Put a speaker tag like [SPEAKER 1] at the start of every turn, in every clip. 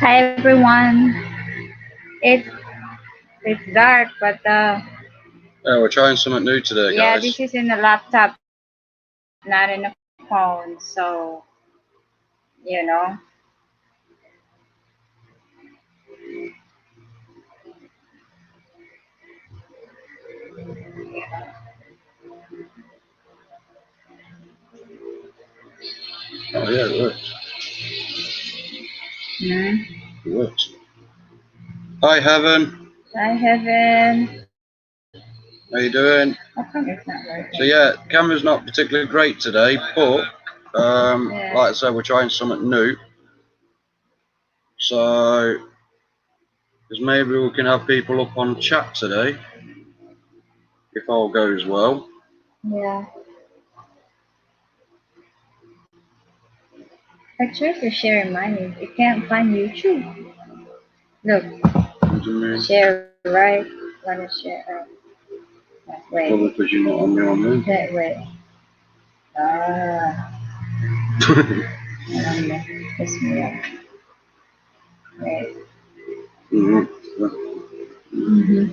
[SPEAKER 1] Hi everyone. It's it's dark, but
[SPEAKER 2] Yeah, we're trying something new today,
[SPEAKER 1] yeah,
[SPEAKER 2] guys.
[SPEAKER 1] this is in a laptop, not in a phone. So you know,
[SPEAKER 2] Oh yeah, it works.
[SPEAKER 1] hmm?
[SPEAKER 2] It works. Hi, Heaven.
[SPEAKER 1] Hi Heaven.
[SPEAKER 2] How you doing?
[SPEAKER 1] How come it's not working?
[SPEAKER 2] So yeah, camera's not particularly great today, but
[SPEAKER 1] Yeah.
[SPEAKER 2] like I said, we're trying something new. So, because maybe we can have people up on chat today, if all goes well.
[SPEAKER 1] Yeah. I tried to share mine. It can't find YouTube. Look,
[SPEAKER 2] What do you mean?
[SPEAKER 1] share right. Wanna share? Wait.
[SPEAKER 2] Probably because you're not on the on there.
[SPEAKER 1] Okay, wait. Ah, it's me up. Wait. Mm-hmm.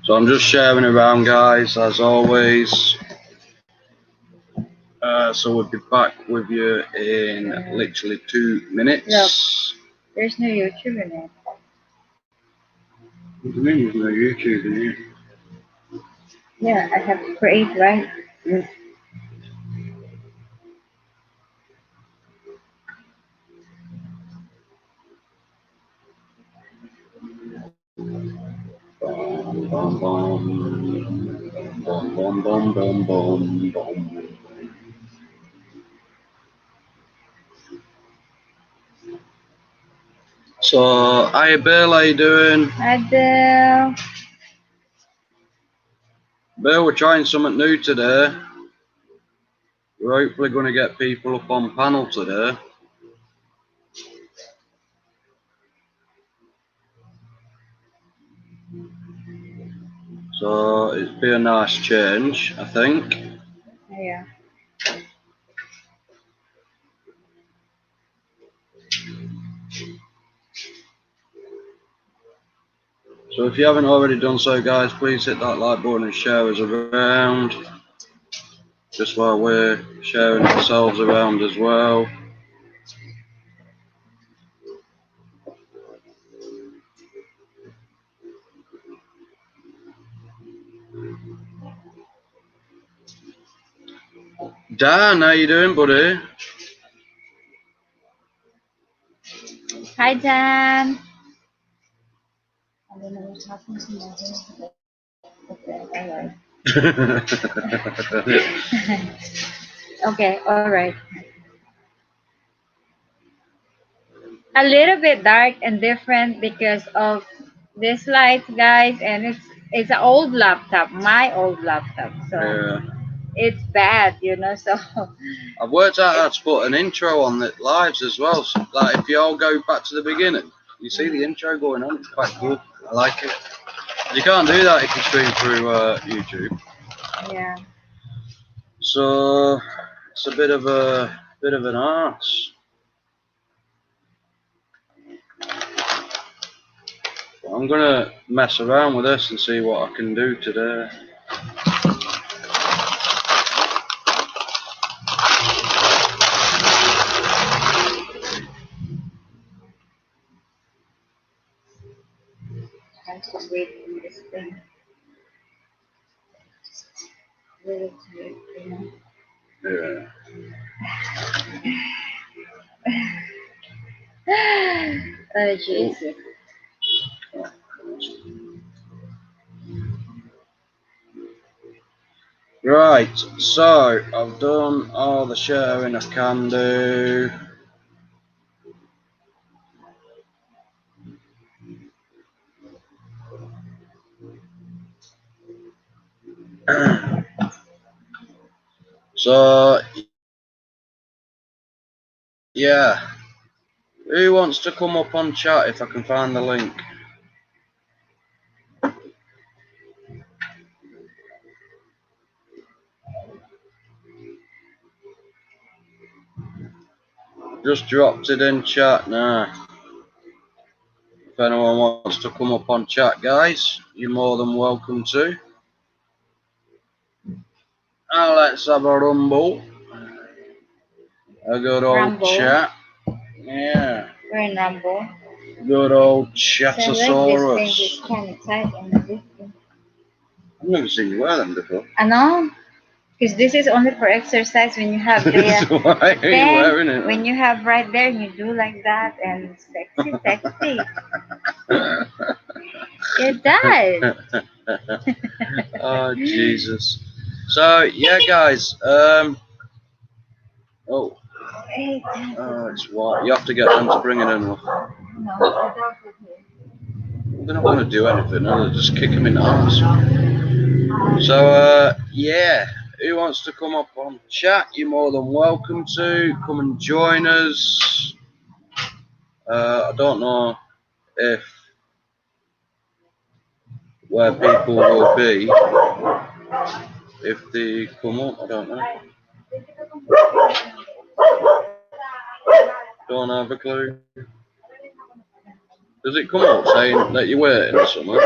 [SPEAKER 2] So I'm just sharing around, guys, as always. So we'll be back with you in literally 2 minutes.
[SPEAKER 1] Look, there's no YouTube in it.
[SPEAKER 2] What do you mean there's no YouTube in here?
[SPEAKER 1] Yeah, I have to create, right?
[SPEAKER 2] Yeah. Bum, bum, bum. Bum, bum, bum, bum, bum, bum. So, hi Bill, how you doing?
[SPEAKER 1] Hi, Bill.
[SPEAKER 2] Bill, we're trying something new today. We're hopefully going to get people up on panel today. So, it'd be a nice change, I think.
[SPEAKER 1] Yeah.
[SPEAKER 2] So if you haven't already done so, guys, please hit that like button and share us around. Just while we're sharing ourselves around as well. Dan, how you doing, buddy?
[SPEAKER 1] Hi, Dan. I don't know what's happening to my hair. Okay, alright. Okay, alright. A little bit dark and different because of this light, guys, and it's an old laptop, my old laptop, so
[SPEAKER 2] Yeah.
[SPEAKER 1] it's bad, you know. So
[SPEAKER 2] I've worked out how to put an intro on the lives as well. So, like, if you all go back to the beginning, you see the intro going on. It's quite cool. I like it. You can't do that if you stream through YouTube.
[SPEAKER 1] yeah.
[SPEAKER 2] So it's a bit of an arse. I'm gonna mess around with this and see what I can do today.
[SPEAKER 1] I'm just waiting this thing. Really tired, you know.
[SPEAKER 2] Yeah.
[SPEAKER 1] Oh, Jesus.
[SPEAKER 2] Right, so I've done all the sharing I can do. So yeah, who wants to come up on chat if I can find the link? Just dropped it in chat now. If anyone wants to come up on chat, guys, you're more than welcome to. Now let's have a rumble. A good old
[SPEAKER 1] Rumble.
[SPEAKER 2] chat. Yeah.
[SPEAKER 1] We're in Rumble.
[SPEAKER 2] Good old
[SPEAKER 1] So like this thing
[SPEAKER 2] Chatosaurus.
[SPEAKER 1] is kind of tight and everything.
[SPEAKER 2] I've never seen you wear them before.
[SPEAKER 1] I know. Because this is only for exercise when you have the
[SPEAKER 2] So why are you wearing it?
[SPEAKER 1] when you have right there and you do like that and it's sexy, sexy. It does.
[SPEAKER 2] Oh Jesus. So yeah, guys. Oh,
[SPEAKER 1] Hey,
[SPEAKER 2] it's what you have to get them to bring it in.
[SPEAKER 1] no, I don't put here.
[SPEAKER 2] They're not going to do anything. They'll just kick them in the arse. So yeah. Who wants to come up on chat? You're more than welcome to. Come and join us. I don't know if where people will be if they come up. I don't know. Don't have a clue. Does it come up saying that you're waiting or something?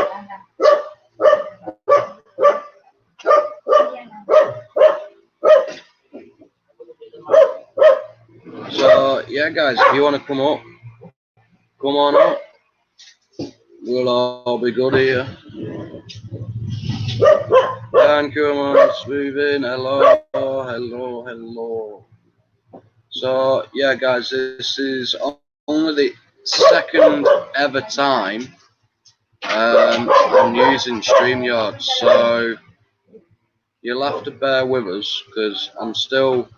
[SPEAKER 2] So yeah, guys, if you want to come up, come on up. We'll all be good here. And come on, moving. Hello, hello, hello. So yeah, guys, this is only the second ever time I'm using StreamYard, so you'll have to bear with us because I'm still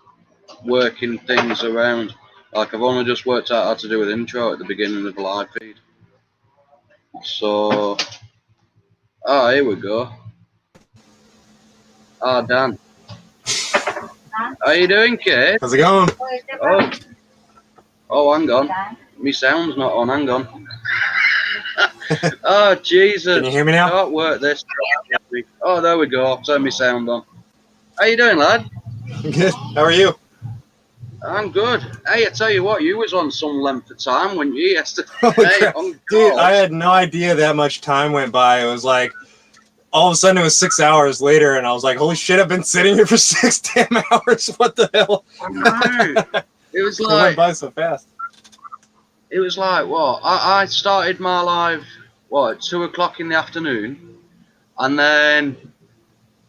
[SPEAKER 2] working things around. Like I've only just worked out how to do an intro at the beginning of the live feed. So, here we go. Dan. How you doing, kid?
[SPEAKER 3] How's it going?
[SPEAKER 2] Oh, hang on. My sound's not on. Hang on. Oh, Jesus.
[SPEAKER 3] Can you hear me now?
[SPEAKER 2] Can't work this. Oh, there we go. Turn my sound on. How you doing, lad?
[SPEAKER 3] Good. How are you?
[SPEAKER 2] I'm good. Hey, I tell you what, you was on some length of time, weren't you, yesterday?
[SPEAKER 3] Dude, I had no idea that much time went by. It was like, all of a sudden it was 6 hours later, and I was like, holy shit, I've been sitting here for 6 damn hours. What the hell?
[SPEAKER 2] I know. It was
[SPEAKER 3] It
[SPEAKER 2] like,
[SPEAKER 3] went by so fast.
[SPEAKER 2] it was like, what? I started my live, at 2 o'clock in the afternoon, and then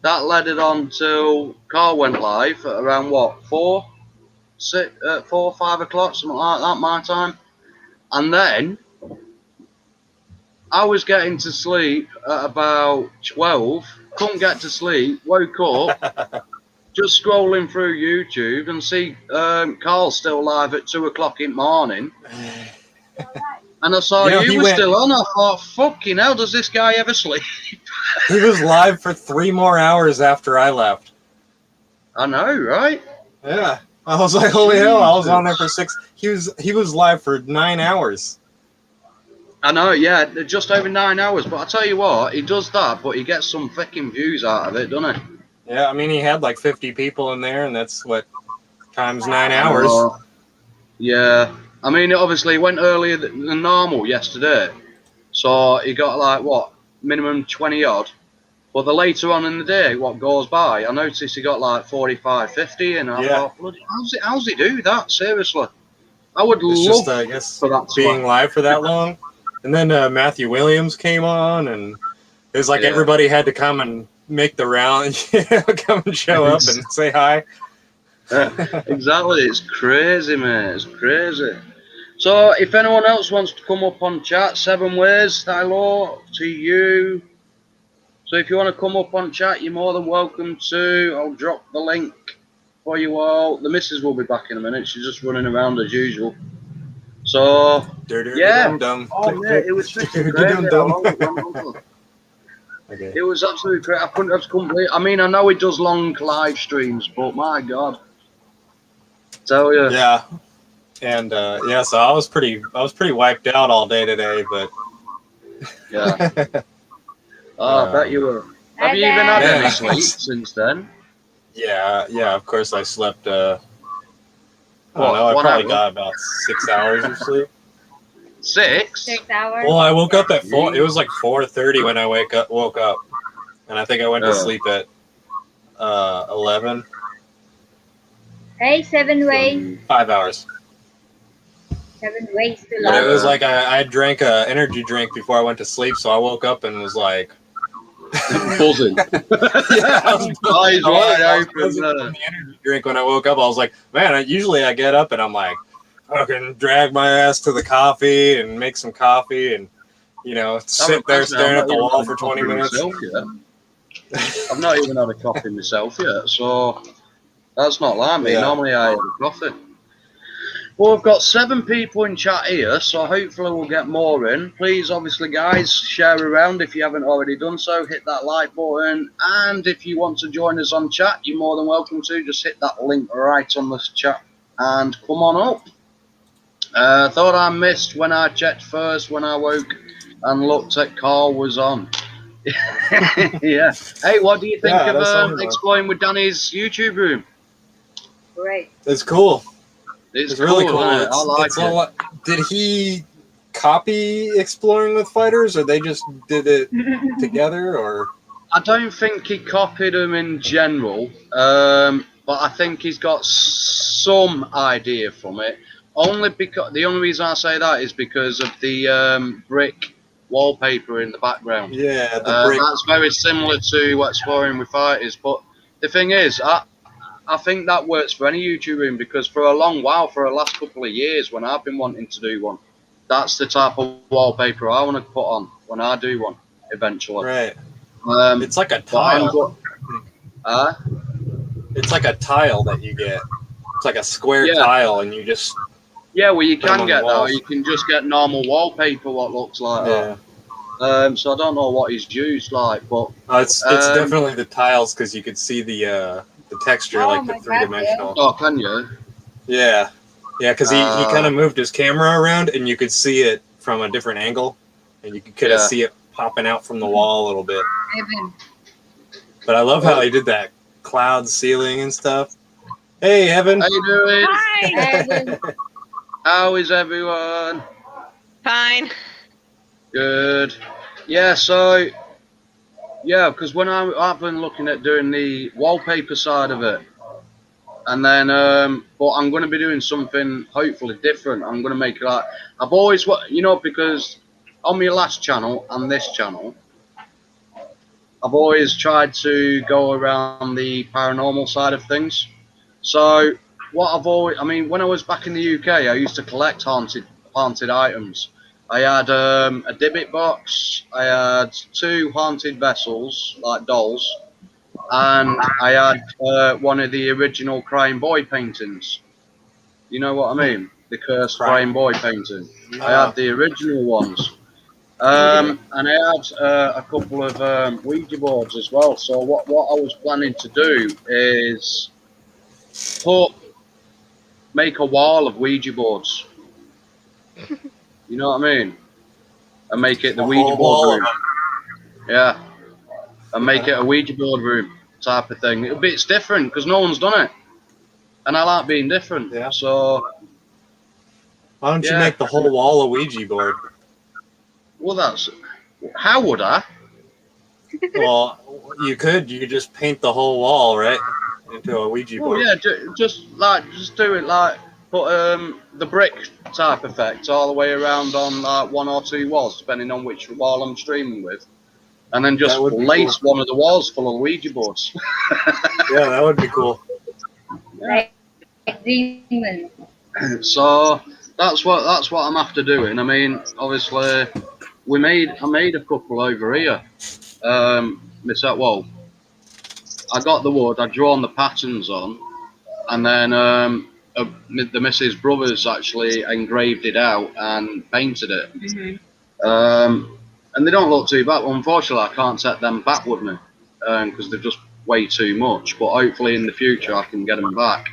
[SPEAKER 2] that led it on till Carl went live at around, 4, 5 o'clock, something like that, my time. And then I was getting to sleep at about 12, couldn't get to sleep, woke up, just scrolling through YouTube and see Carl still live at 2 o'clock in the morning. And I saw you were still on. I thought, fucking hell, does this guy ever sleep?
[SPEAKER 3] He was live for 3 more hours after I left.
[SPEAKER 2] I know, right?
[SPEAKER 3] Yeah. I was like, holy hell, I was on there for 6. He was live for 9 hours.
[SPEAKER 2] I know, yeah, just over 9 hours. But I tell you what, he does that, but he gets some fucking views out of it, doesn't he?
[SPEAKER 3] Yeah, I mean, he had like 50 people in there, and that's what, times 9 hours.
[SPEAKER 2] Yeah. I mean, it obviously went earlier than normal yesterday. So he got like, minimum 20 odd. But the later on in the day, what goes by, I noticed he got like 45, 50, and I thought, bloody, how's he do that? Seriously. I would love
[SPEAKER 3] I guess,
[SPEAKER 2] for that
[SPEAKER 3] being live for that long. And then Matthew Williams came on, and it was like everybody had to come and make the round, come and show up and say hi.
[SPEAKER 2] Exactly, it's crazy, man. It's crazy. So, if anyone else wants to come up on chat, 7 ways, hello to you. So, if you want to come up on chat, you're more than welcome to. I'll drop the link for you all. The missus will be back in a minute. She's just running around as usual. So, yeah. Oh, man, it was freaking crazy.
[SPEAKER 3] Okay.
[SPEAKER 2] It was absolutely great. I couldn't have complete. I mean, I know he does long live streams, but my God. Tell you.
[SPEAKER 3] Yeah. And so I was pretty wiped out all day today, but
[SPEAKER 2] yeah. I bet you were. Have you even had any sleep since then?
[SPEAKER 3] Yeah, of course I slept I don't know. I
[SPEAKER 2] What, 1
[SPEAKER 3] probably
[SPEAKER 2] hour?
[SPEAKER 3] got about 6 hours of sleep.
[SPEAKER 2] 6?
[SPEAKER 1] 6 hours.
[SPEAKER 3] Well, I woke up at 4. It was like 4:30 when I woke up, and I think I went to sleep at 11.
[SPEAKER 1] Hey, 7 ways.
[SPEAKER 3] 5 hours.
[SPEAKER 1] 7 ways to
[SPEAKER 3] But it
[SPEAKER 1] love.
[SPEAKER 3] was like I drank a energy drink before I went to sleep, so I woke up and was like,
[SPEAKER 2] Buzzing.
[SPEAKER 3] yeah,
[SPEAKER 2] Eyes wide
[SPEAKER 3] I was
[SPEAKER 2] open.
[SPEAKER 3] buzzing from the energy drink when I woke up. I was like, man, usually I get up and I'm like, fucking drag my ass to the coffee and make some coffee and, sit there staring at the wall for 20 minutes.
[SPEAKER 2] I've not even had a coffee myself yet, so that's not like me.
[SPEAKER 3] Yeah.
[SPEAKER 2] Normally I have a coffee. Well, we've got 7 people in chat here, so hopefully we'll get more in. Please, obviously, guys, share around if you haven't already done so. Hit that like button, and if you want to join us on chat, you're more than welcome to. Just hit that link right on this chat and come on up. Thought I missed when I checked first when I woke and looked at Carl was on. Yeah. Hey, what do you think of exploring with Danny's YouTube room?
[SPEAKER 1] Great.
[SPEAKER 3] It's cool.
[SPEAKER 2] It's
[SPEAKER 3] really
[SPEAKER 2] cool.
[SPEAKER 3] cool.
[SPEAKER 2] I like it.
[SPEAKER 3] Did he copy Exploring with Fighters, or they just did it together, or?
[SPEAKER 2] I don't think he copied them in general, but I think he's got some idea from it. Only because the only reason I say that is because of the brick wallpaper in the background.
[SPEAKER 3] Yeah, the brick.
[SPEAKER 2] That's very similar to Exploring with Fighters. But the thing is, I think that works for any YouTube room because for a long while, for the last couple of years, when I've been wanting to do one, that's the type of wallpaper I want to put on when I do one eventually.
[SPEAKER 3] Right. It's like a
[SPEAKER 2] tile.
[SPEAKER 3] It's like a tile that you get. It's like a square tile, and you just.
[SPEAKER 2] Yeah, well, you can get that, or you can just get normal wallpaper, what looks like that. So I don't know what he's used like, but
[SPEAKER 3] it's definitely the tiles because you could see the texture, like the 3-dimensional.
[SPEAKER 2] Oh, can you?
[SPEAKER 3] Yeah, because he kind of moved his camera around, and you could see it from a different angle, and you could kind of see it popping out from the wall a little bit. But I love how he did that cloud ceiling and stuff. Hey, Evan.
[SPEAKER 2] How you doing?
[SPEAKER 1] Hi, Evan.
[SPEAKER 2] How is everyone?
[SPEAKER 4] Fine.
[SPEAKER 2] Good. Yeah, so, because when I've been looking at doing the wallpaper side of it, and then, but I'm going to be doing something hopefully different. I'm going to make it like, I've always, because on my last channel and this channel, I've always tried to go around the paranormal side of things. So, when I was back in the UK, I used to collect haunted items. I had a Dybbuk box, I had 2 haunted vessels, like dolls, and I had one of the original Crying Boy paintings. You know what I mean? The cursed Crying Boy painting. I had the original ones. And I had a couple of Ouija boards as well. So what I was planning to do is make a wall of Ouija boards. You know what I mean? And make it the Ouija board room. Yeah. And make it a Ouija board room type of thing. It's different because no one's done it. And I like being different. Yeah. So
[SPEAKER 3] why don't you make the whole wall a Ouija board?
[SPEAKER 2] Well, how would I?
[SPEAKER 3] Well, you could. You just paint the whole wall, right, into a Ouija board.
[SPEAKER 2] Yeah, just do it like put the brick type effect all the way around on like 1 or 2 walls, depending on which wall I'm streaming with, and then just lace one of the walls full of Ouija boards.
[SPEAKER 3] Yeah, that would be cool.
[SPEAKER 1] Like demons.
[SPEAKER 2] So that's what I'm after doing. I mean, obviously. I made a couple over here. I got the wood, I'd drawn the patterns on, and then the Mrs. Brothers actually engraved it out and painted it. Mm-hmm. And they don't look too bad. Unfortunately, I can't take them back with me because they're just way too much. But hopefully in the future I can get them back.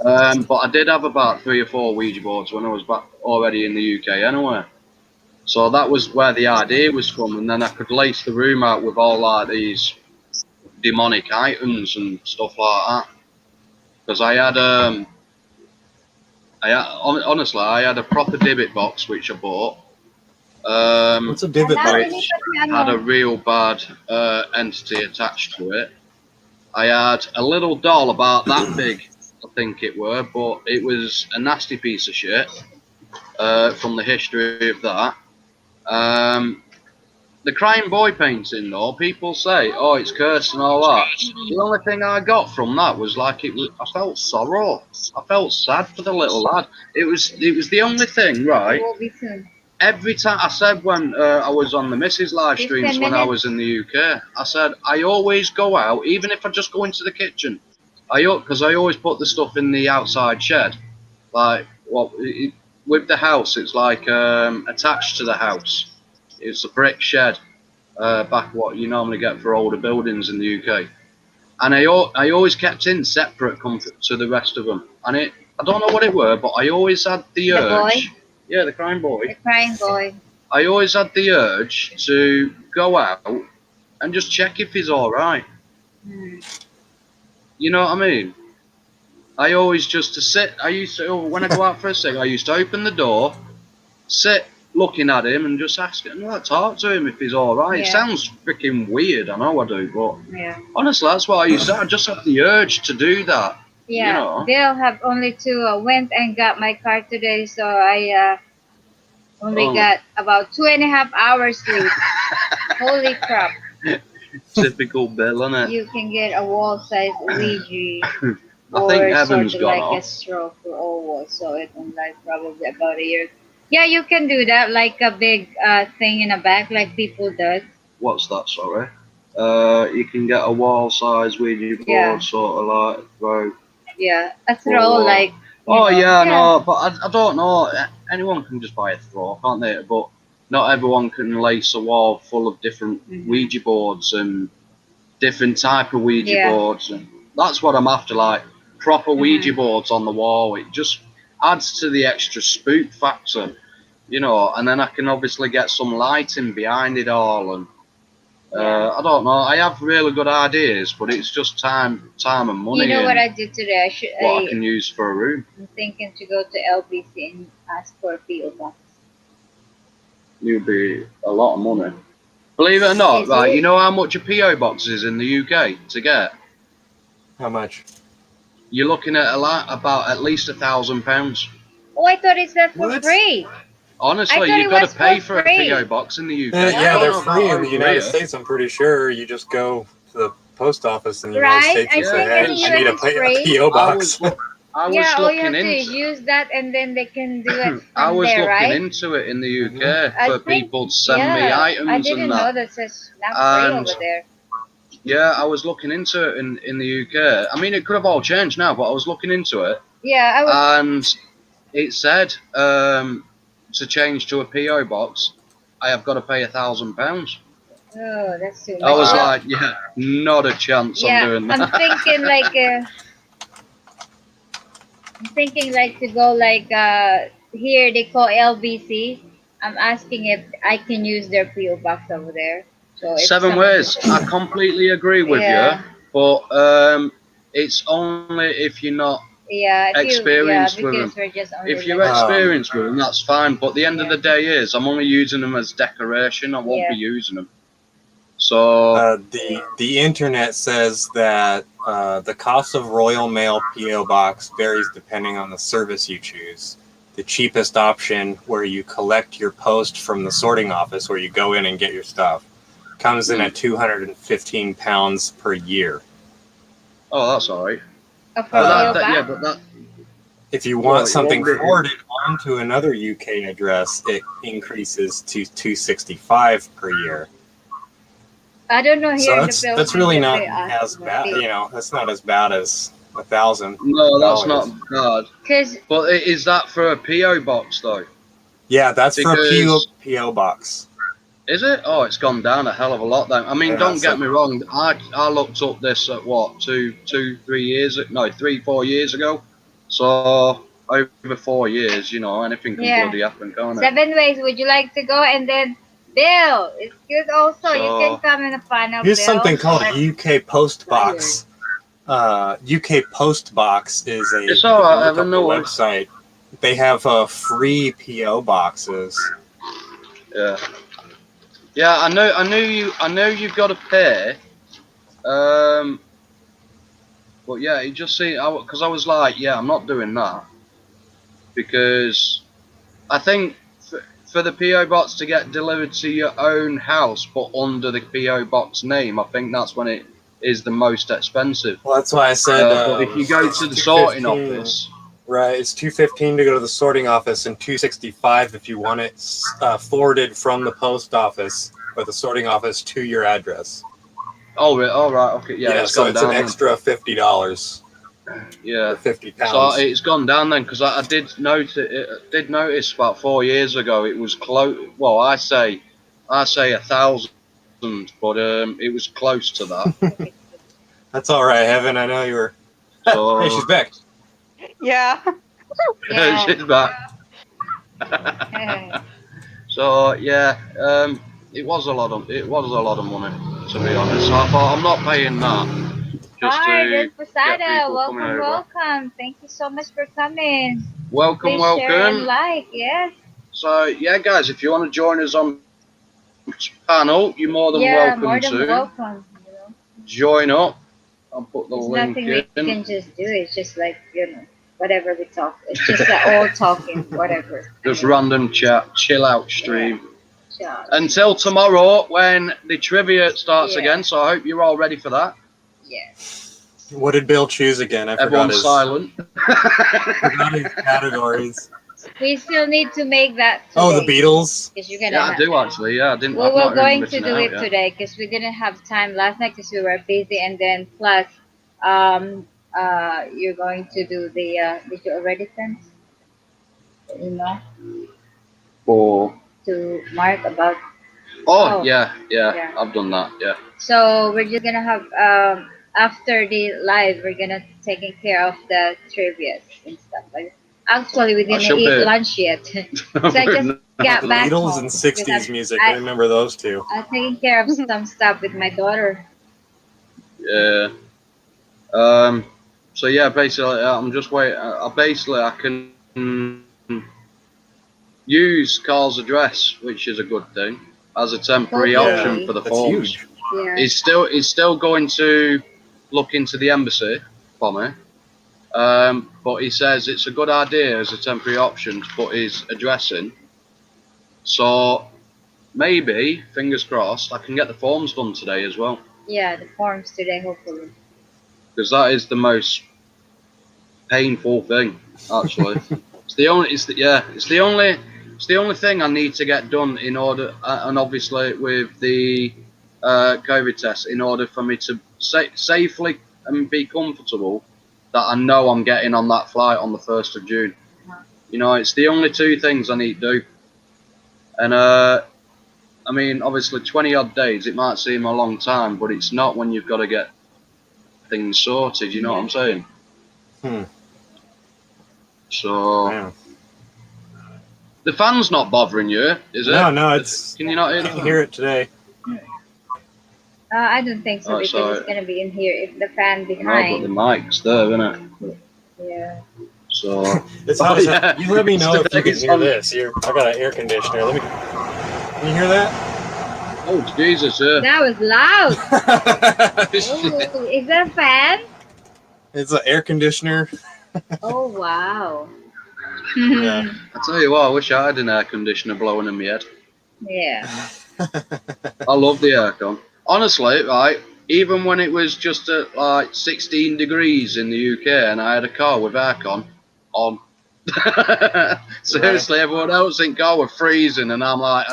[SPEAKER 2] But I did have about 3 or 4 Ouija boards when I was back already in the UK anyway. So that was where the idea was from, and then I could lace the room out with all like these demonic items and stuff like that. Because I had Honestly, I had a proper divot box which I bought.
[SPEAKER 3] What's a divot box?
[SPEAKER 2] Which had a real bad entity attached to it. I had a little doll about that big, I think it were, but it was a nasty piece of shit from the history of that. The crying boy painting, though, people say, oh, it's cursed and all that. The only thing I got from that was like I felt sorrow. I felt sad for the little lad. It was the only thing, right? Every time I said when I was on the Mrs. live streams when I was in the UK, I said I always go out, even if I just go into the kitchen. Because I always put the stuff in the outside shed, like with the house. It's like attached to the house. It's a brick shed, back what you normally get for older buildings in the UK. And I always kept in separate to the rest of them. And I don't know what it were, but I always had the urge.
[SPEAKER 1] The boy?
[SPEAKER 2] Yeah, the crying boy.
[SPEAKER 1] The crying boy.
[SPEAKER 2] I always had the urge to go out and just check if he's all right. You know what I mean? I always just to sit. When I go out for a cig, I used to open the door, sit looking at him and just ask him, talk to him if he's all right.
[SPEAKER 1] Yeah.
[SPEAKER 2] It sounds freaking weird, I know I do, but honestly, that's what I used to. I just have the urge to do that.
[SPEAKER 1] Yeah,
[SPEAKER 2] you know?
[SPEAKER 1] They'll have only to went and got my car today, so I only got about 2.5 hours sleep. Holy crap!
[SPEAKER 2] Typical Bill, isn't it?
[SPEAKER 1] You can get a wall-size Ouija.
[SPEAKER 2] I think Evan's
[SPEAKER 1] sort of
[SPEAKER 2] gone
[SPEAKER 1] like
[SPEAKER 2] off.
[SPEAKER 1] a straw for all walls, so it will like probably about a year. Yeah, you can do that, like a big thing in the back, like people does.
[SPEAKER 2] What's that? Sorry. You can get a wall-size Ouija board, sort of like throw.
[SPEAKER 1] Yeah, a throw like.
[SPEAKER 2] Oh yeah, no, but I don't know. Anyone can just buy a throw, can't they? But not everyone can lace a wall full of different Ouija boards and different type of Ouija boards, and that's what I'm after. Like proper Ouija boards on the wall. It just adds to the extra spook factor, you know. And then I can obviously get some lighting behind it all, and I don't know. I have really good ideas, but it's just time and money.
[SPEAKER 1] You know what I did today?
[SPEAKER 2] I can use for a room.
[SPEAKER 1] I'm thinking to go to LBC and ask for a PO box.
[SPEAKER 2] It'll be a lot of money. Believe it or not, right? You know how much a PO box is in the UK to get?
[SPEAKER 3] How much?
[SPEAKER 2] You're looking at about at least £1,000.
[SPEAKER 1] Oh, I thought it's that for free.
[SPEAKER 2] Honestly, you've got to pay for a PO box in the UK.
[SPEAKER 3] Yeah, they're free in the United States. I'm pretty sure you just go to the post office in the United States and say, "Hey, I need a PO box."
[SPEAKER 2] I was
[SPEAKER 1] all you have
[SPEAKER 2] looking
[SPEAKER 1] to use that, and then they can do it.
[SPEAKER 2] I was
[SPEAKER 1] there,
[SPEAKER 2] looking
[SPEAKER 1] right?
[SPEAKER 2] into it in the UK for people to send me items.
[SPEAKER 1] I didn't know that says not free over there.
[SPEAKER 2] Yeah, I was looking into it in the UK. I mean, it could have all changed now, but I was looking into it.
[SPEAKER 1] Yeah,
[SPEAKER 2] and it said to change to a PO box, I have got to pay £1,000.
[SPEAKER 1] Oh, that's too much.
[SPEAKER 2] I was like, yeah, not a chance on doing that.
[SPEAKER 1] I'm thinking like to go like here they call LBC. I'm asking if I can use their PO box over there. So
[SPEAKER 2] 7 ways. I completely agree with you, but it's only if you're not experienced with them. If you're experienced with them, that's fine. But the end of the day is, I'm only using them as decoration. I won't be using them. So
[SPEAKER 3] the internet says that the cost of Royal Mail PO box varies depending on the service you choose. The cheapest option, where you collect your post from the sorting office, where you go in and get your stuff, comes in at £215 per year.
[SPEAKER 2] Oh, that's all right.
[SPEAKER 1] But
[SPEAKER 3] if you want something forwarded onto another UK address, it increases to $265 per year.
[SPEAKER 1] I don't know here.
[SPEAKER 3] So that's really not as bad. You know, that's not as bad as $1,000.
[SPEAKER 2] No, that's not bad. But is that for a PO box though?
[SPEAKER 3] Yeah, that's for a PO box.
[SPEAKER 2] Is it? Oh, it's gone down a hell of a lot then. I mean, don't get me wrong. I looked up this at what 3 years? No, 3-4 years ago. So over 4 years, you know, anything can bloody happen, can't it?
[SPEAKER 1] 7 ways. Would you like to go? And then Bill, it's good also. You can come in a panel.
[SPEAKER 3] Here's something called a UK Post Box. UK Post Box is a
[SPEAKER 2] website
[SPEAKER 3] they have free PO boxes.
[SPEAKER 2] Yeah. Yeah, I know you've got to pay. But yeah, it just seemed, because I was like, yeah, I'm not doing that, because I think for the PO box to get delivered to your own house, but under the PO box name, I think that's when it is the most expensive.
[SPEAKER 3] Well, that's why I said.
[SPEAKER 2] But if you go to the sorting office,
[SPEAKER 3] right, it's $215 to go to the sorting office, and $265 if you want it forwarded from the post office or the sorting office to your address.
[SPEAKER 2] oh right, okay, yeah, it's
[SPEAKER 3] so
[SPEAKER 2] gone
[SPEAKER 3] it's
[SPEAKER 2] down
[SPEAKER 3] an extra $50.
[SPEAKER 2] Yeah,
[SPEAKER 3] or 50 pounds.
[SPEAKER 2] So it's gone down then, because I did notice about 4 years ago it was close. Well, I say 1,000, but it was close to that.
[SPEAKER 3] That's all right, Heaven. I know you were.
[SPEAKER 2] So
[SPEAKER 3] hey, she's back.
[SPEAKER 4] Yeah.
[SPEAKER 2] she's back. So yeah, it was a lot of money, to be honest. So I thought, I'm not paying that. Just
[SPEAKER 1] Hi,
[SPEAKER 2] to
[SPEAKER 1] there's
[SPEAKER 2] get
[SPEAKER 1] Posada.
[SPEAKER 2] people coming over.
[SPEAKER 1] Welcome. Thank you so much for coming.
[SPEAKER 2] Welcome,
[SPEAKER 1] Please
[SPEAKER 2] welcome.
[SPEAKER 1] share and like, yes.
[SPEAKER 2] So yeah, guys, if you want to join us on panel, you're more than welcome
[SPEAKER 1] welcome.
[SPEAKER 2] Join up. I'll put the
[SPEAKER 1] There's
[SPEAKER 2] link
[SPEAKER 1] nothing
[SPEAKER 2] in.
[SPEAKER 1] we can just do. It's just like, whatever we talk. It's just all talking, whatever.
[SPEAKER 2] Just random chat, chill out stream.
[SPEAKER 1] Yeah.
[SPEAKER 2] Until tomorrow when the trivia starts again, so I hope you're all ready for that.
[SPEAKER 1] Yes.
[SPEAKER 3] What did Bill choose again?
[SPEAKER 2] Everyone's silent.
[SPEAKER 3] Forgot his categories.
[SPEAKER 1] We still need to make that today.
[SPEAKER 3] Oh, the Beatles?
[SPEAKER 1] You're gonna
[SPEAKER 2] Yeah, I do actually. Yeah, I didn't.
[SPEAKER 1] Well, we're going to do it today because we didn't have time last night because we were busy, and then plus, you're going to do the. Did you already send?
[SPEAKER 2] For
[SPEAKER 1] to Mark about.
[SPEAKER 2] Oh yeah, I've done that. Yeah.
[SPEAKER 1] So we're just gonna have after the live, we're gonna taking care of the trivia and stuff like. Actually, we didn't eat lunch yet. So I just got back
[SPEAKER 3] Beatles
[SPEAKER 1] home
[SPEAKER 3] and 60s music. I remember those two.
[SPEAKER 1] I'm taking care of some stuff with my daughter.
[SPEAKER 2] Yeah. So yeah, basically, I'm just waiting. I can use Carl's address, which is a good thing, as a temporary option for the forms.
[SPEAKER 1] Yeah.
[SPEAKER 2] He's still going to look into the embassy for me. But he says it's a good idea as a temporary option to put his address in. So maybe, fingers crossed, I can get the forms done today as well.
[SPEAKER 1] Yeah, the forms today, hopefully.
[SPEAKER 2] Because that is the most painful thing, actually. It's the only thing I need to get done in order, and obviously with the COVID test, in order for me to safely and be comfortable that I know I'm getting on that flight on the 1st of June. It's the only two things I need to do. And I mean, obviously 20 odd days, it might seem a long time, but it's not when you've got to get things sorted, you know what I'm saying? So the fan's not bothering you, is it?
[SPEAKER 3] No, it's.
[SPEAKER 2] Can you not hear it?
[SPEAKER 3] I can hear it today.
[SPEAKER 1] I don't think so because it's gonna be in here. If the fan behind.
[SPEAKER 2] No, but the mic's there, isn't it?
[SPEAKER 1] Yeah.
[SPEAKER 2] So
[SPEAKER 3] it's you let me know if you can hear this. I got an air conditioner. Can you hear that?
[SPEAKER 2] Oh Jesus! Yeah.
[SPEAKER 1] That was loud. Oh, is that a fan?
[SPEAKER 3] It's an air conditioner.
[SPEAKER 1] Oh wow.
[SPEAKER 3] Yeah.
[SPEAKER 2] I tell you what, I wish I had an air conditioner blowing in my head.
[SPEAKER 1] Yeah.
[SPEAKER 2] I love the aircon. Honestly, right, even when it was just at like 16 degrees in the UK and I had a car with aircon on. Seriously, everyone else in car were freezing and I'm like,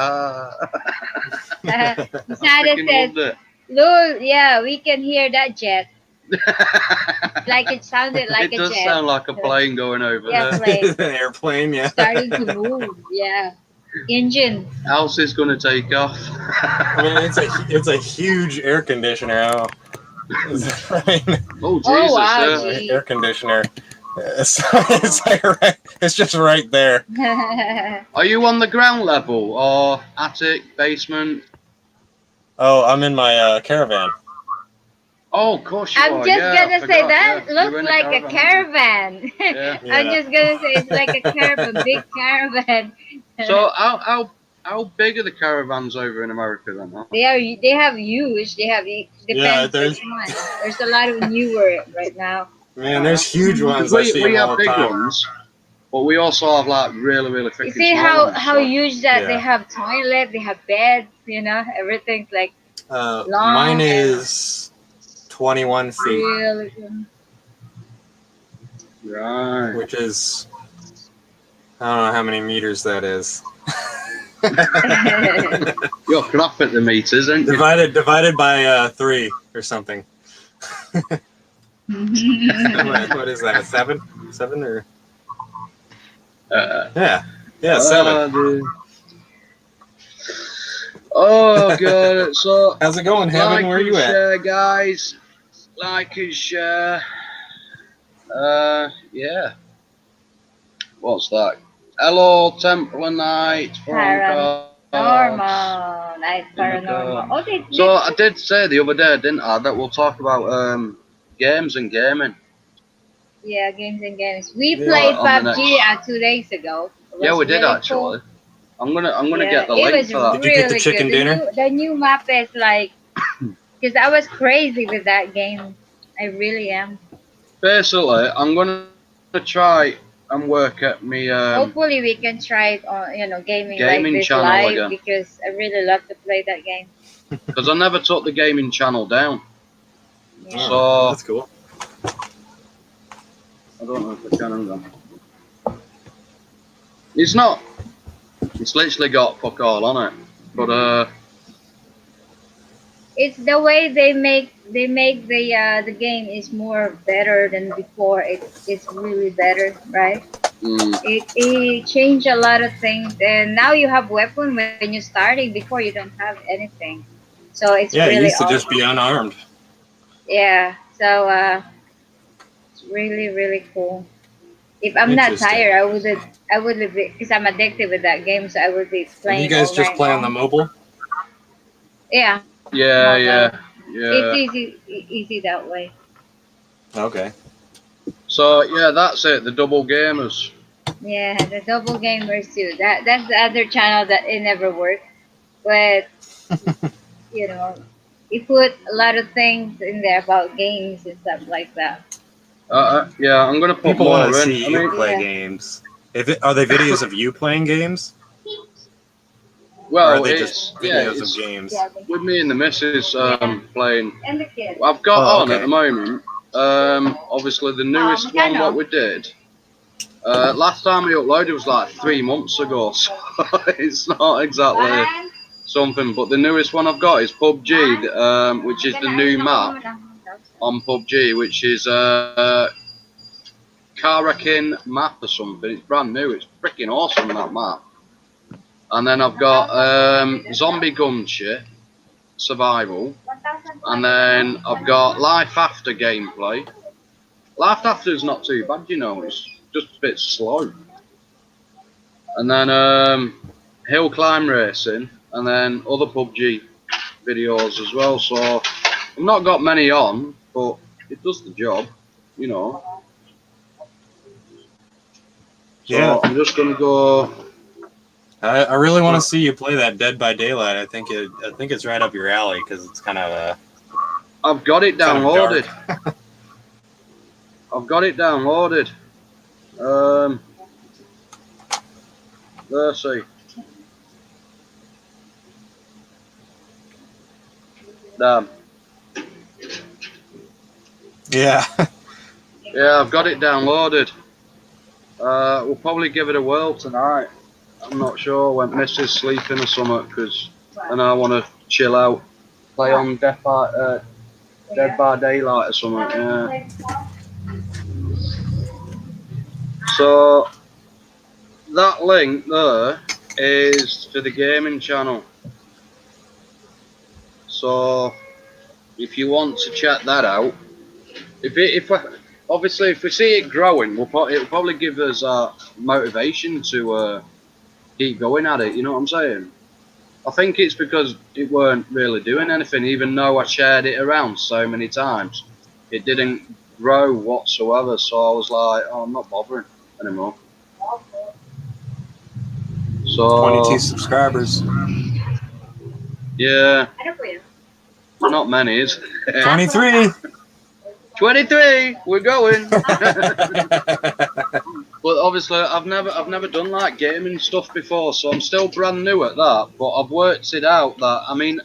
[SPEAKER 1] Sada says, Lul, yeah, we can hear that jet. Like it sounded like a jet.
[SPEAKER 2] It does sound like a plane going over there.
[SPEAKER 1] Plane.
[SPEAKER 3] An airplane, yeah.
[SPEAKER 1] Starting to move, yeah. Engine.
[SPEAKER 2] House is going to take off.
[SPEAKER 3] I mean, it's a huge air conditioner.
[SPEAKER 2] Oh Jesus!
[SPEAKER 1] Oh, wow,
[SPEAKER 3] air conditioner. It's like it's just right there.
[SPEAKER 2] Are you on the ground level or attic, basement?
[SPEAKER 3] Oh, I'm in my caravan.
[SPEAKER 2] Oh, of course you
[SPEAKER 1] I'm
[SPEAKER 2] are.
[SPEAKER 1] just
[SPEAKER 2] Yeah, I
[SPEAKER 1] gonna say
[SPEAKER 2] forgot,
[SPEAKER 1] that
[SPEAKER 2] yeah. You were
[SPEAKER 1] looks
[SPEAKER 2] in
[SPEAKER 1] like a caravan.
[SPEAKER 2] Yeah.
[SPEAKER 1] I'm just gonna say it's like a caravan, big caravan.
[SPEAKER 2] So how big are the caravans over in America then? Huh?
[SPEAKER 1] They have huge. They have depends
[SPEAKER 3] there's
[SPEAKER 1] which one. There's a lot of newer right now.
[SPEAKER 3] man, there's huge ones. I
[SPEAKER 2] We
[SPEAKER 3] see them
[SPEAKER 2] have
[SPEAKER 3] all the
[SPEAKER 2] big
[SPEAKER 3] time.
[SPEAKER 2] ones, but we also have like really freaking
[SPEAKER 1] You see
[SPEAKER 2] small
[SPEAKER 1] how
[SPEAKER 2] ones.
[SPEAKER 1] how
[SPEAKER 2] So.
[SPEAKER 1] huge that they
[SPEAKER 3] Yeah.
[SPEAKER 1] have toilet, they have beds, everything's like
[SPEAKER 3] Mine
[SPEAKER 1] long and
[SPEAKER 3] is 21 feet,
[SPEAKER 1] really.
[SPEAKER 2] Right.
[SPEAKER 3] which is I don't know how many meters that is.
[SPEAKER 2] You're crap at the meters, aren't you?
[SPEAKER 3] divided by 3 or something. What is that? 7? 7 or yeah, 7.
[SPEAKER 2] Dude. Oh god, so
[SPEAKER 3] How's it going, Heaven?
[SPEAKER 2] like
[SPEAKER 3] Where are
[SPEAKER 2] and
[SPEAKER 3] you at?
[SPEAKER 2] share, guys. Like and share. Yeah. What's that? Hello, Templar Knight.
[SPEAKER 1] Paranormal, night paranormal. Oh,
[SPEAKER 2] So I did say the other day, didn't I, that we'll talk about games and gaming.
[SPEAKER 1] Yeah, games and games. We
[SPEAKER 3] Yeah.
[SPEAKER 1] played
[SPEAKER 2] On the
[SPEAKER 1] PUBG 2 days ago. It
[SPEAKER 2] Yeah,
[SPEAKER 1] was
[SPEAKER 2] we did
[SPEAKER 1] really
[SPEAKER 2] actually.
[SPEAKER 1] cool.
[SPEAKER 2] I'm gonna
[SPEAKER 1] Yeah,
[SPEAKER 2] get the
[SPEAKER 1] it
[SPEAKER 2] link
[SPEAKER 1] was
[SPEAKER 2] for that.
[SPEAKER 3] Did you get the
[SPEAKER 1] really
[SPEAKER 3] chicken
[SPEAKER 1] good.
[SPEAKER 3] dinner?
[SPEAKER 1] The new map is like, because I was crazy with that game. I really am.
[SPEAKER 2] Basically, I'm gonna try and work at me
[SPEAKER 1] Hopefully we can try it on, gaming like
[SPEAKER 2] gaming
[SPEAKER 1] this
[SPEAKER 2] channel
[SPEAKER 1] live
[SPEAKER 2] again.
[SPEAKER 1] because I really love to play that game.
[SPEAKER 2] Because I never took the gaming channel down.
[SPEAKER 1] Yeah.
[SPEAKER 2] So
[SPEAKER 3] That's cool.
[SPEAKER 2] I don't know if I can. Hang on. It's not. It's literally got fuck all on it. But
[SPEAKER 1] It's the way they make the game is more better than before. It's really better, right? It changed a lot of things, and now you have weapon when you're starting. Before you don't have anything, so it's
[SPEAKER 3] Yeah, it
[SPEAKER 1] really
[SPEAKER 3] used to just
[SPEAKER 1] awesome.
[SPEAKER 3] be unarmed.
[SPEAKER 1] Yeah, so it's really cool. If I'm not
[SPEAKER 3] Interesting.
[SPEAKER 1] tired, I would because I'm addicted with that game, so I would be
[SPEAKER 3] And
[SPEAKER 1] playing
[SPEAKER 3] you guys
[SPEAKER 1] all
[SPEAKER 3] just
[SPEAKER 1] night
[SPEAKER 3] play on the
[SPEAKER 1] long.
[SPEAKER 3] mobile?
[SPEAKER 1] Yeah,
[SPEAKER 2] yeah.
[SPEAKER 1] it's easy that way.
[SPEAKER 3] Okay.
[SPEAKER 2] So yeah, that's it. The double gamers.
[SPEAKER 1] Yeah, the double gamers too. That's the other channel that it never worked, but you know, he put a lot of things in there about games and stuff like that.
[SPEAKER 2] Yeah, I'm gonna put
[SPEAKER 3] People
[SPEAKER 2] more
[SPEAKER 3] want to
[SPEAKER 2] in.
[SPEAKER 3] see you play games. Are they videos of you playing games?
[SPEAKER 2] Well,
[SPEAKER 3] or are they just videos of games?
[SPEAKER 1] Yeah,
[SPEAKER 2] with me and the missus playing.
[SPEAKER 1] and the kids.
[SPEAKER 2] I've got on
[SPEAKER 3] okay.
[SPEAKER 2] at the moment. Obviously the newest one what we did. Last time we uploaded was like 3 months ago, so it's not exactly something. But the newest one I've got is PUBG, which is the new map on PUBG, which is Karakin map or something. It's brand new. It's freaking awesome, that map. And then I've got zombie gun shit, survival, and then I've got life after gameplay. Life after is not too bad, it's just a bit slow. And then hill climb racing, and then other PUBG videos as well. So I've not got many on, but it does the job, So
[SPEAKER 3] Yeah.
[SPEAKER 2] I'm just gonna go.
[SPEAKER 3] I really want to see you play that Dead by Daylight. I think it's right up your alley because it's kind of
[SPEAKER 2] I've got it downloaded. I've got it downloaded. Let's see. Damn.
[SPEAKER 3] yeah.
[SPEAKER 2] Yeah, I've got it downloaded. We'll probably give it a whirl tonight. I'm not sure when Missus sleeping or something, and I want to chill out, play on Dead by Daylight or something. Yeah. So that link there is to the gaming channel. So if you want to check that out, obviously if we see it growing, it'll probably give us motivation to keep going at it. You know what I'm saying? I think it's because it weren't really doing anything, even though I shared it around so many times. It didn't grow whatsoever, so I was like, oh, I'm not bothering anymore. So
[SPEAKER 3] 22 subscribers.
[SPEAKER 2] Yeah. Not many, is it?
[SPEAKER 3] 23.
[SPEAKER 2] 23. We're going. But obviously, I've never done like gaming stuff before, so I'm still brand new at that. But I've worked it out that, I mean,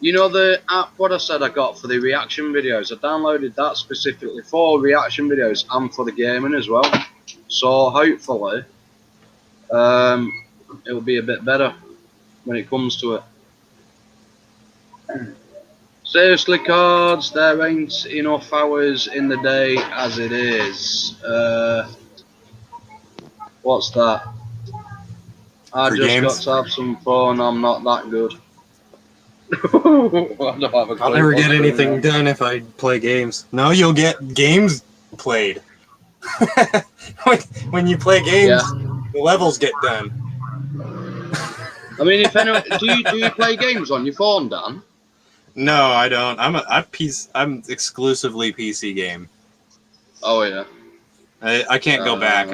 [SPEAKER 2] you know the app what I said I got for the reaction videos? I downloaded that specifically for reaction videos and for the gaming as well. So hopefully, it'll be a bit better when it comes to it. Seriously, cards, there ain't enough hours in the day as it is. What's that? I
[SPEAKER 3] For
[SPEAKER 2] just
[SPEAKER 3] games?
[SPEAKER 2] got to have some fun. I'm not that good. I don't have a clue
[SPEAKER 3] I'll never
[SPEAKER 2] what's
[SPEAKER 3] get
[SPEAKER 2] going
[SPEAKER 3] anything
[SPEAKER 2] on.
[SPEAKER 3] done if I play games. No, you'll get games played. when you play games, the levels get done.
[SPEAKER 2] I mean, if anyone, do you play games on your phone, Dan?
[SPEAKER 3] No, I don't. I'm exclusively PC game.
[SPEAKER 2] Oh yeah.
[SPEAKER 3] I can't go back.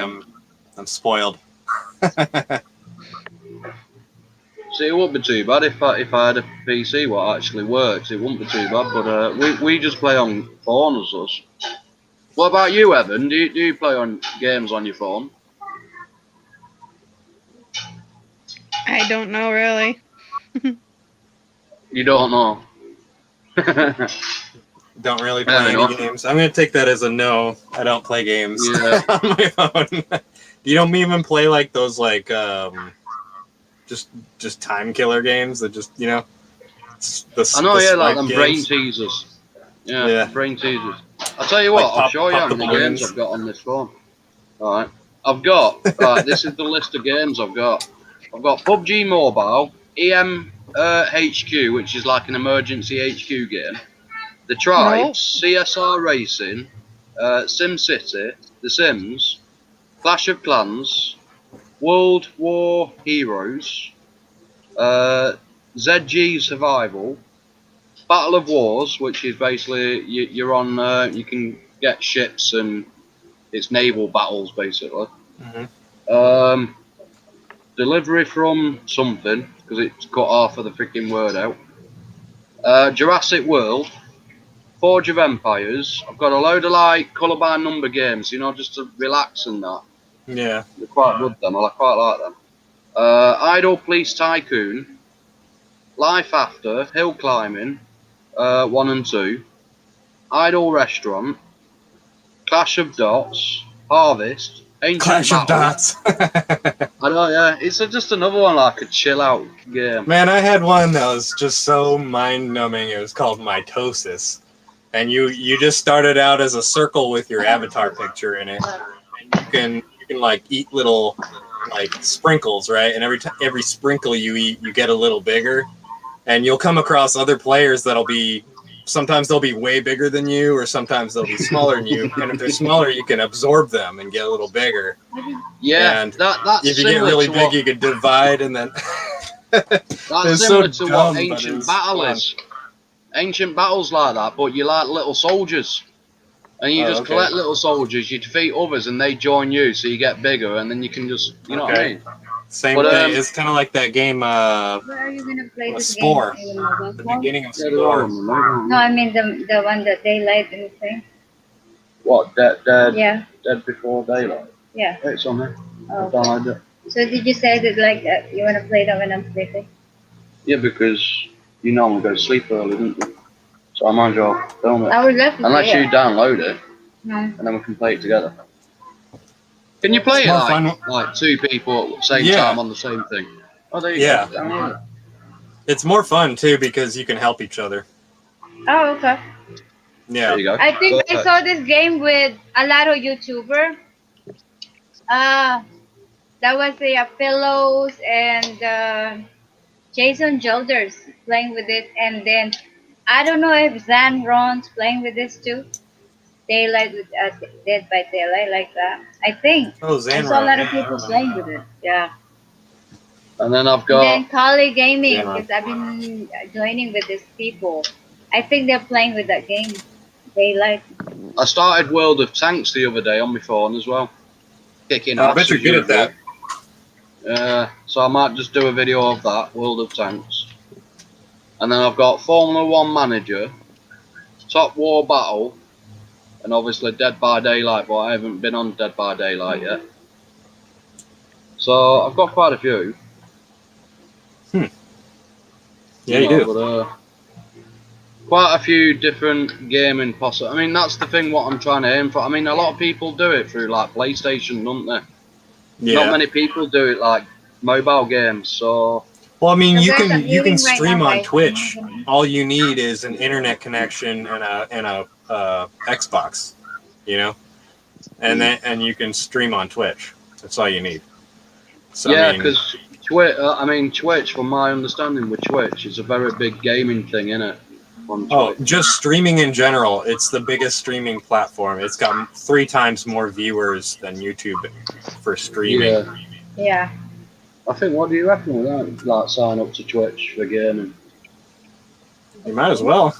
[SPEAKER 3] I'm spoiled.
[SPEAKER 2] See, it wouldn't be too bad if I had a PC what actually works. It wouldn't be too bad, but we just play on phone as us. What about you, Evan? Do you play on games on your phone?
[SPEAKER 4] I don't know really.
[SPEAKER 2] You don't know.
[SPEAKER 3] Don't really play any games. I'm gonna take that as a no. I don't play games on my phone. You don't even play like those like just time killer games that just
[SPEAKER 2] I know, yeah, like them brain teasers. Yeah, brain teasers. I'll tell you what, I'll show you how many games I've got on this phone. Alright. I've got, this is the list of games I've got. I've got PUBG Mobile, EM HQ, which is like an emergency HQ game, The Tribes, CSR Racing, SimCity, The Sims, Clash of Clans, World War Heroes, ZG Survival, Battle of Wars, which is basically you're on, you can get ships and it's naval battles basically. Delivery from something because it's cut half of the freaking word out. Jurassic World, Forge of Empires. I've got a load of like colour by number games, just to relax and that.
[SPEAKER 3] Yeah,
[SPEAKER 2] they're quite good. Them, I quite like them. Idle Police Tycoon, Life After, Hill Climbing, 1 and 2, Idle Restaurant, Clash of Dots, Harvest, Ancient
[SPEAKER 3] Clash of Dots.
[SPEAKER 2] I know, yeah. It's just another one like a chill out game.
[SPEAKER 3] Man, I had one that was just so mind numbing. It was called Mitosis, and you just started out as a circle with your avatar picture in it, and you can like eat little like sprinkles, right? And every sprinkle you eat, you get a little bigger, and you'll come across other players that'll be. Sometimes they'll be way bigger than you, or sometimes they'll be smaller than you. And if they're smaller, you can absorb them and get a little bigger.
[SPEAKER 2] Yeah,
[SPEAKER 3] and
[SPEAKER 2] that's
[SPEAKER 3] if you get really big, you can divide, and then
[SPEAKER 2] that's similar to what Ancient Battle is. Ancient Battle's like that, but you're like little soldiers, and you just collect little soldiers. You defeat others, and they join you, so you get bigger, and then you can just, you know what I mean?
[SPEAKER 3] Same thing. It's kind of like that game.
[SPEAKER 1] Where are you gonna play this
[SPEAKER 3] Spore.
[SPEAKER 1] game?
[SPEAKER 3] The beginning of Spore.
[SPEAKER 1] No, I mean the one that Daylight and thing.
[SPEAKER 2] What? Dead?
[SPEAKER 1] Yeah.
[SPEAKER 2] Dead Before Daylight.
[SPEAKER 1] Yeah.
[SPEAKER 2] It's on there.
[SPEAKER 1] Oh, okay. So did you say that like you wanna play that when I'm sleeping?
[SPEAKER 2] Yeah, because you normally go to sleep early, don't you? So I might as well film it.
[SPEAKER 1] I would love to.
[SPEAKER 2] Unless you download it,
[SPEAKER 1] no.
[SPEAKER 2] And then we can play it together. Can you play it like two people at the same time on the same thing? Oh, there you go.
[SPEAKER 3] It's more fun too because you can help each other.
[SPEAKER 1] Oh, okay.
[SPEAKER 3] Yeah.
[SPEAKER 2] There you go.
[SPEAKER 1] I think I saw this game with a lot of YouTubers. That was Pillows and Jason Jilders playing with it, and then I don't know if Zan Ron's playing with this too. Daylight with Dead by Daylight like that. I think.
[SPEAKER 3] Oh, Zan
[SPEAKER 1] I saw a lot of people playing with it. Yeah.
[SPEAKER 2] And then I've
[SPEAKER 1] And
[SPEAKER 2] got
[SPEAKER 1] then Kali Gaming,
[SPEAKER 3] Yeah.
[SPEAKER 1] because I've been joining with these people. I think they're playing with that game. Daylight.
[SPEAKER 2] I started World of Tanks the other day on my phone as well. Kicking
[SPEAKER 3] I
[SPEAKER 2] ass
[SPEAKER 3] bet you're
[SPEAKER 2] as
[SPEAKER 3] good at
[SPEAKER 2] usual.
[SPEAKER 3] that.
[SPEAKER 2] So I might just do a video of that, World of Tanks. And then I've got Formula 1 Manager, Top War Battle, and obviously Dead by Daylight, but I haven't been on Dead by Daylight yet. So I've got quite a few.
[SPEAKER 3] Yeah, you do.
[SPEAKER 2] But, quite a few different gaming possible. I mean, that's the thing what I'm trying to aim for. I mean, a lot of people do it through like PlayStation, don't they?
[SPEAKER 3] Yeah.
[SPEAKER 2] Not many people do it like mobile games. So
[SPEAKER 3] Well, I mean,
[SPEAKER 1] So
[SPEAKER 3] you
[SPEAKER 1] guys, I'm
[SPEAKER 3] can
[SPEAKER 1] leaving right
[SPEAKER 3] stream
[SPEAKER 1] now,
[SPEAKER 3] on
[SPEAKER 1] guys.
[SPEAKER 3] Twitch.
[SPEAKER 1] I'm gonna-
[SPEAKER 3] All you need is an internet connection and a Xbox, you know, and you can stream on Twitch. That's all you need. So,
[SPEAKER 2] yeah,
[SPEAKER 3] I mean,
[SPEAKER 2] because Twitch, from my understanding with Twitch, is a very big gaming thing, isn't it? On
[SPEAKER 3] oh,
[SPEAKER 2] Twitch.
[SPEAKER 3] just streaming in general, it's the biggest streaming platform. It's got 3 times more viewers than YouTube for streaming.
[SPEAKER 2] Yeah.
[SPEAKER 1] Yeah.
[SPEAKER 2] I think, what do you reckon with that? Like, sign up to Twitch for gaming?
[SPEAKER 3] You might as well.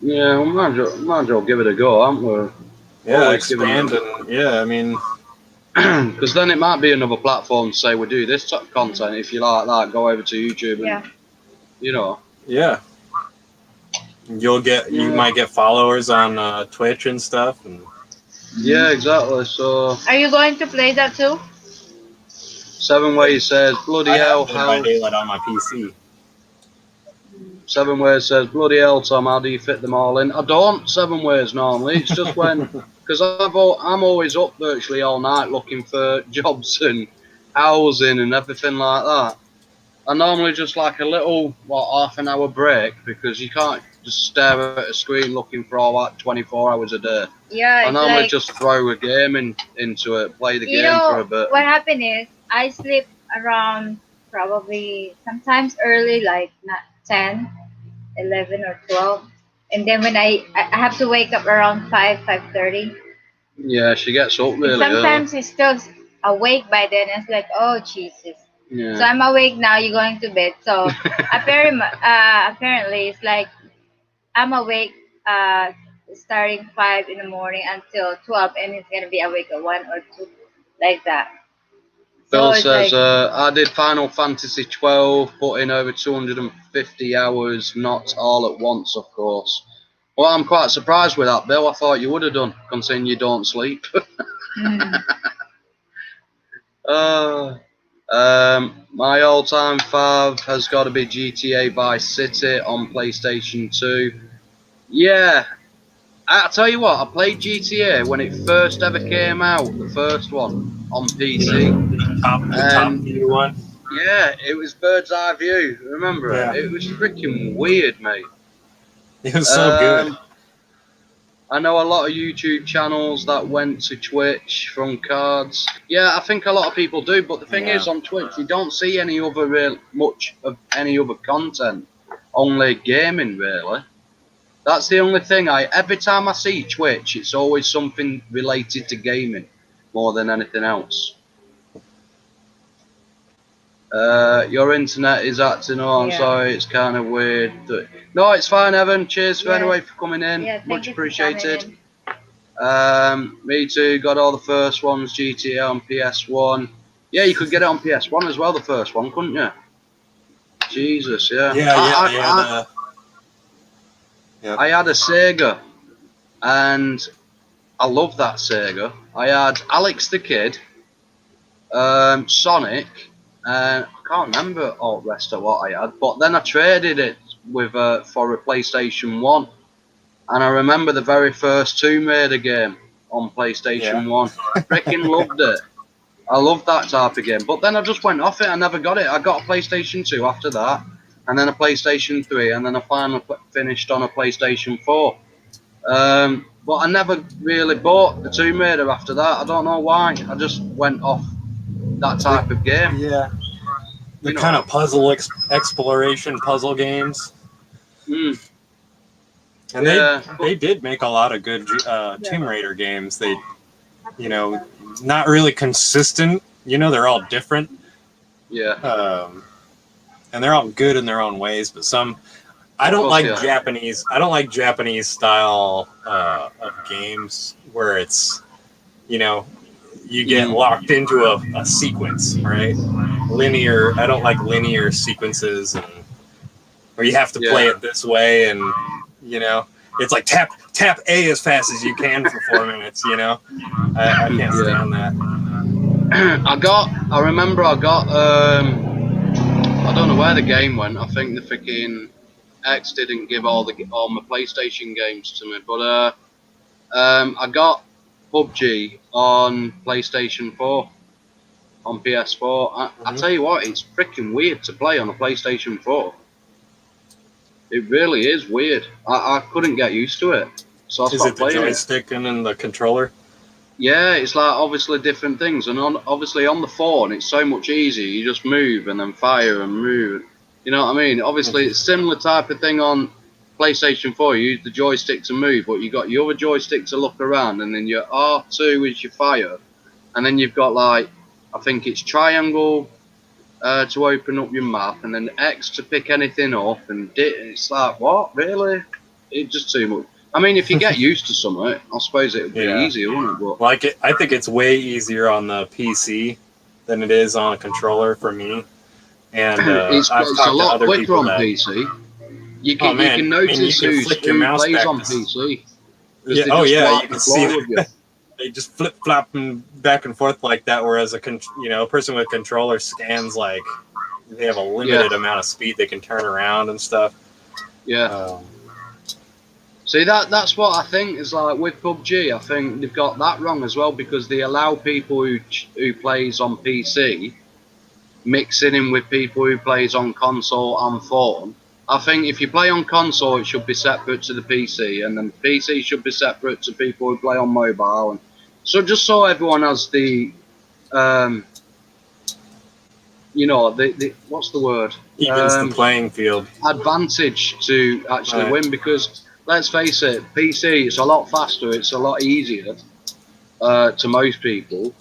[SPEAKER 2] Yeah, we might as well give it a go, haven't we?
[SPEAKER 3] Yeah,
[SPEAKER 2] Always giving
[SPEAKER 3] expand
[SPEAKER 2] it-
[SPEAKER 3] and yeah, I mean,
[SPEAKER 2] Because then it might be another platform to say we do this type of content. If you like that, go over to YouTube and,
[SPEAKER 1] Yeah.
[SPEAKER 2] you know.
[SPEAKER 3] yeah. You might get followers on Twitch and stuff. And
[SPEAKER 2] Yeah, exactly. So,
[SPEAKER 1] Are you going to play that too?
[SPEAKER 2] 7 Ways says, bloody
[SPEAKER 3] I
[SPEAKER 2] hell,
[SPEAKER 3] have Dead by
[SPEAKER 2] how...
[SPEAKER 3] Daylight on my PC.
[SPEAKER 2] 7 Ways says, bloody hell, Tom, how do you fit them all in? I don't 7 Ways normally. It's just when... Because I'm always up virtually all night looking for jobs and housing and everything like that. I normally just like a little, half an hour break, because you can't just stare at a screen looking for all that 24 hours a day.
[SPEAKER 1] Yeah.
[SPEAKER 2] I
[SPEAKER 1] It's
[SPEAKER 2] normally
[SPEAKER 1] like,
[SPEAKER 2] just throw a game into it, play the
[SPEAKER 1] you
[SPEAKER 2] game for a
[SPEAKER 1] know,
[SPEAKER 2] bit.
[SPEAKER 1] what happened is I sleep around probably sometimes early, like not 10, 11 or 12. And then when I have to wake up around 5:30.
[SPEAKER 2] Yeah, she gets up
[SPEAKER 1] And
[SPEAKER 2] really early.
[SPEAKER 1] sometimes I'm still awake by then. It's like, oh, Jesus. So
[SPEAKER 2] Yeah.
[SPEAKER 1] I'm awake now, you're going to bed. So apparently it's like I'm awake starting 5 in the morning until 12, and it's going to be awake at 1 or 2, like that.
[SPEAKER 2] Bill
[SPEAKER 1] So it's
[SPEAKER 2] says,
[SPEAKER 1] like,
[SPEAKER 2] I did Final Fantasy 12, put in over 250 hours, not all at once, of course. Well, I'm quite surprised with that, Bill. I thought you would have done, considering you don't sleep. My all-time fav has got to be GTA Vice City on PlayStation 2. Yeah, I tell you what, I played GTA when it first ever came out, the first one, on PC.
[SPEAKER 3] The top view one.
[SPEAKER 2] Yeah, it was bird's eye view. Remember
[SPEAKER 3] Yeah.
[SPEAKER 2] it? It was freaking weird, mate.
[SPEAKER 3] It was so good.
[SPEAKER 2] I know a lot of YouTube channels that went to Twitch from cards. Yeah, I think a lot of people do, but the thing is, on Twitch, you don't see any other much of any other content. Only gaming, really. That's the only thing. Every time I see Twitch, it's always something related to gaming more than anything else. Your internet is acting up. I'm sorry, it's kind of weird. No, it's fine, Evan. Cheers anyway for coming in.
[SPEAKER 1] yeah,
[SPEAKER 2] Much
[SPEAKER 1] thank you for coming
[SPEAKER 2] appreciated.
[SPEAKER 1] in.
[SPEAKER 2] Me too. Got all the first ones. GTA on PS1. Yeah, you could get it on PS1 as well. The first one, couldn't you? Jesus, yeah. I had a Sega, and I love that Sega. I had Alex the Kid, Sonic, and I can't remember all the rest of what I had. But then I traded it with for a PlayStation 1, and I remember the very first Tomb Raider game on PlayStation 1. I freaking loved it. I loved that type of game. But then I just went off it. I never got it. I got a PlayStation 2 after that, and then a PlayStation 3, and then I finally finished on a PlayStation 4. But I never really bought the Tomb Raider after that. I don't know why. I just went off that type of game.
[SPEAKER 3] Yeah. The kind of puzzle exploration puzzle games.
[SPEAKER 2] Mm.
[SPEAKER 3] And they did make a lot of good Tomb Raider games. They, not really consistent. They're all different.
[SPEAKER 2] Yeah.
[SPEAKER 3] And they're all good in their own ways, but some I don't like Japanese. I don't like Japanese style of games where it's, you know, you get locked into a sequence, right? Linear. I don't like linear sequences, and where you have to play it this way, and you know, it's like tap A as fast as you can for 4 minutes. You know, I can't stand that.
[SPEAKER 2] I remember I got I don't know where the game went. I think the freaking X didn't give all my PlayStation games to me, but I got PUBG on PlayStation 4, on PS4. I tell you what, it's freaking weird to play on a PlayStation 4. It really is weird. I couldn't get used to it, so I stopped playing.
[SPEAKER 3] Is it the joystick and then the controller?
[SPEAKER 2] Yeah, it's like obviously different things, and obviously on the phone it's so much easier. You just move and then fire and move. You know what I mean? Obviously it's similar type of thing on PlayStation 4. You use the joystick to move, but you got your other joystick to look around, and then your R2 is your fire, and then you've got like, I think it's triangle to open up your map, and then X to pick anything up, and it's like, what, really? It's just too much. I mean, if you get used to something, I suppose it would be easier, wouldn't it? But
[SPEAKER 3] I think it's way easier on the PC than it is on a controller for me. And
[SPEAKER 2] it's a lot quicker on PC. You can notice who plays on PC.
[SPEAKER 3] You can see they just flip flopping back and forth like that. Whereas a person with a controller scans like they have a limited amount of speed they can turn around and stuff.
[SPEAKER 2] Yeah. See, that's what I think is like with PUBG. I think they've got that wrong as well, because they allow people who plays on PC mixing in with people who plays on console and phone. I think if you play on console, it should be separate to the PC, and then PC should be separate to people who play on mobile. And so just so everyone has the, the what's the word?
[SPEAKER 3] Evens the playing field.
[SPEAKER 2] Advantage to actually win, because let's face it, PC, it's a lot faster, it's a lot easier to most people.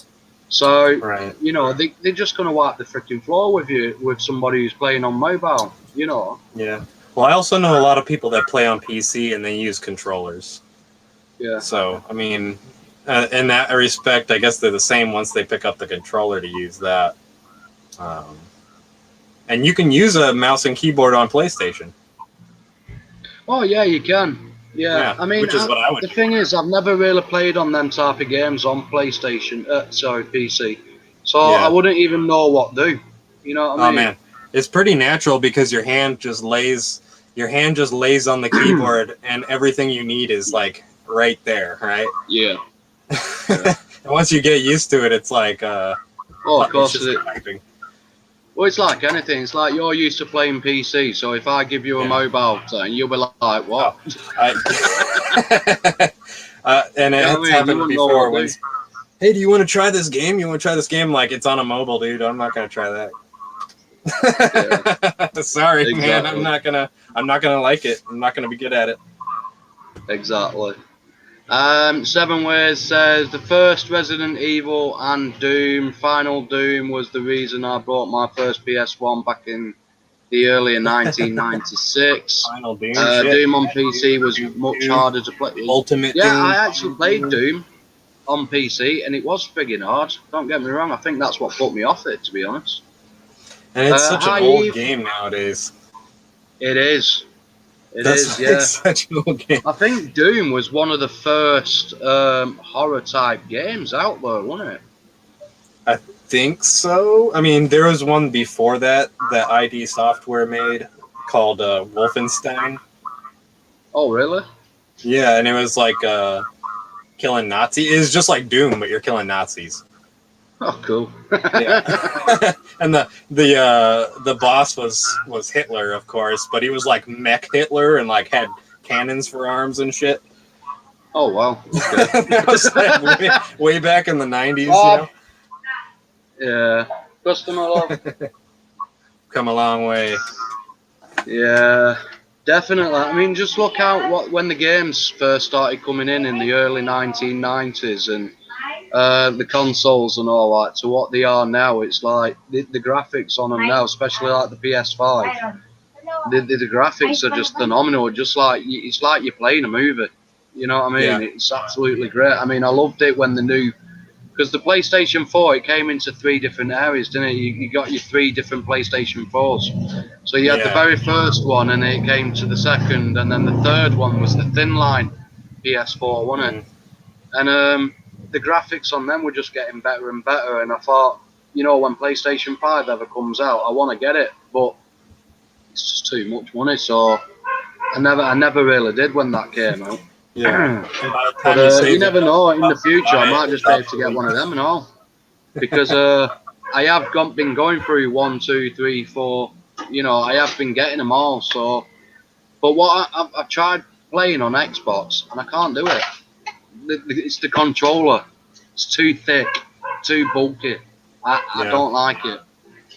[SPEAKER 2] So, they're just going to wipe the freaking floor with somebody who's playing on mobile, you know.
[SPEAKER 3] Yeah. Well, I also know a lot of people that play on PC and they use controllers.
[SPEAKER 2] Yeah.
[SPEAKER 3] So, I mean, in that respect, I guess they're the same once they pick up the controller to use that. And you can use a mouse and keyboard on PlayStation.
[SPEAKER 2] Oh, yeah, you can. Yeah, I mean,
[SPEAKER 3] which is what I would
[SPEAKER 2] the thing is, I've never really played on them type of games on PlayStation, PC. So I wouldn't even know what to do. You know what I mean?
[SPEAKER 3] Oh man, it's pretty natural because your hand just lays on the keyboard, and everything you need is like right there, right?
[SPEAKER 2] Yeah.
[SPEAKER 3] And once you get used to it, it's like
[SPEAKER 2] of course it is. Well, it's like anything. It's like you're used to playing PC, so if I give you a mobile thing, you'll be like, what?
[SPEAKER 3] And it's happened before. Hey, do you want to try this game? Like, it's on a mobile, dude. I'm not going to try that. Yeah. Sorry, man. I'm not gonna like it. I'm not gonna be good at it.
[SPEAKER 2] Exactly. 7 Ways says the first Resident Evil and Doom, Final Doom, was the reason I bought my first PS1 back in the early 1996.
[SPEAKER 3] Final Doom.
[SPEAKER 2] Doom on PC was much harder to play.
[SPEAKER 3] Ultimate.
[SPEAKER 2] Yeah, I actually played Doom on PC, and it was friggin' hard. Don't get me wrong. I think that's what put me off it, to be honest.
[SPEAKER 3] And it's such an old game nowadays.
[SPEAKER 2] It is. It's
[SPEAKER 3] such an old game.
[SPEAKER 2] I think Doom was one of the first horror type games out there, wasn't it?
[SPEAKER 3] I think so. I mean, there was one before that ID Software made called Wolfenstein.
[SPEAKER 2] Oh, really?
[SPEAKER 3] Yeah, and it was like killing Nazis. It was just like Doom, but you're killing Nazis.
[SPEAKER 2] Oh, cool.
[SPEAKER 3] Yeah. And the boss was Hitler, of course, but he was like mech Hitler and like had cannons for arms and shit.
[SPEAKER 2] Oh, wow. Okay.
[SPEAKER 3] That was like way back in the 90s, you know?
[SPEAKER 2] Yeah. Customer love.
[SPEAKER 3] Come a long way.
[SPEAKER 2] Yeah, definitely. I mean, just look out when the games first started coming in the early 1990s, and the consoles and all that to what they are now. It's like the graphics on them now, especially like the PS5. The graphics are just phenomenal. Just like it's like you're playing a movie. You know what I mean?
[SPEAKER 3] Yeah.
[SPEAKER 2] It's absolutely great. I mean, I loved it when the new, because the PlayStation 4, it came into 3 different areas, didn't it? You got your 3 different PlayStation 4s. So you had the very first one, and it came to the second, and then the third one was the thin line PS4, wasn't it? And the graphics on them were just getting better and better. And I thought, you know, when PlayStation 5 ever comes out, I want to get it, but it's just too much money. So I never really did when that came out.
[SPEAKER 3] Yeah.
[SPEAKER 2] But you never know. In the future, I might just be able to get one of them and all, because I have been going through 1, 2, 3, 4. You know, I have been getting them all. So, but what I've tried playing on Xbox, and I can't do it. It's the controller. It's too thick, too bulky. I don't like it.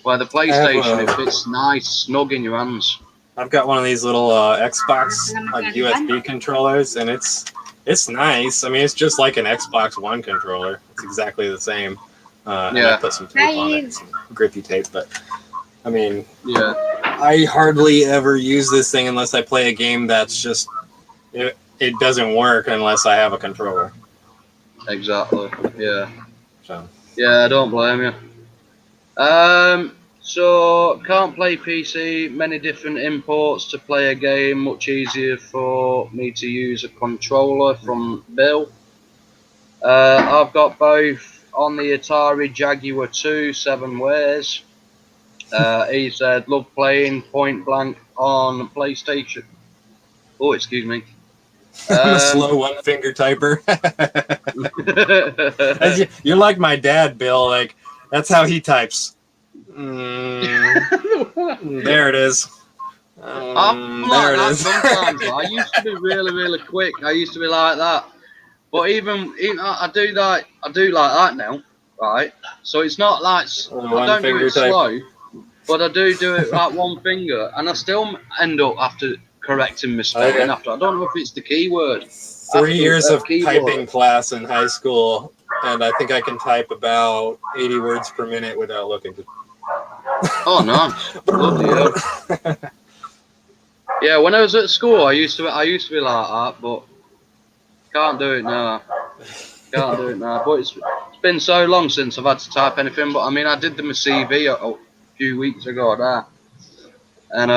[SPEAKER 2] Where the PlayStation, if it's nice, snug in your hands.
[SPEAKER 3] I've got one of these little Xbox like USB controllers, and it's nice. I mean, it's just like an Xbox One controller. It's exactly the same. And I put some tape on it, some grippy tape. But I mean, I hardly ever use this thing unless I play a game that's just it doesn't work unless I have a controller.
[SPEAKER 2] Exactly. Yeah.
[SPEAKER 3] So.
[SPEAKER 2] Yeah, I don't blame you. So can't play PC, many different imports to play a game, much easier for me to use a controller from Bill. I've got both on the Atari Jaguar 2, 7 ways. He said, love playing Point Blank on PlayStation. Oh, excuse me.
[SPEAKER 3] I'm a slow one-finger typer. You're like my dad, Bill. Like, that's how he types. There it is.
[SPEAKER 2] I'm like that sometimes. I used to be really quick. I used to be like that. But even I do like that now, right? So it's not like I don't do it slow, but I do it like one finger, and I still end up after correcting mistakes. I don't know if it's the keyword.
[SPEAKER 3] 3 years of typing class in high school, and I think I can type about 80 words per minute without looking.
[SPEAKER 2] Oh, nice. Bloody hell. Yeah, when I was at school, I used to be like that, but can't do it now. Can't do it now. But it's been so long since I've had to type anything. But I mean, I did my CV a few weeks ago there, and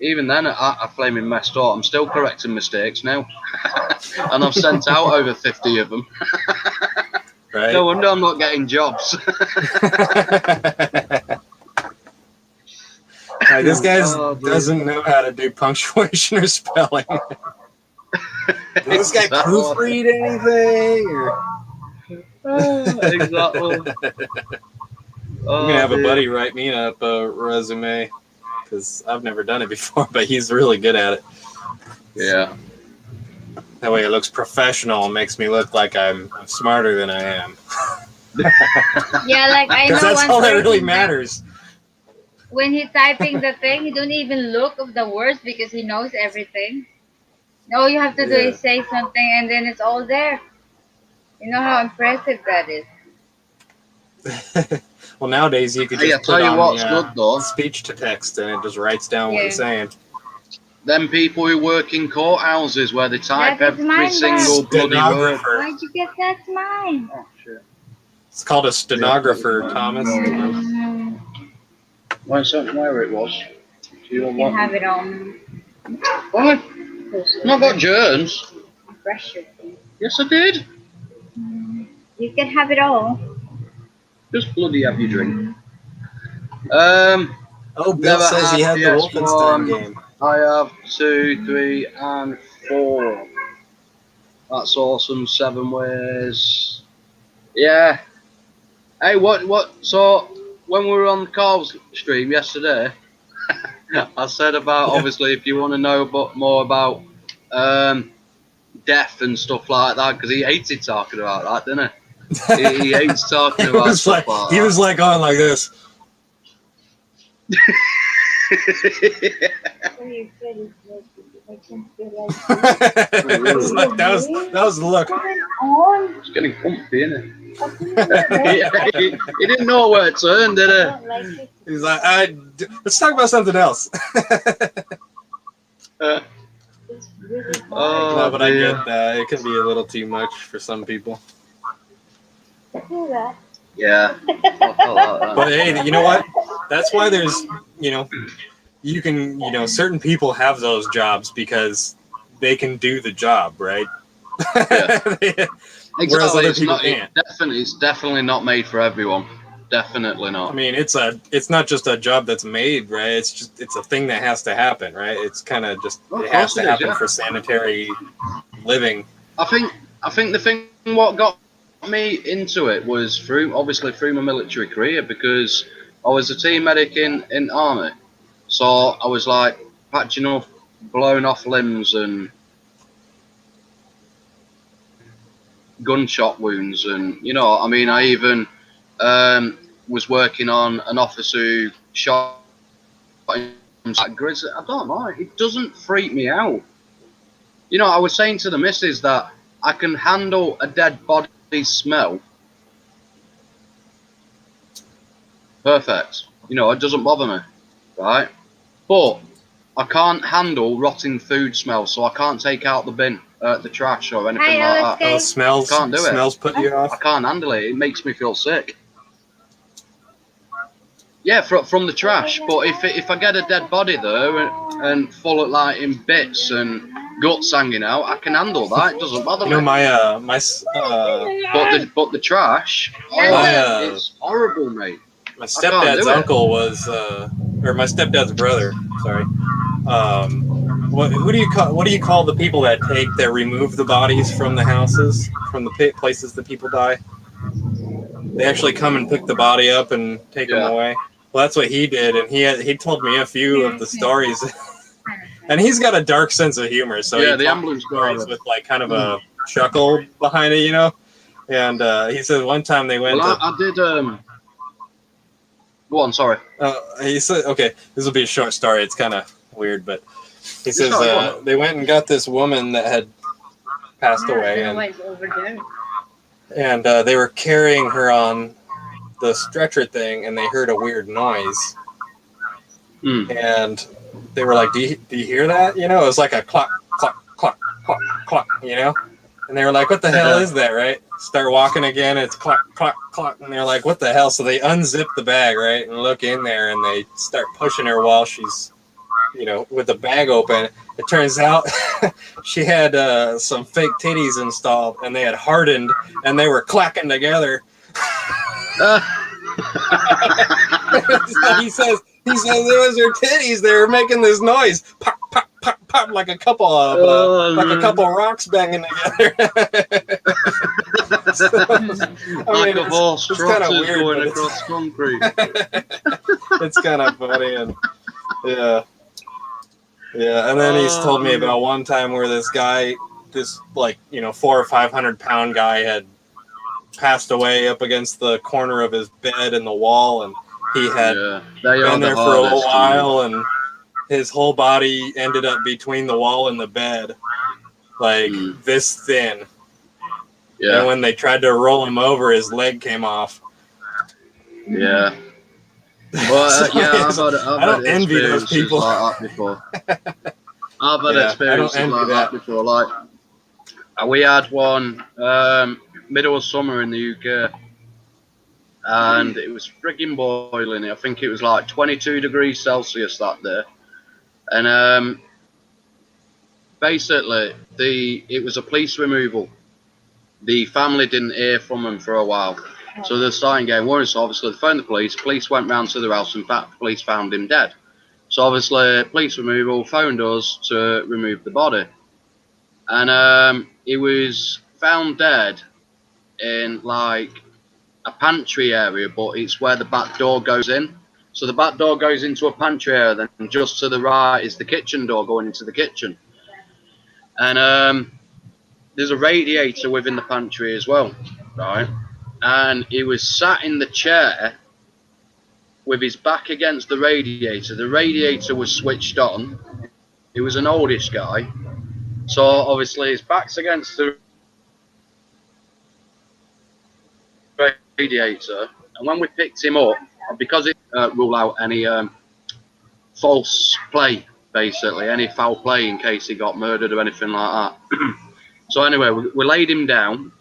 [SPEAKER 2] even then, I flaming messed up. I'm still correcting mistakes now, and I've sent out over 50 of them. Right. No wonder I'm not getting jobs.
[SPEAKER 3] This guy doesn't know how to do punctuation or spelling. Does this guy proofread anything?
[SPEAKER 2] Exactly.
[SPEAKER 3] I'm gonna have a buddy write me up a resume, because I've never done it before, but he's really good at it.
[SPEAKER 2] Yeah.
[SPEAKER 3] That way it looks professional and makes me look like I'm smarter than I am.
[SPEAKER 1] Yeah, like I know
[SPEAKER 3] that's all that really matters.
[SPEAKER 1] When he's typing the thing, he don't even look of the words because he knows everything. All you have to do is say something and then it's all there. You know how impressive that is.
[SPEAKER 3] Well, nowadays you could just put on speech to text and it just writes down what you're saying.
[SPEAKER 2] Them people who work in courthouses where they type every single bloody word.
[SPEAKER 1] Why'd you get that? That's mine.
[SPEAKER 2] Oh, shit.
[SPEAKER 3] It's called a stenographer, Thomas.
[SPEAKER 2] Where it was.
[SPEAKER 1] You can have it on.
[SPEAKER 2] What? Not got germs.
[SPEAKER 1] Brush your teeth.
[SPEAKER 2] Yes, I did.
[SPEAKER 1] You can have it all.
[SPEAKER 2] Just bloody have your drink.
[SPEAKER 3] Oh, Bill says he had the Wolfenstein game.
[SPEAKER 2] I have 2, 3, and 4. That's awesome. 7 ways. Yeah. Hey, what? So when we were on the Carl's stream yesterday, I said about obviously if you want to know more about death and stuff like that, because he hated talking about that, didn't he? He hates talking about stuff like that.
[SPEAKER 3] He was like on like this. that was the look.
[SPEAKER 2] It's getting comfy, isn't it? he didn't know where to turn, did he?
[SPEAKER 3] He's like, let's talk about something else. No, but I get that. It can be a little too much for some people.
[SPEAKER 2] Yeah.
[SPEAKER 3] But hey, you know what? That's why there's, you can, certain people have those jobs because they can do the job, right?
[SPEAKER 2] Yeah.
[SPEAKER 3] Whereas
[SPEAKER 2] Exactly.
[SPEAKER 3] other people can't.
[SPEAKER 2] It's definitely not made for everyone. Definitely not.
[SPEAKER 3] I mean, it's not just a job that's made, right? It's a thing that has to happen, right? It's kind of just, it has to happen for sanitary living.
[SPEAKER 2] I think the thing what got me into it was obviously through my military career, because I was a team medic in army, so I was like patching up blown off limbs and gunshot wounds, and I mean, I even was working on an officer who shot him like grizzly. I don't know, it doesn't freak me out. I was saying to the missus that I can handle a dead body smell perfect. It doesn't bother me, right? But I can't handle rotting food smell, so I can't take out the bin, the trash or anything like that.
[SPEAKER 3] Those smells,
[SPEAKER 2] Can't do it.
[SPEAKER 3] Smells put you off?
[SPEAKER 2] I can't handle it. It makes me feel sick. Yeah, from the trash. But if I get a dead body there and full of like in bits and guts hanging out, I can handle that. It doesn't bother me. But the trash, it's horrible, mate.
[SPEAKER 3] My stepdad's uncle was, or my stepdad's brother. Sorry. What do you call the people that remove the bodies from the houses, from the places that people die? They actually come and pick the body up and take them away. Well, that's what he did, and he told me a few of the stories. And he's got a dark sense of humor, so
[SPEAKER 2] the ambulance
[SPEAKER 3] stories with like kind of a chuckle behind it, And he said one time they went.
[SPEAKER 2] Well, I did. Go on, sorry.
[SPEAKER 3] He said, okay, this will be a short story. It's kind of weird, but he says they went and got this woman that had passed away, and they were carrying her on the stretcher thing, and they heard a weird noise, and they were like, do you hear that? It was like a clock, clock, clock, clock, clock, and they were like, what the hell is that, right? Start walking again, it's clock, clock, clock, and they're like, what the hell? So they unzip the bag, right, and look in there, and they start pushing her while she's, with the bag open. It turns out she had some fake titties installed, and they had hardened, and they were clacking together. So he says it was her titties. They were making this noise, pop, pop, pop, pop, like a couple of rocks banging together. So,
[SPEAKER 2] like a horse trotters
[SPEAKER 3] weird,
[SPEAKER 2] going across concrete.
[SPEAKER 3] It's kind of funny, and yeah. And then he's told me about one time where this guy, 400 or 500 pound guy, had passed away up against the corner of his bed in the wall, and he had been there for a little while, and his whole body ended up between the wall and the bed, like this thin. And when they tried to roll him over, his leg came off.
[SPEAKER 2] Yeah. Well,
[SPEAKER 3] I don't envy those people.
[SPEAKER 2] Like that before. I've had experiences like that before. Like we had one middle of summer in the UK, and it was frigging boiling. I think it was like 22 degrees Celsius that day, and basically it was a police removal. The family didn't hear from them for a while. So they're starting getting worried. So obviously they phoned the police. Police went round to their house. In fact, the police found him dead. So obviously police removal phoned us to remove the body. And he was found dead in like a pantry area, but it's where the back door goes in. So the back door goes into a pantry area, then just to the right is the kitchen door going into the kitchen. And there's a radiator within the pantry as well, right? And he was sat in the chair with his back against the radiator. The radiator was switched on. He was an oldish guy, so obviously his back's against the radiator. And when we picked him up, because it rule out any false play, basically, any foul play in case he got murdered or anything like that. So anyway, we laid him down.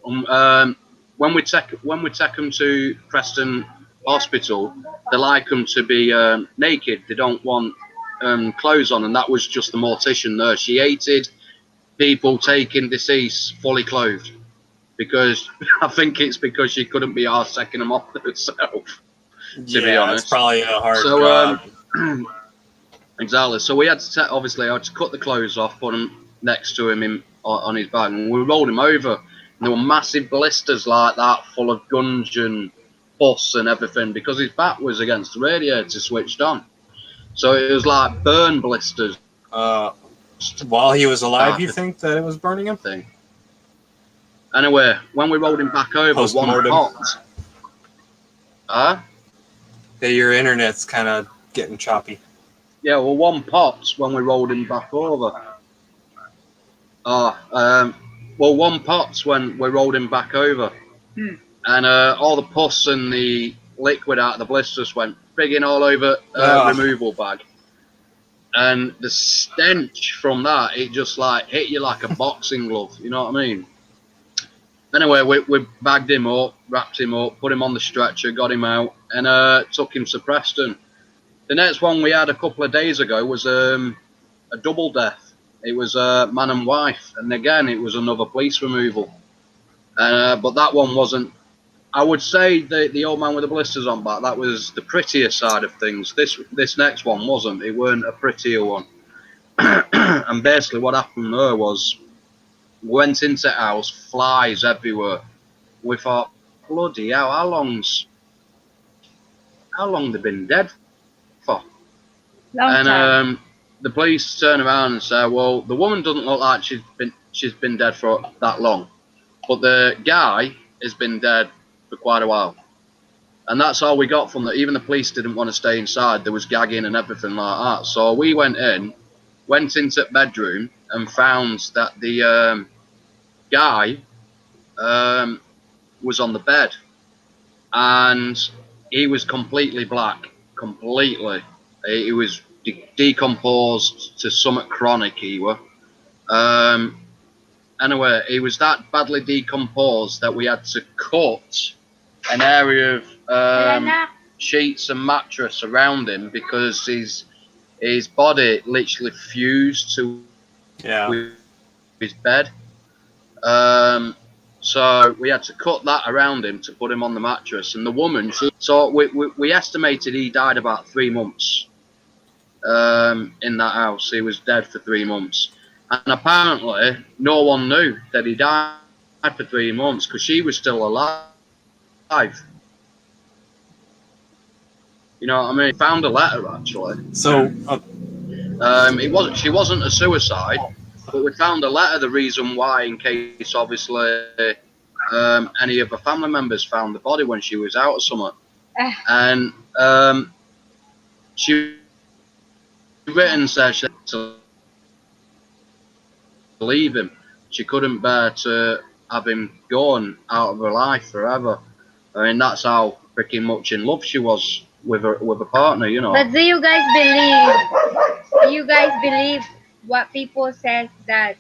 [SPEAKER 2] When we take him to Preston Hospital, they like him to be naked. They don't want clothes on, and that was just the mortician there. She hated people taking deceased fully clothed, because I think it's because she couldn't be arsed taking them off herself. To be honest,
[SPEAKER 3] it's probably a hard job.
[SPEAKER 2] Exactly. So we had to obviously I had to cut the clothes off, put them next to him on his back, and we rolled him over. And there were massive blisters like that, full of gunge and pus and everything, because his back was against the radiator switched on. So it was like burn blisters.
[SPEAKER 3] While he was alive, you think that it was burning him?
[SPEAKER 2] Thing. Anyway, when we rolled him back over, one pot.
[SPEAKER 3] Yeah, your internet's kind of getting choppy.
[SPEAKER 2] Yeah, well, one pot when we rolled him back over. One pot when we rolled him back over. And all the pus and the liquid out of the blisters went frigging all over removal bag. And the stench from that, it just like hit you like a boxing glove, you know what I mean? Anyway, we bagged him up, wrapped him up, put him on the stretcher, got him out, and took him to Preston. The next one we had a couple of days ago was a double death. It was man and wife, and again, it was another police removal. But that one wasn't, I would say the old man with the blisters on back, that was the prettier side of things. This next one wasn't. It weren't a prettier one. And basically what happened there was, went into the house, flies everywhere. We thought, bloody hell, how long they've been dead for?
[SPEAKER 1] Long time.
[SPEAKER 2] The police turn around and say, well, the woman doesn't look like she's been dead for that long, but the guy has been dead for quite a while. And that's all we got from that. Even the police didn't want to stay inside. There was gagging and everything like that. So we went into the bedroom and found that the guy was on the bed, and he was completely black, completely. He was decomposed to somewhat chronic, he were. Anyway, he was that badly decomposed that we had to cut an area of sheets and mattress around him, because his body literally fused to his bed. So we had to cut that around him to put him on the mattress. And the woman, so we estimated he died about 3 months in that house. He was dead for 3 months. And apparently no one knew that he died for 3 months, because she was still alive. You know what I mean? Found a letter, actually.
[SPEAKER 3] So
[SPEAKER 2] she wasn't a suicide, but we found a letter, the reason why, in case obviously any of her family members found the body when she was out or something. And she written said she had to leave him. She couldn't bear to have him gone out of her life forever. I mean, that's how freaking much in love she was with her partner, you know.
[SPEAKER 1] But do you guys believe what people says that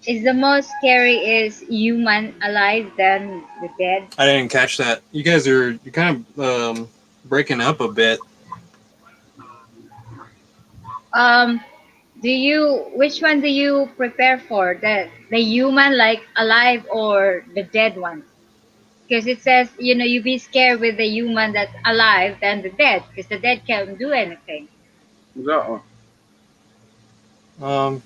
[SPEAKER 1] is the most scary is human alive than the dead?
[SPEAKER 3] I didn't catch that. You're kind of breaking up a bit.
[SPEAKER 1] Which one do you prepare for? The human, like alive, or the dead one? Because it says, you be scared with the human that's alive than the dead, because the dead can't do anything.
[SPEAKER 2] Exactly.
[SPEAKER 3] I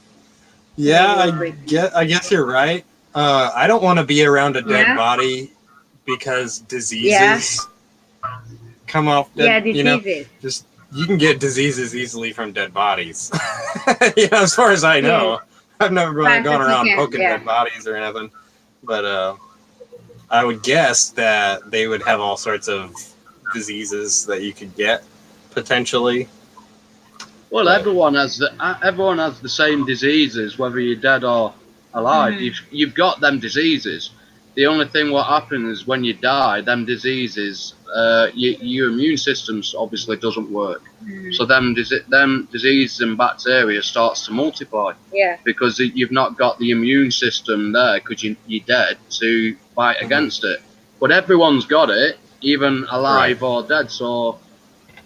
[SPEAKER 3] guess you're right. I don't want to be around a dead body, because diseases come off dead.
[SPEAKER 1] Diseases.
[SPEAKER 3] You can get diseases easily from dead bodies. As far as I know. I've never really gone around poking dead bodies or anything. But I would guess that they would have all sorts of diseases that you could get potentially.
[SPEAKER 2] Well, everyone has the same diseases, whether you're dead or alive. You've got them diseases. The only thing what happens is when you die, them diseases, your immune system obviously doesn't work. So them diseases and bacteria starts to multiply.
[SPEAKER 1] Yeah.
[SPEAKER 2] Because you've not got the immune system there, because you're dead, to fight against it. But everyone's got it, even alive or dead. So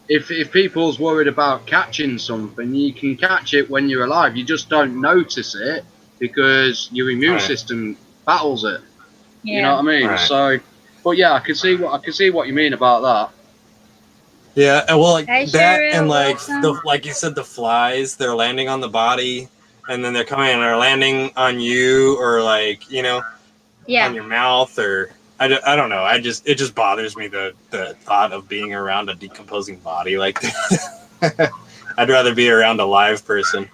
[SPEAKER 2] if people's worried about catching something, you can catch it when you're alive. You just don't notice it because your immune system battles it. Yeah. You know what I mean? So, but yeah, I can see what you mean about that.
[SPEAKER 3] Yeah, well, like that, and like you said, the flies, they're landing on the body, and then they're coming and they're landing on you, or like, you know, on your mouth, or I don't know. It just bothers me, the thought of being around a decomposing body like that. I'd rather be around a live person.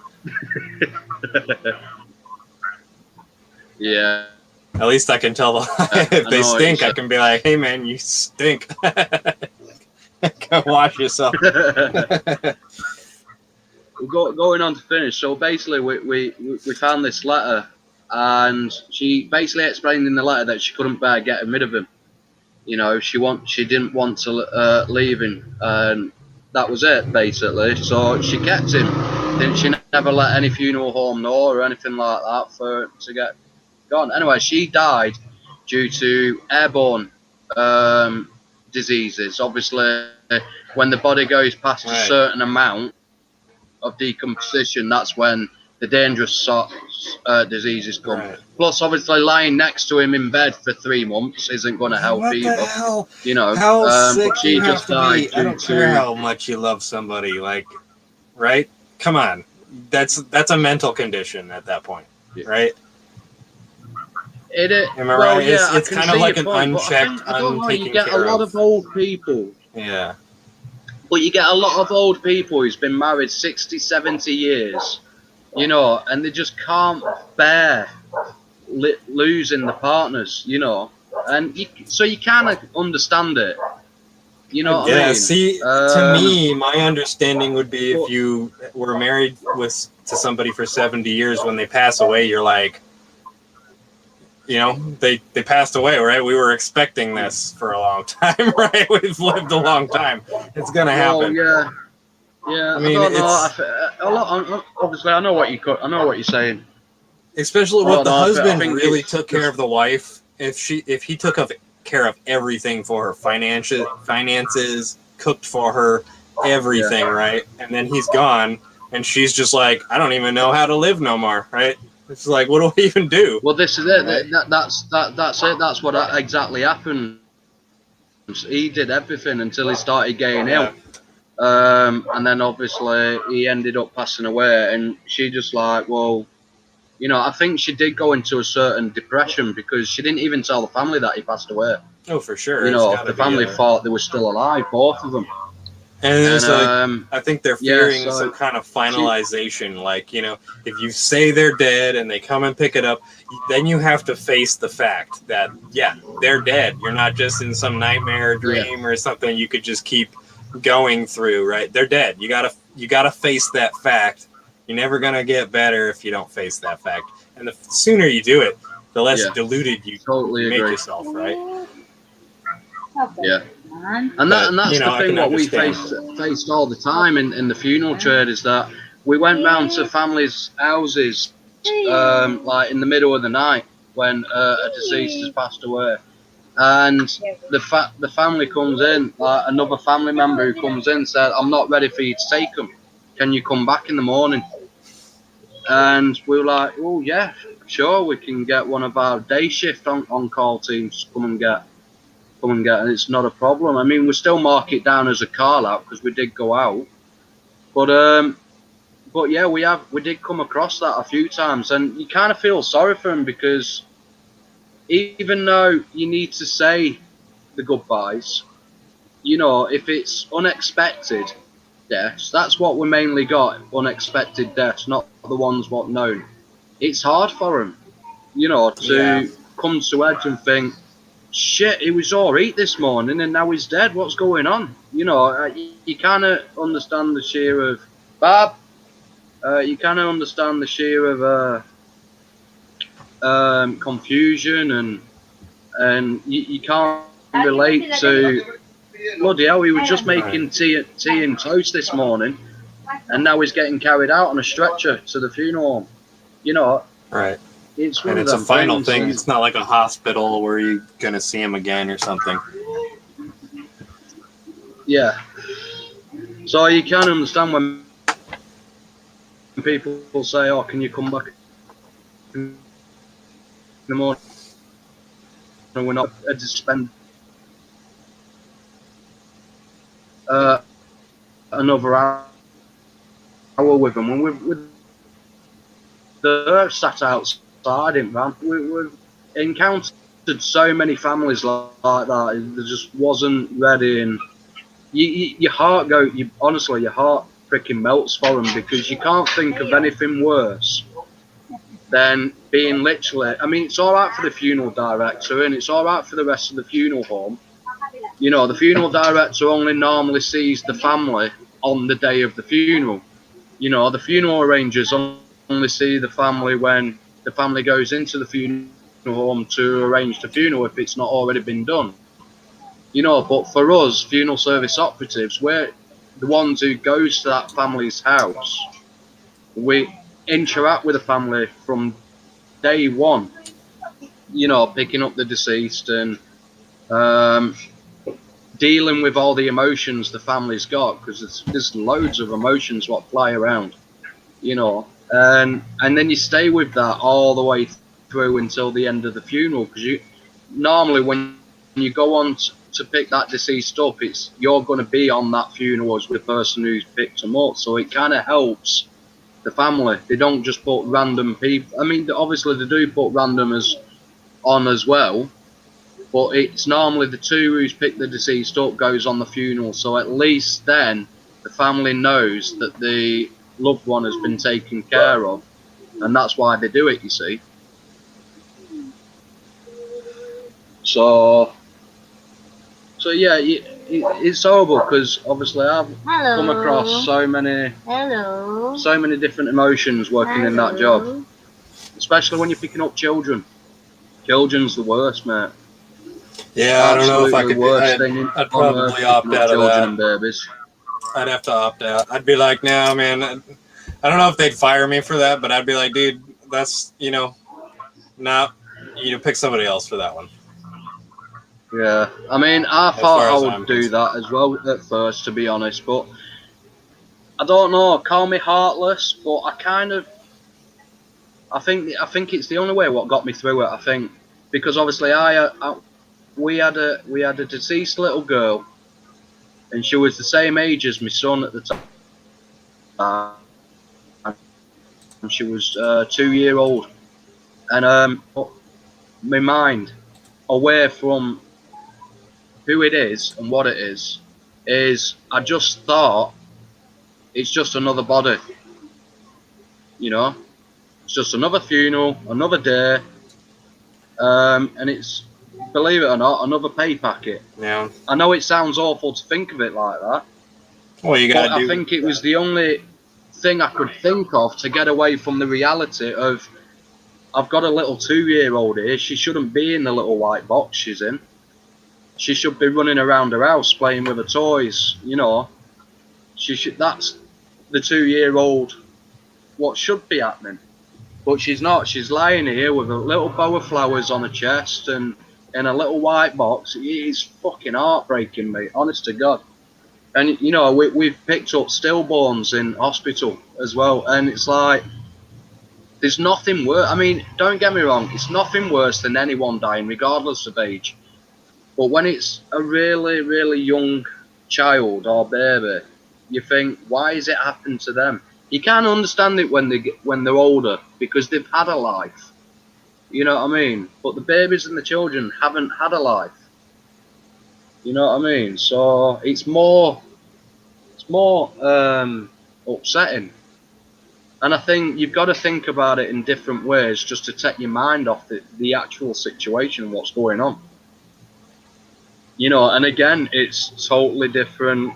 [SPEAKER 2] Yeah.
[SPEAKER 3] At least I can tell if they stink. I can be like, "Hey, man, you stink. Go wash yourself."
[SPEAKER 2] Going on to finish. So basically, we found this letter, and she basically explained in the letter that she couldn't bear getting rid of him. You know, she didn't want to leave him, and that was it basically. So she kept him. She never let any funeral home know or anything like that for to get gone. Anyway, she died due to airborne diseases. Obviously, when the body goes past a certain amount of decomposition, that's when the dangerous diseases come. Plus, obviously, lying next to him in bed for 3 months isn't going to help either.
[SPEAKER 3] What the hell?
[SPEAKER 2] You know,
[SPEAKER 3] how sick
[SPEAKER 2] but she
[SPEAKER 3] you
[SPEAKER 2] just
[SPEAKER 3] have to
[SPEAKER 2] died
[SPEAKER 3] be. I don't care how much you love somebody. Like, right? Come on, that's a mental condition at that point, right?
[SPEAKER 2] Am I
[SPEAKER 3] right?
[SPEAKER 2] Yeah,
[SPEAKER 3] it's kind of like an unchecked,
[SPEAKER 2] I don't know, you
[SPEAKER 3] untaken
[SPEAKER 2] get a
[SPEAKER 3] care
[SPEAKER 2] lot of old people.
[SPEAKER 3] Yeah.
[SPEAKER 2] But you get a lot of old people who's been married 60, 70 years, you know, and they just can't bear losing the partners, you know. And so you kind of understand it. You know what I mean?
[SPEAKER 3] See, to me, my understanding would be if you were married to somebody for 70 years, when they pass away, you're like, you know, they passed away, right? We were expecting this for a long time, right? We've lived a long time. It's gonna happen.
[SPEAKER 2] Yeah. I mean, obviously, I know what you're saying.
[SPEAKER 3] Especially what the husband really took care of the wife. If he took care of everything for her, finances, cooked for her, everything, right? And then he's gone, and she's just like, I don't even know how to live no more, right? It's like, what do I even do?
[SPEAKER 2] Well, this is it. Right? That's it. That's what exactly happened. He did everything until he started getting ill. And then obviously he ended up passing away, and she just like, well, you know, I think she did go into a certain depression because she didn't even tell the family that he passed away.
[SPEAKER 3] Oh, for sure.
[SPEAKER 2] You know, the family thought they were still alive, both of them.
[SPEAKER 3] And I think they're fearing some kind of finalization. Like, you know, if you say they're dead and they come and pick it up, then you have to face the fact that, yeah, they're dead. You're not just in some nightmare dream or something you could just keep going through, right? They're dead. You gotta face that fact. You're never gonna get better if you don't face that fact. And the sooner you do it, the less deluded you make yourself, right?
[SPEAKER 2] Yeah. And that's the thing what we faced all the time in the funeral trade, is that we went round to families' houses like in the middle of the night when a deceased has passed away, and the family comes in, like another family member who comes in said, I'm not ready for you to take them, can you come back in the morning? And we were like, oh yeah, sure, we can get one of our day shift on call teams to come and get, and it's not a problem. I mean, we still mark it down as a call out because we did go out, but yeah, we did come across that a few times, and you kind of feel sorry for them, because even though you need to say the goodbyes, you know, if it's unexpected deaths, that's what we mainly got, unexpected deaths, not the ones what known. It's hard for them, you know, to come to edge and think, shit, he was all right this morning and now he's dead. What's going on? You know, you kind of understand the sheer of Bob. You kind of understand the sheer of confusion, and you can't relate to. Bloody hell, he was just making tea and toast this morning, and now he's getting carried out on a stretcher to the funeral home. You know,
[SPEAKER 3] right?
[SPEAKER 2] It's
[SPEAKER 3] and it's a final thing. It's not like a hospital where you're gonna see him again or something.
[SPEAKER 2] Yeah. So you can understand when people say, "Oh, can you come back in the morning?" We're not to spend another hour with them. When we've sat outside in van, we've encountered so many families like that. There just wasn't ready, and your heart honestly, your heart freaking melts for them, because you can't think of anything worse than being literally. I mean, it's all right for the funeral director, and it's all right for the rest of the funeral home. You know, the funeral director only normally sees the family on the day of the funeral. You know, the funeral arrangers only see the family when the family goes into the funeral home to arrange the funeral, if it's not already been done. You know, but for us, funeral service operatives, we're the ones who goes to that family's house. We interact with the family from day one. You know, picking up the deceased and dealing with all the emotions the family's got, because there's loads of emotions what fly around. You know, and then you stay with that all the way through until the end of the funeral, because you normally when you go on to pick that deceased up, you're going to be on that funeral as the person who's picked them up, so it kind of helps the family. They don't just put random people. I mean, obviously they do put randomers on as well, but it's normally the two who's picked the deceased up goes on the funeral, so at least then the family knows that the loved one has been taken care of, and that's why they do it, you see. So yeah, it's horrible, because obviously I've come across so many different emotions working in that job, especially when you're picking up children. Children's the worst, mate.
[SPEAKER 3] Yeah, I don't know if I could.
[SPEAKER 2] I'd
[SPEAKER 3] probably opt out of that.
[SPEAKER 2] And babies.
[SPEAKER 3] I'd have to opt out. I'd be like, nah, man. I don't know if they'd fire me for that, but I'd be like, dude, that's, nah, pick somebody else for that one.
[SPEAKER 2] Yeah, I mean, I thought I would do that as well at first, to be honest, but I don't know. Call me heartless, but I think it's the only way what got me through it. I think because obviously we had a deceased little girl, and she was the same age as my son at the time. And she was 2-year old, and my mind away from who it is and what it is I just thought it's just another body, it's just another funeral, another day, and it's, believe it or not, another pay packet.
[SPEAKER 3] Yeah,
[SPEAKER 2] I know it sounds awful to think of it like that.
[SPEAKER 3] Well,
[SPEAKER 2] I think it was the only thing I could think of to get away from the reality of, I've got a little 2-year-old here. She shouldn't be in the little white box she's in. She should be running around her house playing with her toys, She should. That's the 2-year-old. What should be happening, but she's not. She's lying here with a little bow of flowers on her chest and in a little white box. It's fucking heartbreaking, mate. Honest to God. And we've picked up stillborns in hospital as well, and it's like there's nothing worse. I mean, don't get me wrong. It's nothing worse than anyone dying, regardless of age. But when it's a really, really young child or baby, you think, why has it happened to them? You can't understand it when they're older, because they've had a life. You know what I mean? But the babies and the children haven't had a life. You know what I mean? So it's more upsetting. And I think you've got to think about it in different ways, just to take your mind off the actual situation and what's going on. You know, and again, it's totally different.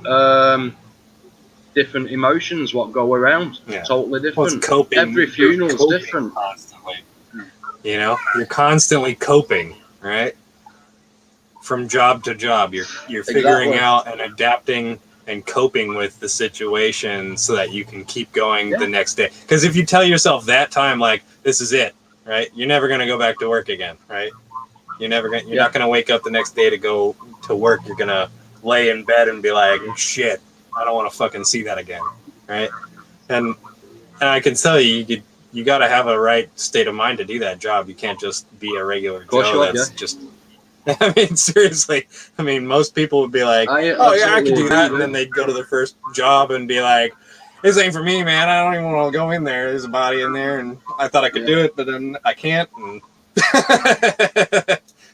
[SPEAKER 2] Different emotions what go around.
[SPEAKER 3] Yeah.
[SPEAKER 2] Totally different.
[SPEAKER 3] Well, it's coping.
[SPEAKER 2] Every funeral's different.
[SPEAKER 3] Constantly. You know, you're constantly coping, right? From job to job, you're figuring out and adapting and coping with the situation so that you can keep going the next day. Because if you tell yourself that time, like, this is it, right? You're never gonna go back to work again, right? You're not gonna wake up the next day to go to work. You're gonna lay in bed and be like, shit, I don't want to fucking see that again, right? And I can tell you, you got to have a right state of mind to do that job. You can't just be a regular Joe. That's just. I mean, seriously. I mean, most people would be like, "Oh yeah, I could do that," and then they'd go to their first job and be like, "This ain't for me, man. I don't even want to go in there. There's a body in there, and I thought I could do it, but then I can't." And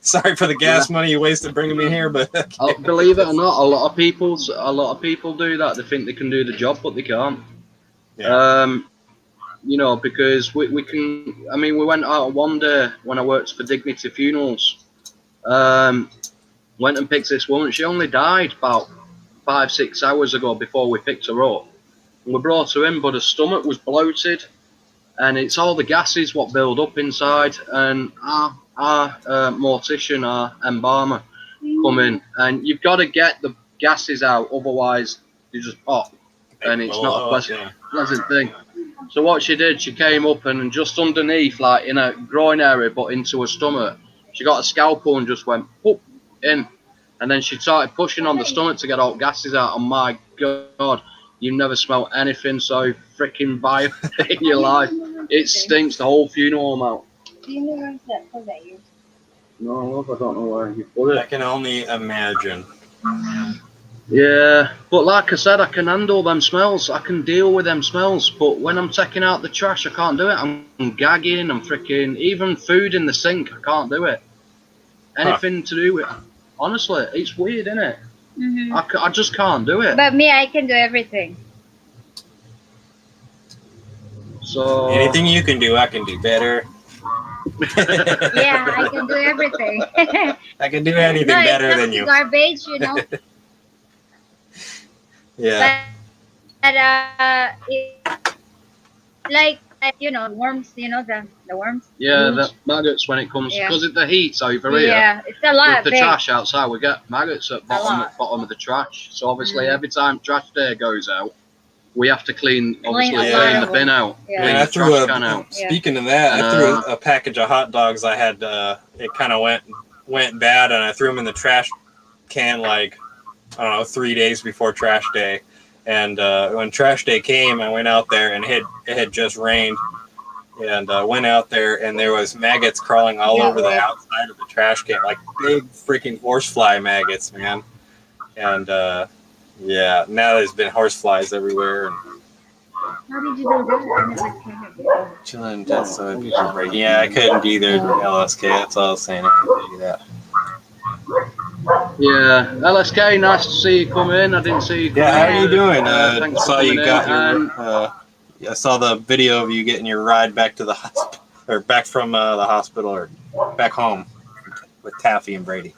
[SPEAKER 3] sorry for the gas money you wasted bringing me here, but
[SPEAKER 2] believe it or not, a lot of people do that. They think they can do the job, but they can't. Yeah. You know, because we can. I mean, we went out one day when I worked for Dignity Funerals. Went and picked this woman. She only died about 5-6 hours ago before we picked her up. And we brought her in, but her stomach was bloated, and it's all the gases what build up inside. And our mortician, our embalmer, come in, and you've got to get the gases out, otherwise you just pop, and it's not a pleasant thing. So what she did, she came up and just underneath, like in a groin area, but into her stomach, she got a scalpel and just went whoop in, and then she started pushing on the stomach to get all gases out. And my God, you've never smelled anything so freaking vile in your life. It stinks the whole funeral home out.
[SPEAKER 1] Do you know where's that for that you?
[SPEAKER 2] No, love, I don't know where you put it.
[SPEAKER 3] I can only imagine.
[SPEAKER 2] Yeah, but like I said, I can handle them smells. I can deal with them smells. But when I'm taking out the trash, I can't do it. I'm gagging. I'm freaking. Even food in the sink, I can't do it. Anything to do with. Honestly, it's weird, isn't it? I just can't do it.
[SPEAKER 1] But me, I can do everything.
[SPEAKER 2] So
[SPEAKER 3] anything you can do, I can do better.
[SPEAKER 1] Yeah, I can do everything.
[SPEAKER 3] I can do anything better than you.
[SPEAKER 1] Garbage, you know.
[SPEAKER 3] Yeah.
[SPEAKER 1] But like you know, worms. You know the worms.
[SPEAKER 2] Yeah, the maggots when it comes because of the heat over here.
[SPEAKER 1] Yeah, it's a lot.
[SPEAKER 2] With the trash outside, we get maggots at bottom of the trash. So obviously, every time trash day goes out, we have to clean the bin out.
[SPEAKER 1] Yeah.
[SPEAKER 3] And I threw speaking of that, I threw a package of hot dogs. I had it kind of went bad, and I threw them in the trash can like I don't know 3 days before trash day. And when trash day came, I went out there and it had just rained, and went out there and there was maggots crawling all over the outside of the trash can, like big freaking horsefly maggots, man. And yeah, now there's been horseflies everywhere. And
[SPEAKER 1] how did you do that?
[SPEAKER 3] Chilling, that's so break. Yeah, I couldn't either. LSK, that's all I was saying. I couldn't do that.
[SPEAKER 2] Yeah, LSK, nice to see you come in. I didn't see you come in.
[SPEAKER 3] Yeah, how are you doing?
[SPEAKER 2] Thanks
[SPEAKER 3] I saw you got your. I saw the video of you getting your ride back to the hospital, or back from the hospital, or back home with Taffy and Brady.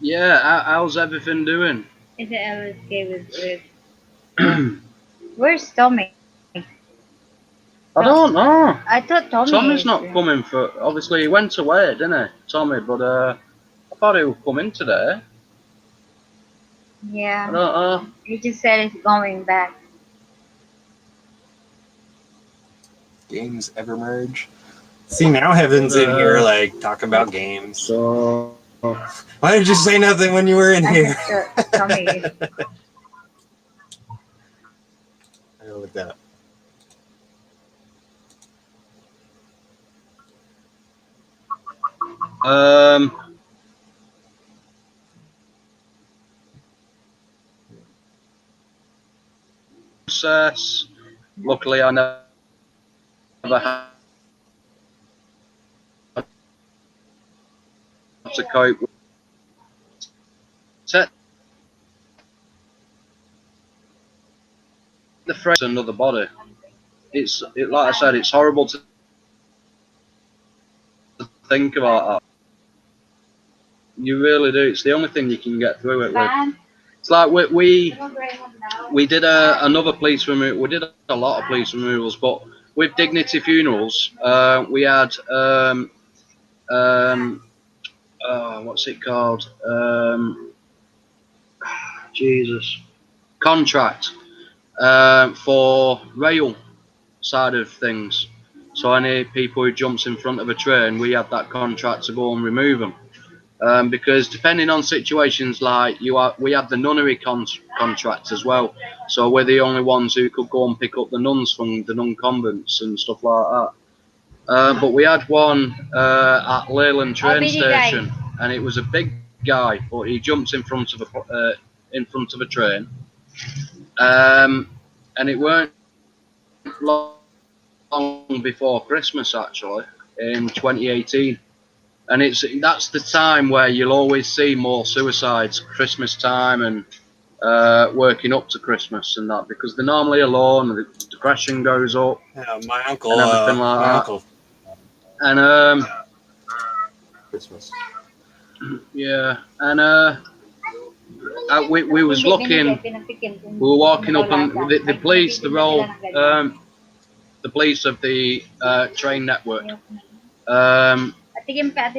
[SPEAKER 2] Yeah, how's everything doing?
[SPEAKER 1] Is it LSK with where's Tommy?
[SPEAKER 2] I don't know.
[SPEAKER 1] I thought
[SPEAKER 2] Tommy's not coming for. Obviously, he went away, didn't he, Tommy? But I thought he would come in today.
[SPEAKER 1] Yeah.
[SPEAKER 2] I don't know.
[SPEAKER 1] He just said he's going back.
[SPEAKER 3] Games ever merge? See, now Heaven's in here, like talking about games.
[SPEAKER 2] So.
[SPEAKER 3] Why did you say nothing when you were in here?
[SPEAKER 1] Tommy.
[SPEAKER 3] I go with that.
[SPEAKER 2] Process. Luckily, I never had to cope with the phrase another body. It's like I said, it's horrible to think about that. You really do. It's the only thing you can get through it with. It's like we did another police removal. We did a lot of police removals, but with Dignity Funerals, we had what's it called? Jesus, contract for rail side of things. So any people who jumps in front of a train, we had that contract to go and remove them. Because depending on situations, like we had the nunnery contract as well. So we're the only ones who could go and pick up the nuns from the nun convents and stuff like that. But we had one at Leyland train station, and it was a big guy, but he jumped in front of a train, and it weren't long before Christmas actually in 2018. And that's the time where you'll always see more suicides, Christmas time and working up to Christmas and that, because they're normally alone, the depression goes up.
[SPEAKER 3] Yeah, my uncle,
[SPEAKER 2] and everything like that.
[SPEAKER 3] uncle.
[SPEAKER 2] And
[SPEAKER 3] Christmas.
[SPEAKER 2] yeah, and we was looking, we were walking up, and the police, the police of the train network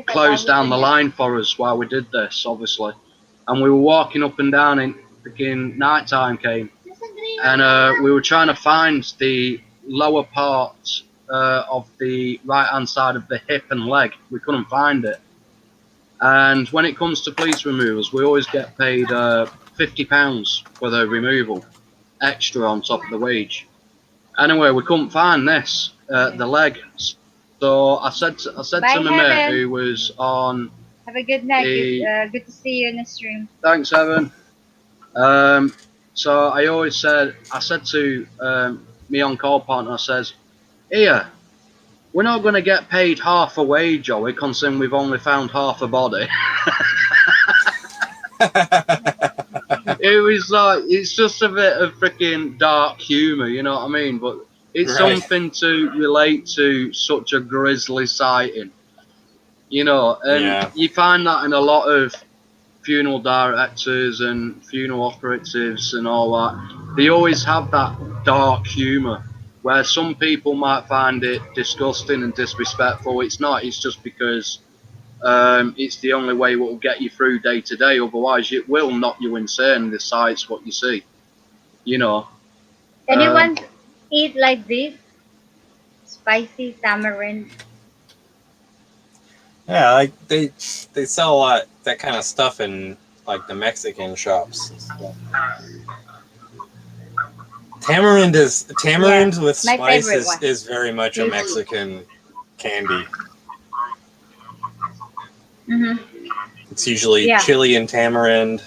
[SPEAKER 2] closed down the line for us while we did this, obviously. And we were walking up and down, and freaking night time came, and we were trying to find the lower part of the right hand side of the hip and leg. We couldn't find it. And when it comes to police removals, we always get paid £50 for the removal, extra on top of the wage. Anyway, we couldn't find this, the leg. So I said to my mate who was on.
[SPEAKER 1] Have a good night. Good to see you in the stream.
[SPEAKER 2] Thanks, Evan. So I said to me on call partner, I says, here, we're not going to get paid half a wage, are we, considering we've only found half a body. It was like, it's just a bit of freaking dark humour, you know what I mean? But it's something to relate to such a grisly sighting, you know, and you find that in a lot of funeral directors and funeral operatives and all that. They always have that dark humour, where some people might find it disgusting and disrespectful. It's not, it's just because it's the only way it will get you through day to day, otherwise it will knock you insane, the sights, what you see, you know.
[SPEAKER 1] Anyone eat like this? Spicy tamarind?
[SPEAKER 3] Yeah, like they sell a lot that kind of stuff in like the Mexican shops. Tamarind with spice is very much a Mexican candy.
[SPEAKER 1] Mm-hmm.
[SPEAKER 3] It's usually chili and tamarind.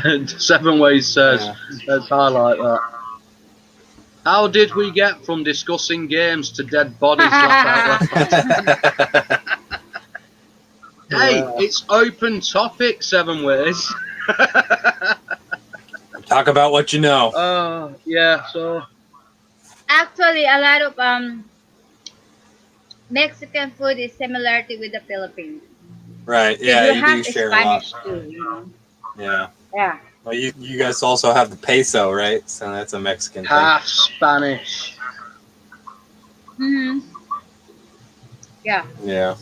[SPEAKER 2] And 7 Ways says, let's highlight that. How did we get from discussing games to dead bodies? Hey, it's open topic, 7 Ways.
[SPEAKER 3] Talk about what you know.
[SPEAKER 2] Yeah, so.
[SPEAKER 1] Actually, a lot of Mexican food is similarity with the Philippines.
[SPEAKER 3] Right, yeah, you do share
[SPEAKER 1] Spanish
[SPEAKER 3] a lot.
[SPEAKER 1] too, you know?
[SPEAKER 3] Yeah.
[SPEAKER 1] Yeah.
[SPEAKER 3] Well, you guys also have the peso, right? So that's a Mexican
[SPEAKER 2] Half Spanish.
[SPEAKER 1] Mm-hmm. Yeah.
[SPEAKER 3] Yeah.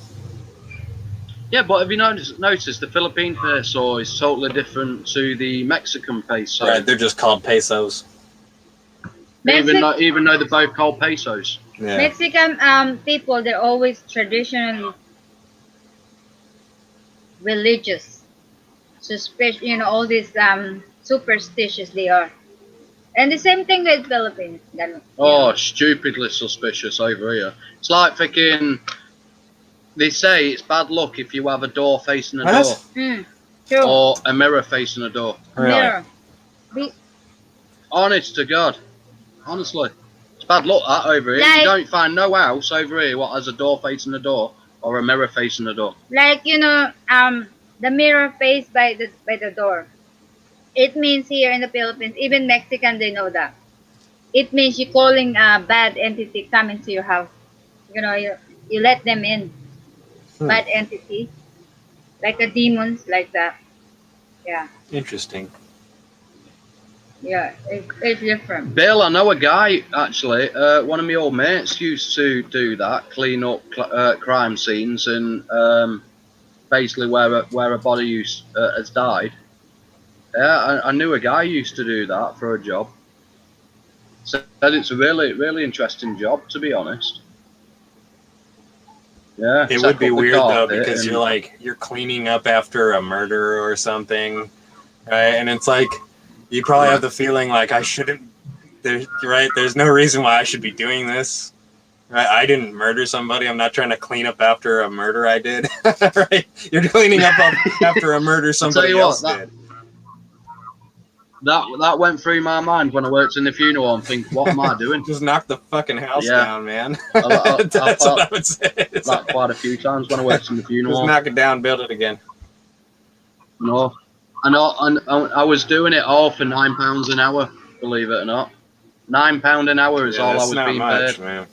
[SPEAKER 2] Yeah, but have you noticed the Philippine peso is totally different to the Mexican peso?
[SPEAKER 3] Right, they're just called pesos.
[SPEAKER 2] Even though they're both called pesos.
[SPEAKER 1] Yeah. Mexican people, they're always traditionally religious. Suspicious, you know, all these superstitious they are. And the same thing with Philippines.
[SPEAKER 2] Stupidly suspicious over here. It's like freaking. They say it's bad luck if you have a door facing a door.
[SPEAKER 1] True.
[SPEAKER 2] Or a mirror facing a door.
[SPEAKER 1] Mirror.
[SPEAKER 2] Honest to God. Honestly. It's bad luck that over here. You don't find no house over here what has a door facing a door or a mirror facing a door.
[SPEAKER 1] Like, you know, the mirror face by the door. It means here in the Philippines, even Mexican, they know that. It means you're calling a bad entity come into your house. You know, you let them in. Bad entity. like a demons, like that. Yeah,
[SPEAKER 3] Interesting.
[SPEAKER 1] yeah, it's different.
[SPEAKER 2] Bill, I know a guy actually. One of my old mates used to do that, clean up crime scenes and basically where a body has died. Yeah, I knew a guy used to do that for a job. Said it's a really interesting job, to be honest. Yeah,
[SPEAKER 3] It would be weird though, because you're cleaning up after a murder or something, right? And it's like you probably have the feeling like I shouldn't. There's no reason why I should be doing this. Right? I didn't murder somebody. I'm not trying to clean up after a murder I did. Right? You're cleaning up after a murder somebody else did.
[SPEAKER 2] That went through my mind when I worked in the funeral home. Think, what am I doing?
[SPEAKER 3] Just knock the fucking house down, man. That's what I would say.
[SPEAKER 2] That quite a few times when I worked in the funeral home.
[SPEAKER 3] Just knock it down, build it again.
[SPEAKER 2] No, I was doing it all for £9 an hour. Believe it or not, £9 an hour is all I was being paid. Man.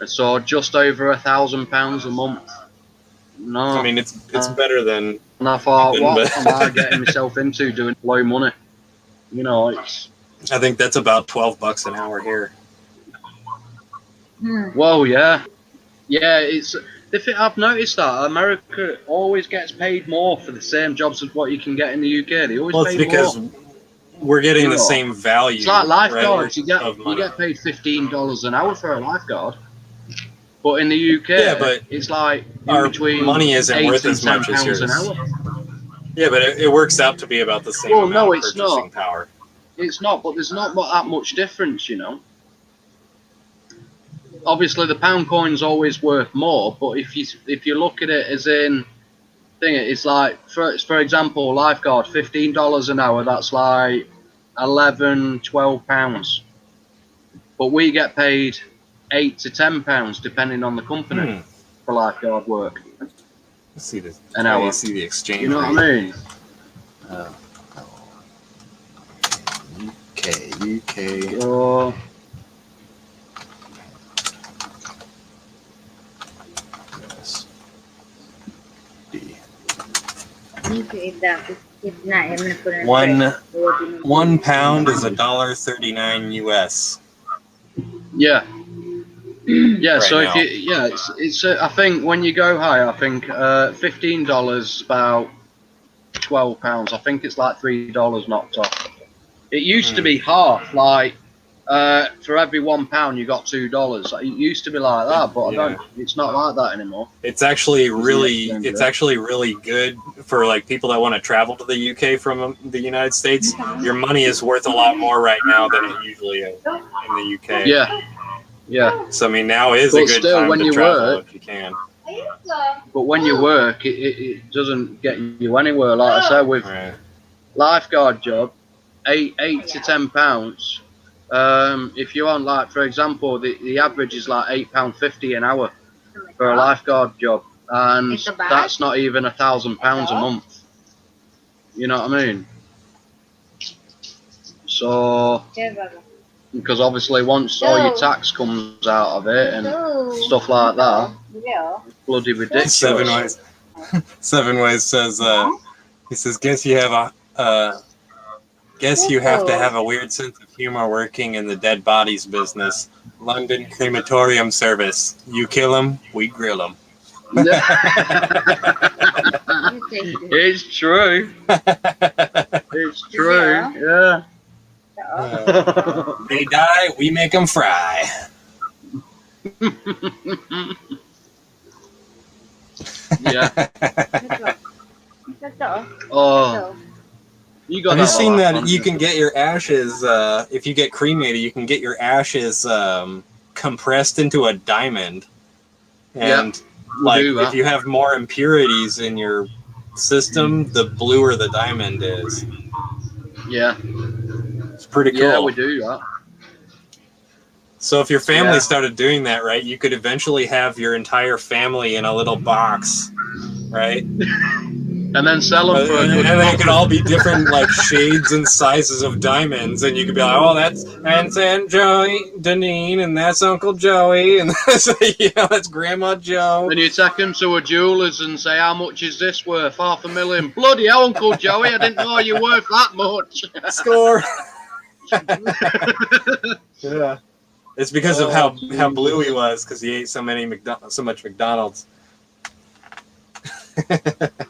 [SPEAKER 2] So just over £1,000 a month. No,
[SPEAKER 3] I mean it's better than.
[SPEAKER 2] And I thought, what am I getting myself into doing low money? You know, it's.
[SPEAKER 3] I think that's about $12 an hour here.
[SPEAKER 2] Well, yeah, it's. I've noticed that America always gets paid more for the same jobs as what you can get in the UK. They always pay
[SPEAKER 3] because
[SPEAKER 2] more.
[SPEAKER 3] We're getting the same value.
[SPEAKER 2] It's like lifeguards.
[SPEAKER 3] Right,
[SPEAKER 2] you get paid $15 an hour for a lifeguard, but in the UK,
[SPEAKER 3] but
[SPEAKER 2] it's like
[SPEAKER 3] our
[SPEAKER 2] between
[SPEAKER 3] money isn't worth as much as yours.
[SPEAKER 2] An hour.
[SPEAKER 3] Yeah, but it works out to be about the same amount of purchasing power.
[SPEAKER 2] It's not, but there's not that much difference, you know. Obviously, the pound coin's always worth more, but if you look at it as in it's like for example, lifeguard $15 an hour. That's like £11-12, but we get paid £8 to £10 depending on the company for lifeguard work.
[SPEAKER 3] Let's see this.
[SPEAKER 2] An hour.
[SPEAKER 3] See the exchange.
[SPEAKER 2] You know what I mean?
[SPEAKER 3] UK. One pound is $1.39 US.
[SPEAKER 2] Yeah. Yeah.
[SPEAKER 3] Right
[SPEAKER 2] So
[SPEAKER 3] now.
[SPEAKER 2] it's I think when you go high, I think $15 about £12. I think it's like $3 knocked off. It used to be half, like for every £1 you got $2. It used to be like that, but it's not like that anymore.
[SPEAKER 3] It's actually really good for like people that want to travel to the UK from the United States. Your money is worth a lot more right now than it usually is in the UK.
[SPEAKER 2] Yeah.
[SPEAKER 3] So I mean, now is a good time to travel if you can.
[SPEAKER 2] But when you work, it doesn't get you anywhere. Like I said, with lifeguard job, £8 to £10. If you want, like for example, the average is like £8.50 an hour for a lifeguard job, and that's not even £1,000 a month. You know what I mean? So, because obviously once all your tax comes out of it and stuff like that, it's bloody ridiculous.
[SPEAKER 3] Seven Ways says, he says, guess you have to have a weird sense of humor working in the dead bodies business. London crematorium service. You kill them, we grill them.
[SPEAKER 2] It's true. It's true. Yeah.
[SPEAKER 3] They die, we make them fry.
[SPEAKER 2] Yeah.
[SPEAKER 3] Oh. Have you seen that you can get your ashes, if you get cremated, you can get your ashes compressed into a diamond. And if you have more impurities in your system, the bluer the diamond is.
[SPEAKER 2] Yeah.
[SPEAKER 3] It's pretty cool.
[SPEAKER 2] Yeah, we do that.
[SPEAKER 3] So if your family started doing that, right, you could eventually have your entire family in a little box, right?
[SPEAKER 2] And then sell them for a good
[SPEAKER 3] and they could all be different like shades and sizes of diamonds, and you could be like, oh, that's Aunt Joey, Deneen, and that's Uncle Joey, and that's, that's Grandma Joe.
[SPEAKER 2] Then you take them to a jeweler's and say, how much is this worth? $500,000. Bloody hell, Uncle Joey, I didn't know you were worth that much.
[SPEAKER 3] Score. Yeah, it's because of how blue he was, because he ate so much McDonald's.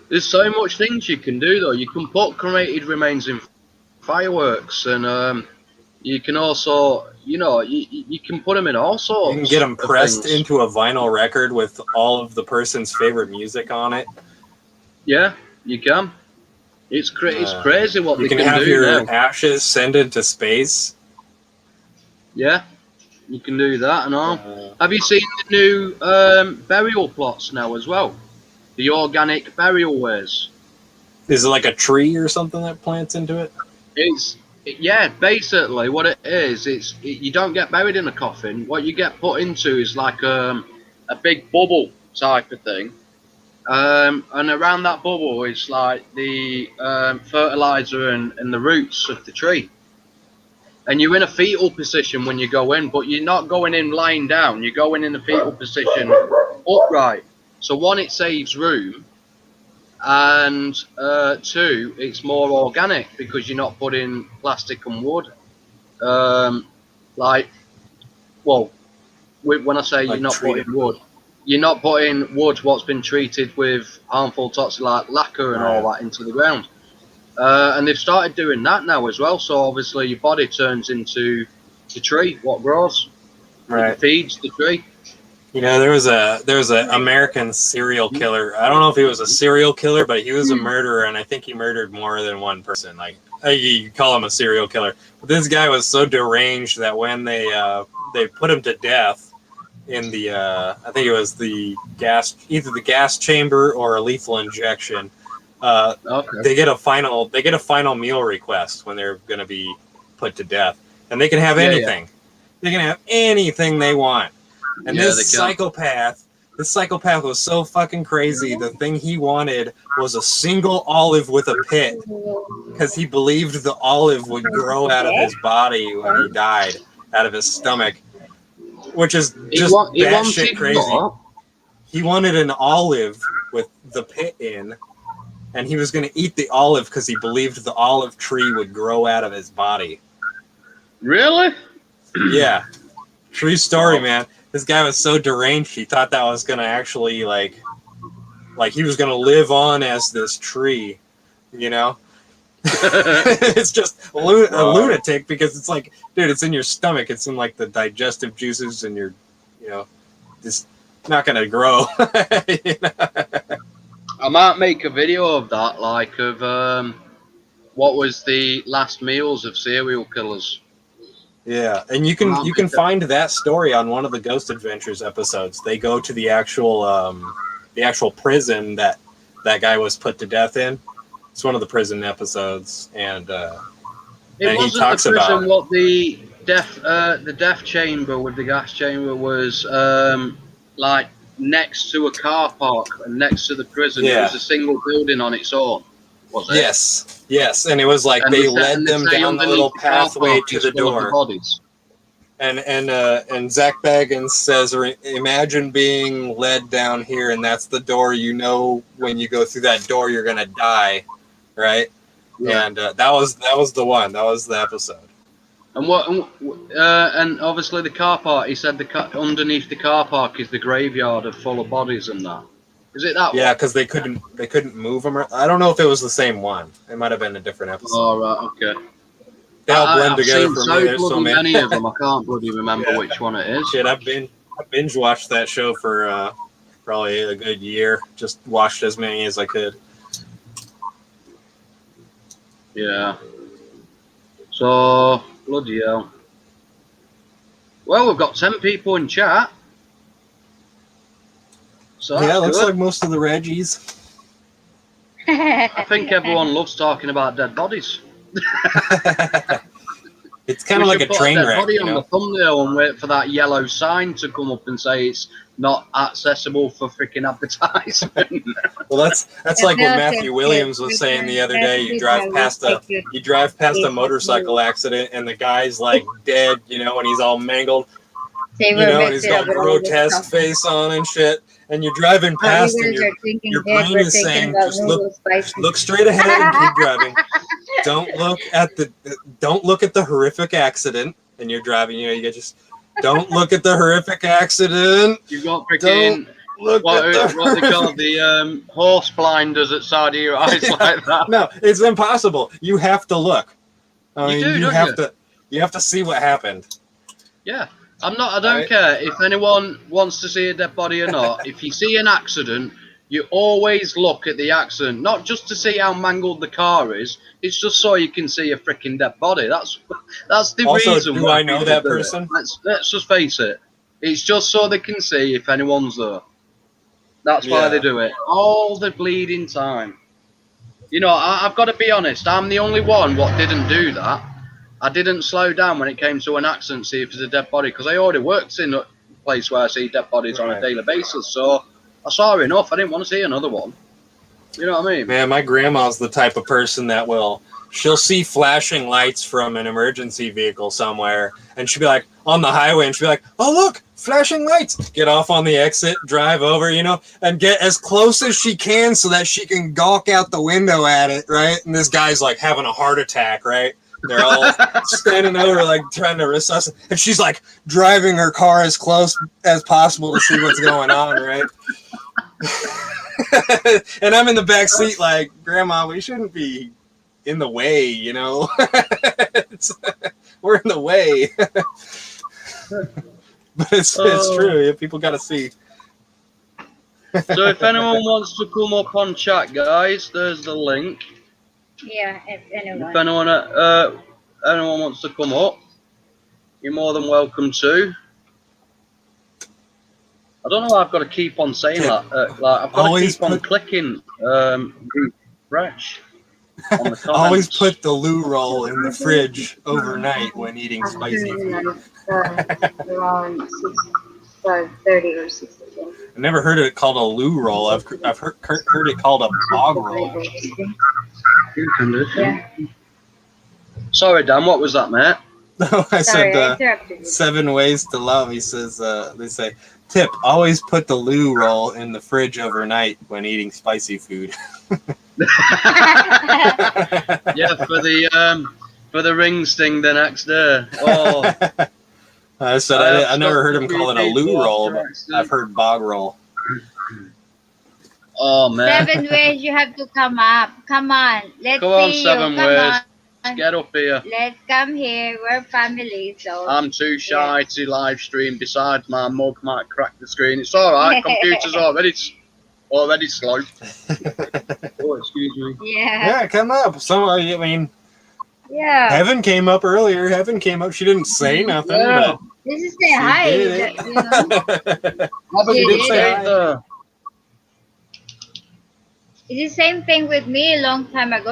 [SPEAKER 2] There's so much things you can do though. You can put cremated remains in fireworks, and you can also, you can put them in all sorts.
[SPEAKER 3] You can get them pressed into a vinyl record with all of the person's favorite music on it.
[SPEAKER 2] Yeah, you can. It's crazy what they can do.
[SPEAKER 3] You can have your ashes sent into space.
[SPEAKER 2] Yeah, you can do that and all. Have you seen the new burial plots now as well? The organic burial wares.
[SPEAKER 3] Is it like a tree or something that plants into it?
[SPEAKER 2] Yeah, basically what it is, you don't get buried in a coffin. What you get put into is like a big bubble type of thing. And around that bubble is like the fertilizer and the roots of the tree. And you're in a fetal position when you go in, but you're not going in lying down. You're going in a fetal position upright. So one, it saves room, and two, it's more organic because you're not putting plastic and wood. When I say you're not putting wood, you're not putting wood what's been treated with harmful toxins like lacquer and all that into the ground. And they've started doing that now as well. So obviously your body turns into the tree, what grows.
[SPEAKER 3] Right.
[SPEAKER 2] It feeds the tree.
[SPEAKER 3] There was a American serial killer. I don't know if he was a serial killer, but he was a murderer, and I think he murdered more than one person. Like, you call him a serial killer, but this guy was so deranged that when they put him to death in the I think it was either the gas chamber or a lethal injection. They get a final meal request when they're going to be put to death, and they can have anything. Yeah. They can have anything they want. And this psychopath was so fucking crazy. The thing he wanted was a single olive with a pit, because he believed the olive would grow out of his body when he died, out of his stomach, which is just batshit crazy. He wanted an olive with the pit in, and he was going to eat the olive because he believed the olive tree would grow out of his body.
[SPEAKER 2] Really?
[SPEAKER 3] Yeah. True story, man. This guy was so deranged, he thought that was going to actually, like he was going to live on as this tree, It's just a lunatic, because it's like, dude, it's in your stomach. It's in, like, the digestive juices, and you're, just not going to grow.
[SPEAKER 2] I might make a video of that, what was the last meals of serial killers.
[SPEAKER 3] Yeah, and you can find that story on one of the Ghost Adventures episodes. They go to the actual prison that guy was put to death in. It's one of the prison episodes, and he talks about
[SPEAKER 2] what the death chamber with the gas chamber was like next to a car park and next to the prison.
[SPEAKER 3] Yeah.
[SPEAKER 2] It was a single building on its own. Was it?
[SPEAKER 3] Yes, and it was like they led them down the little pathway to the door. And Zach Baggins says, imagine being led down here, and that's the door. When you go through that door, you're gonna die, right? Yeah. And that was the one. That was the episode.
[SPEAKER 2] And and obviously the car park. He said underneath the car park is the graveyard full of bodies and that. Is it that one?
[SPEAKER 3] Yeah, because they couldn't move them. I don't know if it was the same one. It might have been a different episode.
[SPEAKER 2] Oh, right, okay.
[SPEAKER 3] They all blend together for me.
[SPEAKER 2] There's so many of them. I can't bloody remember which one it is.
[SPEAKER 3] Shit, I binge watched that show for probably a good year. Just watched as many as I could.
[SPEAKER 2] Yeah. So, bloody hell. Well, we've got 10 people in chat. So
[SPEAKER 3] yeah, looks like most of the Reggies.
[SPEAKER 2] I think everyone loves talking about dead bodies.
[SPEAKER 3] It's kind of like a train wreck.
[SPEAKER 2] Body on the thumbnail and wait for that yellow sign to come up and say it's not accessible for freaking advertisement.
[SPEAKER 3] Well, that's like what Matthew Williams was saying the other day. You drive past a motorcycle accident, and the guy's like dead, you know, and he's all mangled, you know, and he's got a grotesque face on and shit. And you're driving past, and your brain is saying, just look straight ahead and keep driving. Don't look at the horrific accident. And you're driving, you know, you just don't look at the horrific accident.
[SPEAKER 2] You got freaking what they call the horse blinders at side of your eyes like that.
[SPEAKER 3] No, it's impossible. You have to look. I mean, you have to see what happened.
[SPEAKER 2] Yeah. I don't care if anyone wants to see a dead body or not. If you see an accident, you always look at the accident, not just to see how mangled the car is. It's just so you can see a freaking dead body. That's the reason.
[SPEAKER 3] Do I know that person?
[SPEAKER 2] Let's just face it. It's just so they can see if anyone's there. That's why they do it. All the bleeding time. You know, I've got to be honest. I'm the only one what didn't do that. I didn't slow down when it came to an accident, see if it's a dead body, because I already worked in a place where I see dead bodies on a daily basis. So I saw enough. I didn't want to see another one. You know what I mean?
[SPEAKER 3] Man, my grandma's the type of person that she'll see flashing lights from an emergency vehicle somewhere, and she'll be like, on the highway, and she'll be like, oh, look, flashing lights. Get off on the exit, drive over, you know, and get as close as she can so that she can gawk out the window at it, right? And this guy's like having a heart attack, right? They're all standing over, like trying to resuscitate, and she's like driving her car as close as possible to see what's going on, right? And I'm in the back seat, like, Grandma, we shouldn't be in the way, you know. We're in the way. But it's true. People got to see.
[SPEAKER 2] So if anyone wants to come up on chat, guys, there's the link.
[SPEAKER 1] Yeah, if anyone.
[SPEAKER 2] If anyone wants to come up, you're more than welcome to. I don't know why I've got to keep on saying that. Like I've got to keep on clicking refresh on the comments.
[SPEAKER 3] Always put the loo roll in the fridge overnight when eating spicy food.
[SPEAKER 1] Around 5:30 or 6 o'clock.
[SPEAKER 3] I never heard it called a loo roll. I've heard it called a bog roll.
[SPEAKER 1] Yeah.
[SPEAKER 2] Sorry, Dan. What was that, mate?
[SPEAKER 3] No, I said 7 ways to love. He says they say tip: always put the loo roll in the fridge overnight when eating spicy food.
[SPEAKER 2] Yeah, for the ring sting the next day. Oh.
[SPEAKER 3] I said I never heard him call it a loo roll, but I've heard bog roll.
[SPEAKER 2] Oh man!
[SPEAKER 1] 7 ways you have to come up. Come on, let's
[SPEAKER 2] Come on,
[SPEAKER 1] see
[SPEAKER 2] 7
[SPEAKER 1] you.
[SPEAKER 2] ways.
[SPEAKER 1] Come
[SPEAKER 2] Get up here.
[SPEAKER 1] Let's come here. We're family, so.
[SPEAKER 2] I'm too shy to live stream. Besides, my mug might crack the screen. It's all right. Computer's already slow. Oh, excuse me.
[SPEAKER 1] Yeah.
[SPEAKER 3] Yeah, come up. So I mean,
[SPEAKER 1] Yeah.
[SPEAKER 3] Heaven came up earlier. Heaven came up. She didn't say nothing.
[SPEAKER 2] Yeah.
[SPEAKER 1] This is say hi.
[SPEAKER 3] Did
[SPEAKER 1] You know?
[SPEAKER 2] She did say hi.
[SPEAKER 1] It's the same thing with me a long time ago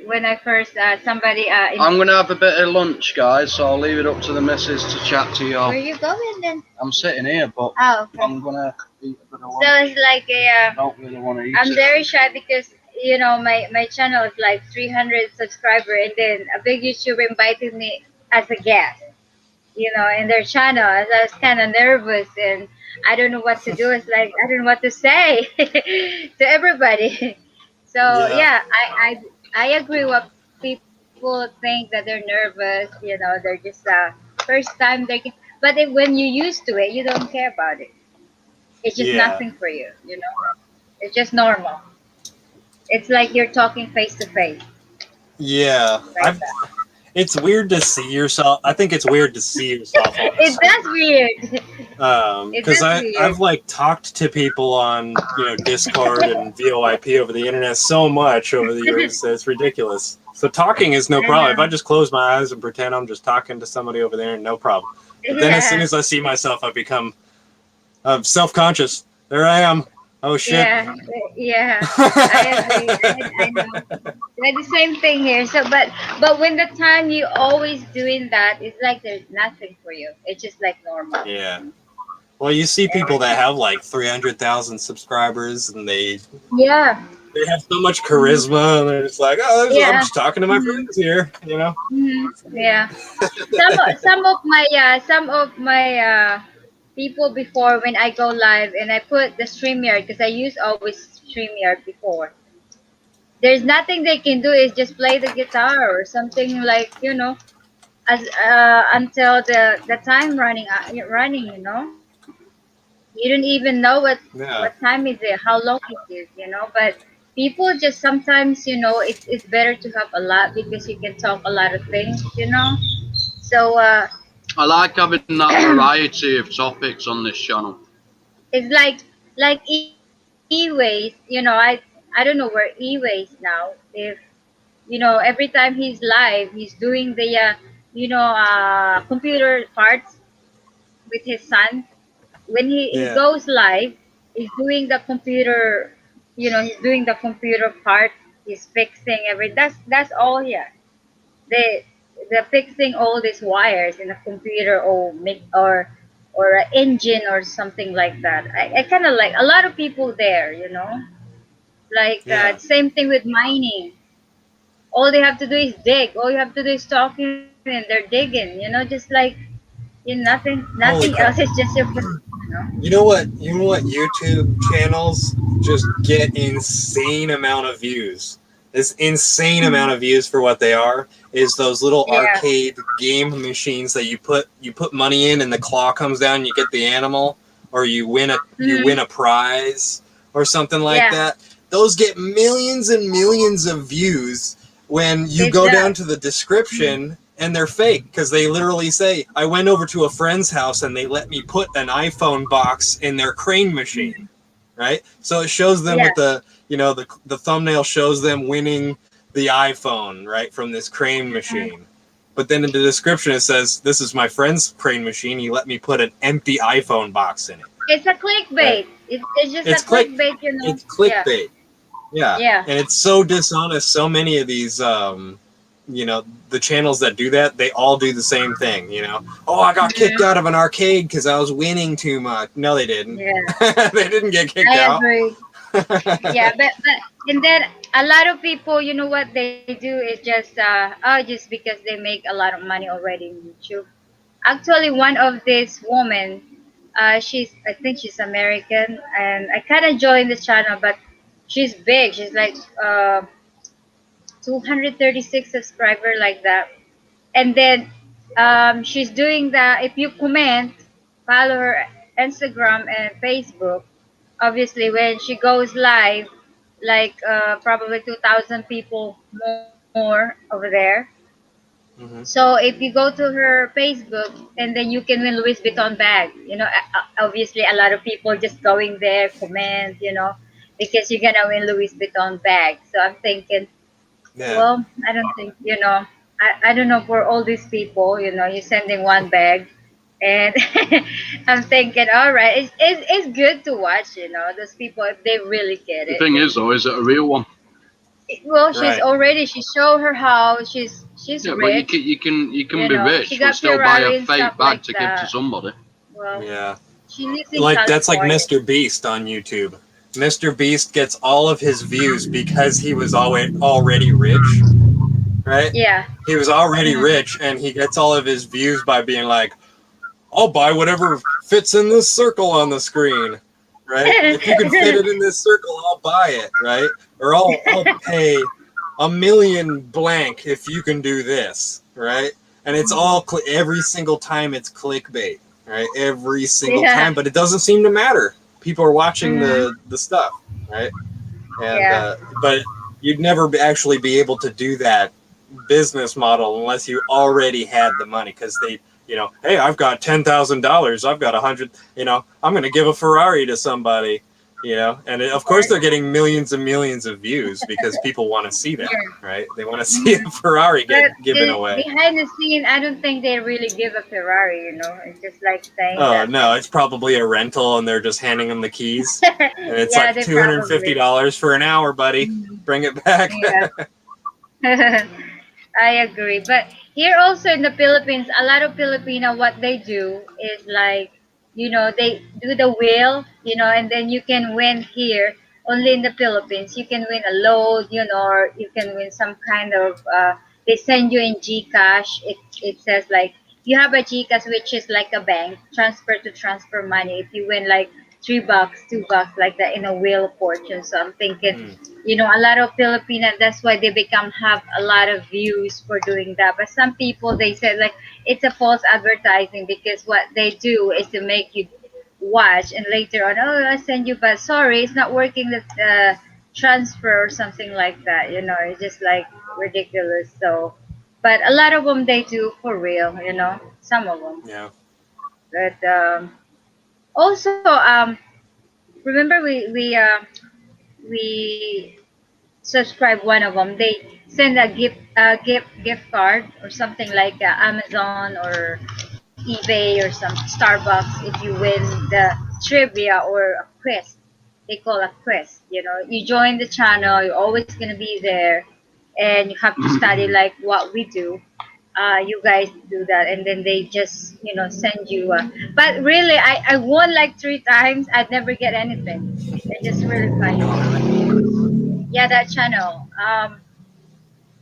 [SPEAKER 1] when I first somebody.
[SPEAKER 2] I'm gonna have a bit of lunch, guys, so I'll leave it up to the missus to chat to you.
[SPEAKER 1] Where are you going then?
[SPEAKER 2] I'm sitting here, but
[SPEAKER 1] Okay.
[SPEAKER 2] I'm gonna eat a bit of lunch.
[SPEAKER 1] So it's like
[SPEAKER 2] I don't really want to eat
[SPEAKER 1] I'm
[SPEAKER 2] it.
[SPEAKER 1] very shy because you know my channel is like 300 subscribers, and then a big YouTuber invited me as a guest, you know, in their channel. As I was kind of nervous and I don't know what to do. It's like I don't know what to say to everybody. So yeah, I agree. What people think that they're nervous, you know, they're just first time but when you're used to it, you don't care about it. It's just nothing for you, you know. It's just normal. It's like you're talking face to face.
[SPEAKER 3] Yeah.
[SPEAKER 1] Like
[SPEAKER 3] it's weird to see yourself. I think it's weird to see yourself.
[SPEAKER 1] It's that's weird.
[SPEAKER 3] Because I've like talked to people on Discord and VoIP over the internet so much over the years that it's ridiculous. So talking is no problem. If I just close my eyes and pretend I'm just talking to somebody over there, no problem. But then as soon as I see myself, I become self-conscious. There I am. Oh shit.
[SPEAKER 1] Yeah. I agree. I know. They're the same thing here. So, but when the time you always doing that, it's like there's nothing for you. It's just like normal.
[SPEAKER 3] Yeah. Well, you see people that have like 300,000 subscribers, and they
[SPEAKER 1] Yeah.
[SPEAKER 3] have so much charisma, and they're just like, oh, I'm
[SPEAKER 1] Yeah.
[SPEAKER 3] just talking to my friends here, you know.
[SPEAKER 1] Yeah. Some of my people before when I go live and I put the StreamYard because I use always StreamYard before. There's nothing they can do is just play the guitar or something like as until the time running. You don't even know what
[SPEAKER 3] Yeah.
[SPEAKER 1] time is it, how long it is. But people just sometimes it's better to have a lot because you can talk a lot of things. So
[SPEAKER 2] I like having that variety of topics on this channel.
[SPEAKER 1] it's like e-waste. I don't know where e-waste now. If every time he's live, he's doing the computer parts with his son. When he
[SPEAKER 3] Yeah.
[SPEAKER 1] goes live, he's doing the computer. He's doing the computer part. He's fixing every. That's all here. They they're fixing all these wires in a computer or make or an engine or something like that. I kind of like a lot of people there. Like
[SPEAKER 3] Yeah.
[SPEAKER 1] same thing with mining. All they have to do is dig. All you have to do is talk in and they're digging. Just like nothing
[SPEAKER 3] Holy
[SPEAKER 1] else. It's
[SPEAKER 3] crap.
[SPEAKER 1] just your.
[SPEAKER 3] You know what? You know what? YouTube channels just get insane amount of views. This insane amount of views for what they are is those little
[SPEAKER 1] Yeah.
[SPEAKER 3] arcade game machines that you put money in, and the claw comes down, and you get the animal, or you win a prize or something like
[SPEAKER 1] Yeah.
[SPEAKER 3] that. Those get millions and millions of views when you
[SPEAKER 1] It
[SPEAKER 3] go down
[SPEAKER 1] does.
[SPEAKER 3] to the description, and they're fake because they literally say, I went over to a friend's house and they let me put an iPhone box in their crane machine, right? So it shows them
[SPEAKER 1] Yeah.
[SPEAKER 3] with the thumbnail shows them winning the iPhone, right, from this crane machine. But then in the description it says, this is my friend's crane machine. He let me put an empty iPhone box in it.
[SPEAKER 1] It's a
[SPEAKER 3] Right?
[SPEAKER 1] clickbait. It's just a
[SPEAKER 3] It's
[SPEAKER 1] clickbait.
[SPEAKER 3] it's
[SPEAKER 1] Yeah.
[SPEAKER 3] clickbait. Yeah.
[SPEAKER 1] Yeah.
[SPEAKER 3] And it's so dishonest. So many of these the channels that do that, they all do the same thing. Oh, I got kicked out of an arcade because I was winning too much. No, they didn't.
[SPEAKER 1] Yeah.
[SPEAKER 3] They didn't get kicked
[SPEAKER 1] I
[SPEAKER 3] out.
[SPEAKER 1] agree. Yeah, but and then a lot of people, what they do is just just because they make a lot of money already in YouTube. Actually, one of these women, I think she's American, and I kind of joined the channel, but she's big. She's like 236 subscriber like that. And then she's doing that. If you comment, follow her Instagram and Facebook. Obviously, when she goes live, like probably 2,000 people more over there.
[SPEAKER 3] Mm-hmm.
[SPEAKER 1] So if you go to her Facebook, and then you can win Louis Vuitton bag. Obviously a lot of people just going there, comment, because you're gonna win Louis Vuitton bag. So I'm thinking,
[SPEAKER 3] Yeah.
[SPEAKER 1] well, I don't think, I don't know for all these people, you're sending one bag. And I'm thinking, all right, it's good to watch, those people, if they really get
[SPEAKER 2] The
[SPEAKER 1] it.
[SPEAKER 2] thing is, though, is it a real one?
[SPEAKER 1] Well,
[SPEAKER 3] Right.
[SPEAKER 1] she showed her house, she's
[SPEAKER 2] Yeah, but
[SPEAKER 1] rich.
[SPEAKER 2] you can be
[SPEAKER 1] She
[SPEAKER 2] rich but
[SPEAKER 1] got
[SPEAKER 2] still buy
[SPEAKER 1] Ferrari
[SPEAKER 2] a
[SPEAKER 1] and
[SPEAKER 2] fake
[SPEAKER 1] stuff
[SPEAKER 2] bag
[SPEAKER 1] like
[SPEAKER 2] to give to
[SPEAKER 1] that.
[SPEAKER 2] somebody.
[SPEAKER 1] Well,
[SPEAKER 3] Yeah.
[SPEAKER 1] she lives in
[SPEAKER 3] That's like
[SPEAKER 1] California.
[SPEAKER 3] Mr. Beast on YouTube. Mr. Beast gets all of his views because he was already rich, right?
[SPEAKER 1] Yeah.
[SPEAKER 3] He was already rich, and he gets all of his views by being like, I'll buy whatever fits in this circle on the screen, right? If you can fit it in this circle, I'll buy it, right? Or I'll pay $1 million blank if you can do this, right? And it's all every single time it's clickbait, right? Every single
[SPEAKER 1] Yeah.
[SPEAKER 3] time, but it doesn't seem to matter. People are watching the stuff, right? And
[SPEAKER 1] Yeah.
[SPEAKER 3] but you'd never actually be able to do that business model unless you already had the money, because they, hey, I've got $10,000, I've got 100, I'm going to give a Ferrari to somebody, and of course they're getting millions and millions of views because people want to see that, right? They want to see a Ferrari get
[SPEAKER 1] But
[SPEAKER 3] given away.
[SPEAKER 1] behind the scene, I don't think they really give a Ferrari. It's just like saying
[SPEAKER 3] Oh
[SPEAKER 1] that.
[SPEAKER 3] no, it's probably a rental and they're just handing them the keys, and it's
[SPEAKER 1] Yeah,
[SPEAKER 3] like
[SPEAKER 1] they probably.
[SPEAKER 3] $250 for an hour, buddy. Bring it back.
[SPEAKER 1] Yeah. I agree. But here also in the Philippines, a lot of Filipino, what they do is like they do the wheel, and then you can win here only in the Philippines. You can win a load, or you can win some kind of. They send you in GCash. It says like you have a GCash, which is like a bank transfer money. If you win like $3, $2, like that in a wheel of fortune. So I'm thinking, a lot of Filipino. That's why they have a lot of views for doing that. But some people they said like it's a false advertising because what they do is to make you watch and later on, oh, I send you, but sorry, it's not working. The transfer or something like that. It's just like ridiculous. So, but a lot of them they do for real. Some of them.
[SPEAKER 3] Yeah.
[SPEAKER 1] But also, remember we subscribe one of them. They send a gift card or something like Amazon or eBay or some Starbucks if you win the trivia or a quiz. They call a quiz. You join the channel. You're always gonna be there, and you have to study like what we do. You guys do that, and then they just send you. But really, I won like 3 times. I'd never get anything. It's just really funny. Yeah, that channel.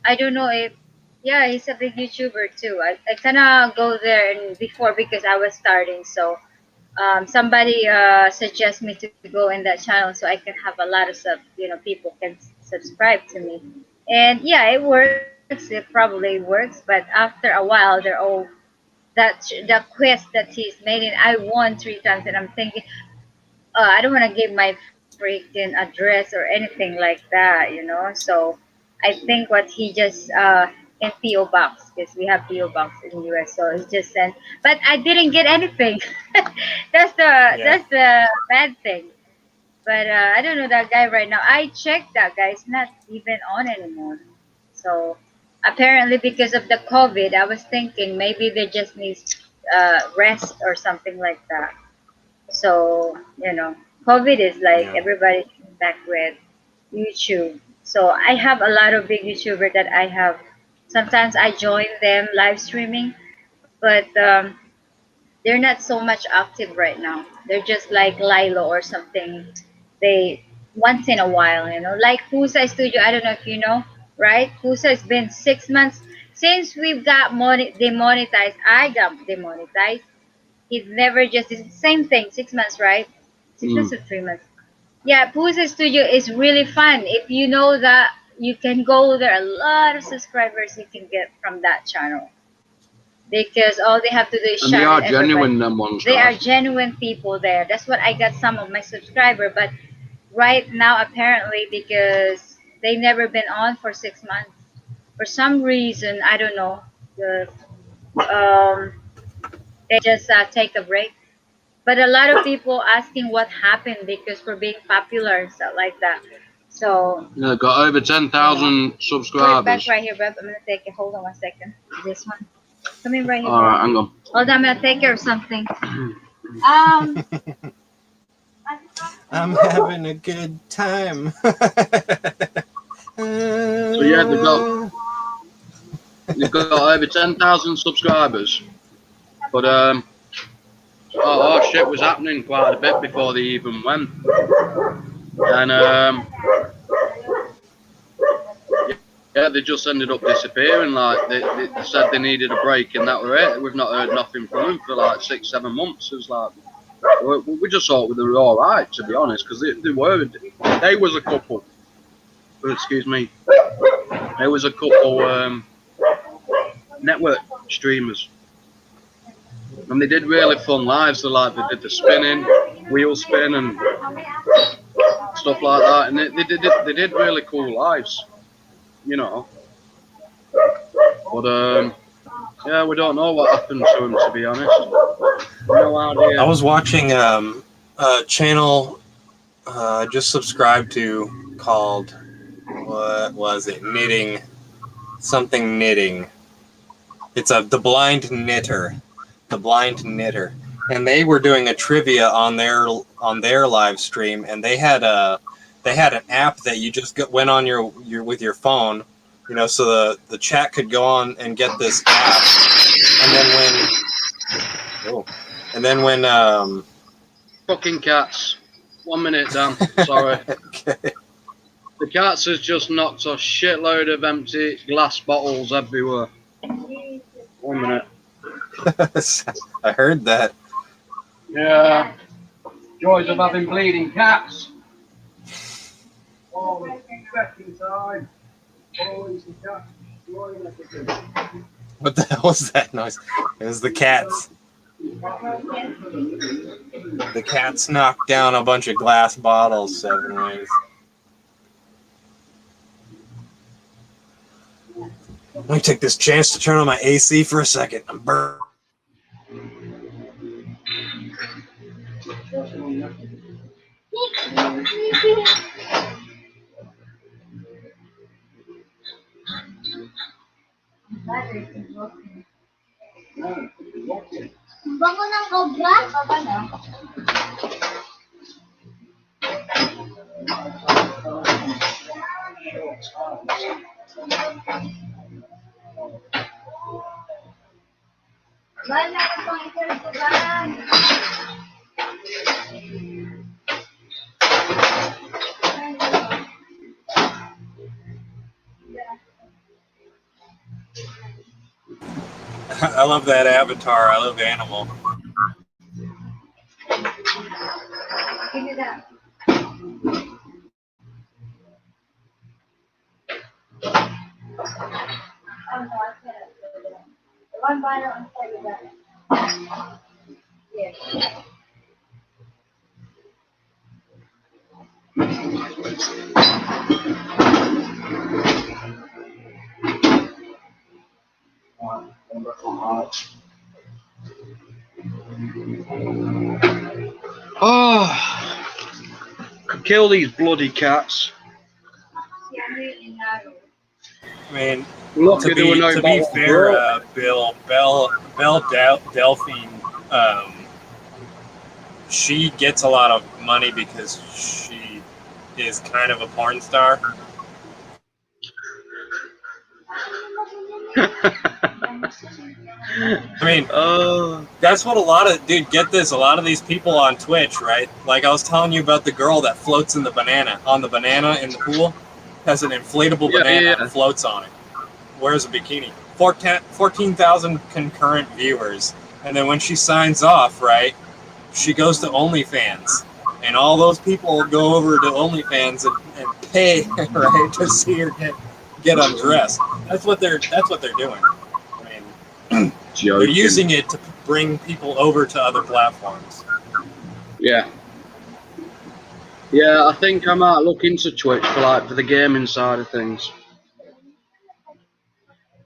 [SPEAKER 1] I don't know if, yeah, he's a big YouTuber too. I kind of go there and before because I was starting. So somebody suggest me to go in that channel so I can have a lot of people can subscribe to me. And yeah, it works. It probably works. But after a while, they're all the quest that he's made it. I won 3 times, and I'm thinking, I don't want to give my freaking address or anything like that. So I think what he just in PO box because we have PO box in the US, so he just sent. But I didn't get anything. That's the bad thing. But I don't know that guy right now. I checked that guy; it's not even on anymore. So apparently, because of the COVID, I was thinking maybe they just need rest or something like that. So, COVID is like
[SPEAKER 3] Yeah.
[SPEAKER 1] everybody's back with YouTube. So I have a lot of big YouTuber that I have. Sometimes I join them live streaming, but they're not so much active right now. They're just like Lilo or something. They once in a while, like Pusa Studio. I don't know if you know, right? Pusa has been 6 months since we've got demonetized. I got demonetized. It never just it's the same thing. 6 months, right? 6 months or 3 months. Yeah, Pusa Studio is really fun. If you know that you can go there, a lot of subscribers you can get from that channel because all they have to do is
[SPEAKER 2] And they
[SPEAKER 1] shine
[SPEAKER 2] are
[SPEAKER 1] at everybody.
[SPEAKER 2] genuine, them ones,
[SPEAKER 1] They are
[SPEAKER 2] guys.
[SPEAKER 1] genuine people there. That's what I got some of my subscriber, but right now apparently because they never been on for 6 months for some reason I don't know. The they just take a break. But a lot of people asking what happened because we're being popular and stuff like that. So,
[SPEAKER 2] Yeah, got over 10,000
[SPEAKER 1] put it back
[SPEAKER 2] subscribers.
[SPEAKER 1] right here, Beth. I'm gonna take it. Hold on 1 second. This one. Come in right here.
[SPEAKER 2] Alright, hang on.
[SPEAKER 1] Hold on, I'm gonna take care of something.
[SPEAKER 3] I'm having a good time.
[SPEAKER 2] So yeah, they've got over 10,000 subscribers. But shit was happening quite a bit before they even went. And yeah, they just ended up disappearing. Like they said they needed a break, and that were it. We've not heard nothing from them for like 6-7 months. It was like we just thought they were all right, to be honest, because they was a couple. Excuse me. There was a couple network streamers, and they did really fun lives. They did the spinning, wheel spin, and stuff like that, and they did really cool lives, But yeah, we don't know what happened to him, to be honest. No idea.
[SPEAKER 3] I was watching a channel I just subscribed to called, what was it? Something knitting. It's The Blind Knitter. The Blind Knitter. And they were doing a trivia on their live stream, and they had an app that you just went on your with your phone, so the chat could go on and get this app, and then And then when
[SPEAKER 2] fucking cats. 1 minute, Dan. Sorry.
[SPEAKER 3] Okay.
[SPEAKER 2] The cats has just knocked a shitload of empty glass bottles everywhere. 1 minute.
[SPEAKER 3] I heard that.
[SPEAKER 2] Yeah. Joys of having bleeding cats. Oh, it's fucking time.
[SPEAKER 3] What the hell was that noise? It was the cats. The cats knocked down a bunch of glass bottles 7 ways. Let me take this chance to turn on my AC for a second. I'm burnt.
[SPEAKER 1] Bango ng cobra? Baba na. Bala ka pang itertugan.
[SPEAKER 3] I love that avatar. I love Animal.
[SPEAKER 1] Give me that. One bottle on that. Yes.
[SPEAKER 2] Oh, could kill these bloody cats.
[SPEAKER 3] I mean,
[SPEAKER 2] Look,
[SPEAKER 3] to be fair, Belle Delphine, she gets a lot of money because she is kind of a porn star. I mean, that's what a lot of, dude, get this, a lot of these people on Twitch, right? Like I was telling you about the girl that floats in the banana, on the banana in the pool, has an inflatable banana and floats on it. Wears a bikini. 14,000 concurrent viewers. And then when she signs off, right, she goes to OnlyFans. And all those people go over to OnlyFans and pay, right, to see her get undressed. That's what they're doing. I mean, they're using it to bring people over to other platforms.
[SPEAKER 2] Yeah. Yeah, I think I might look into Twitch for the gaming side of things.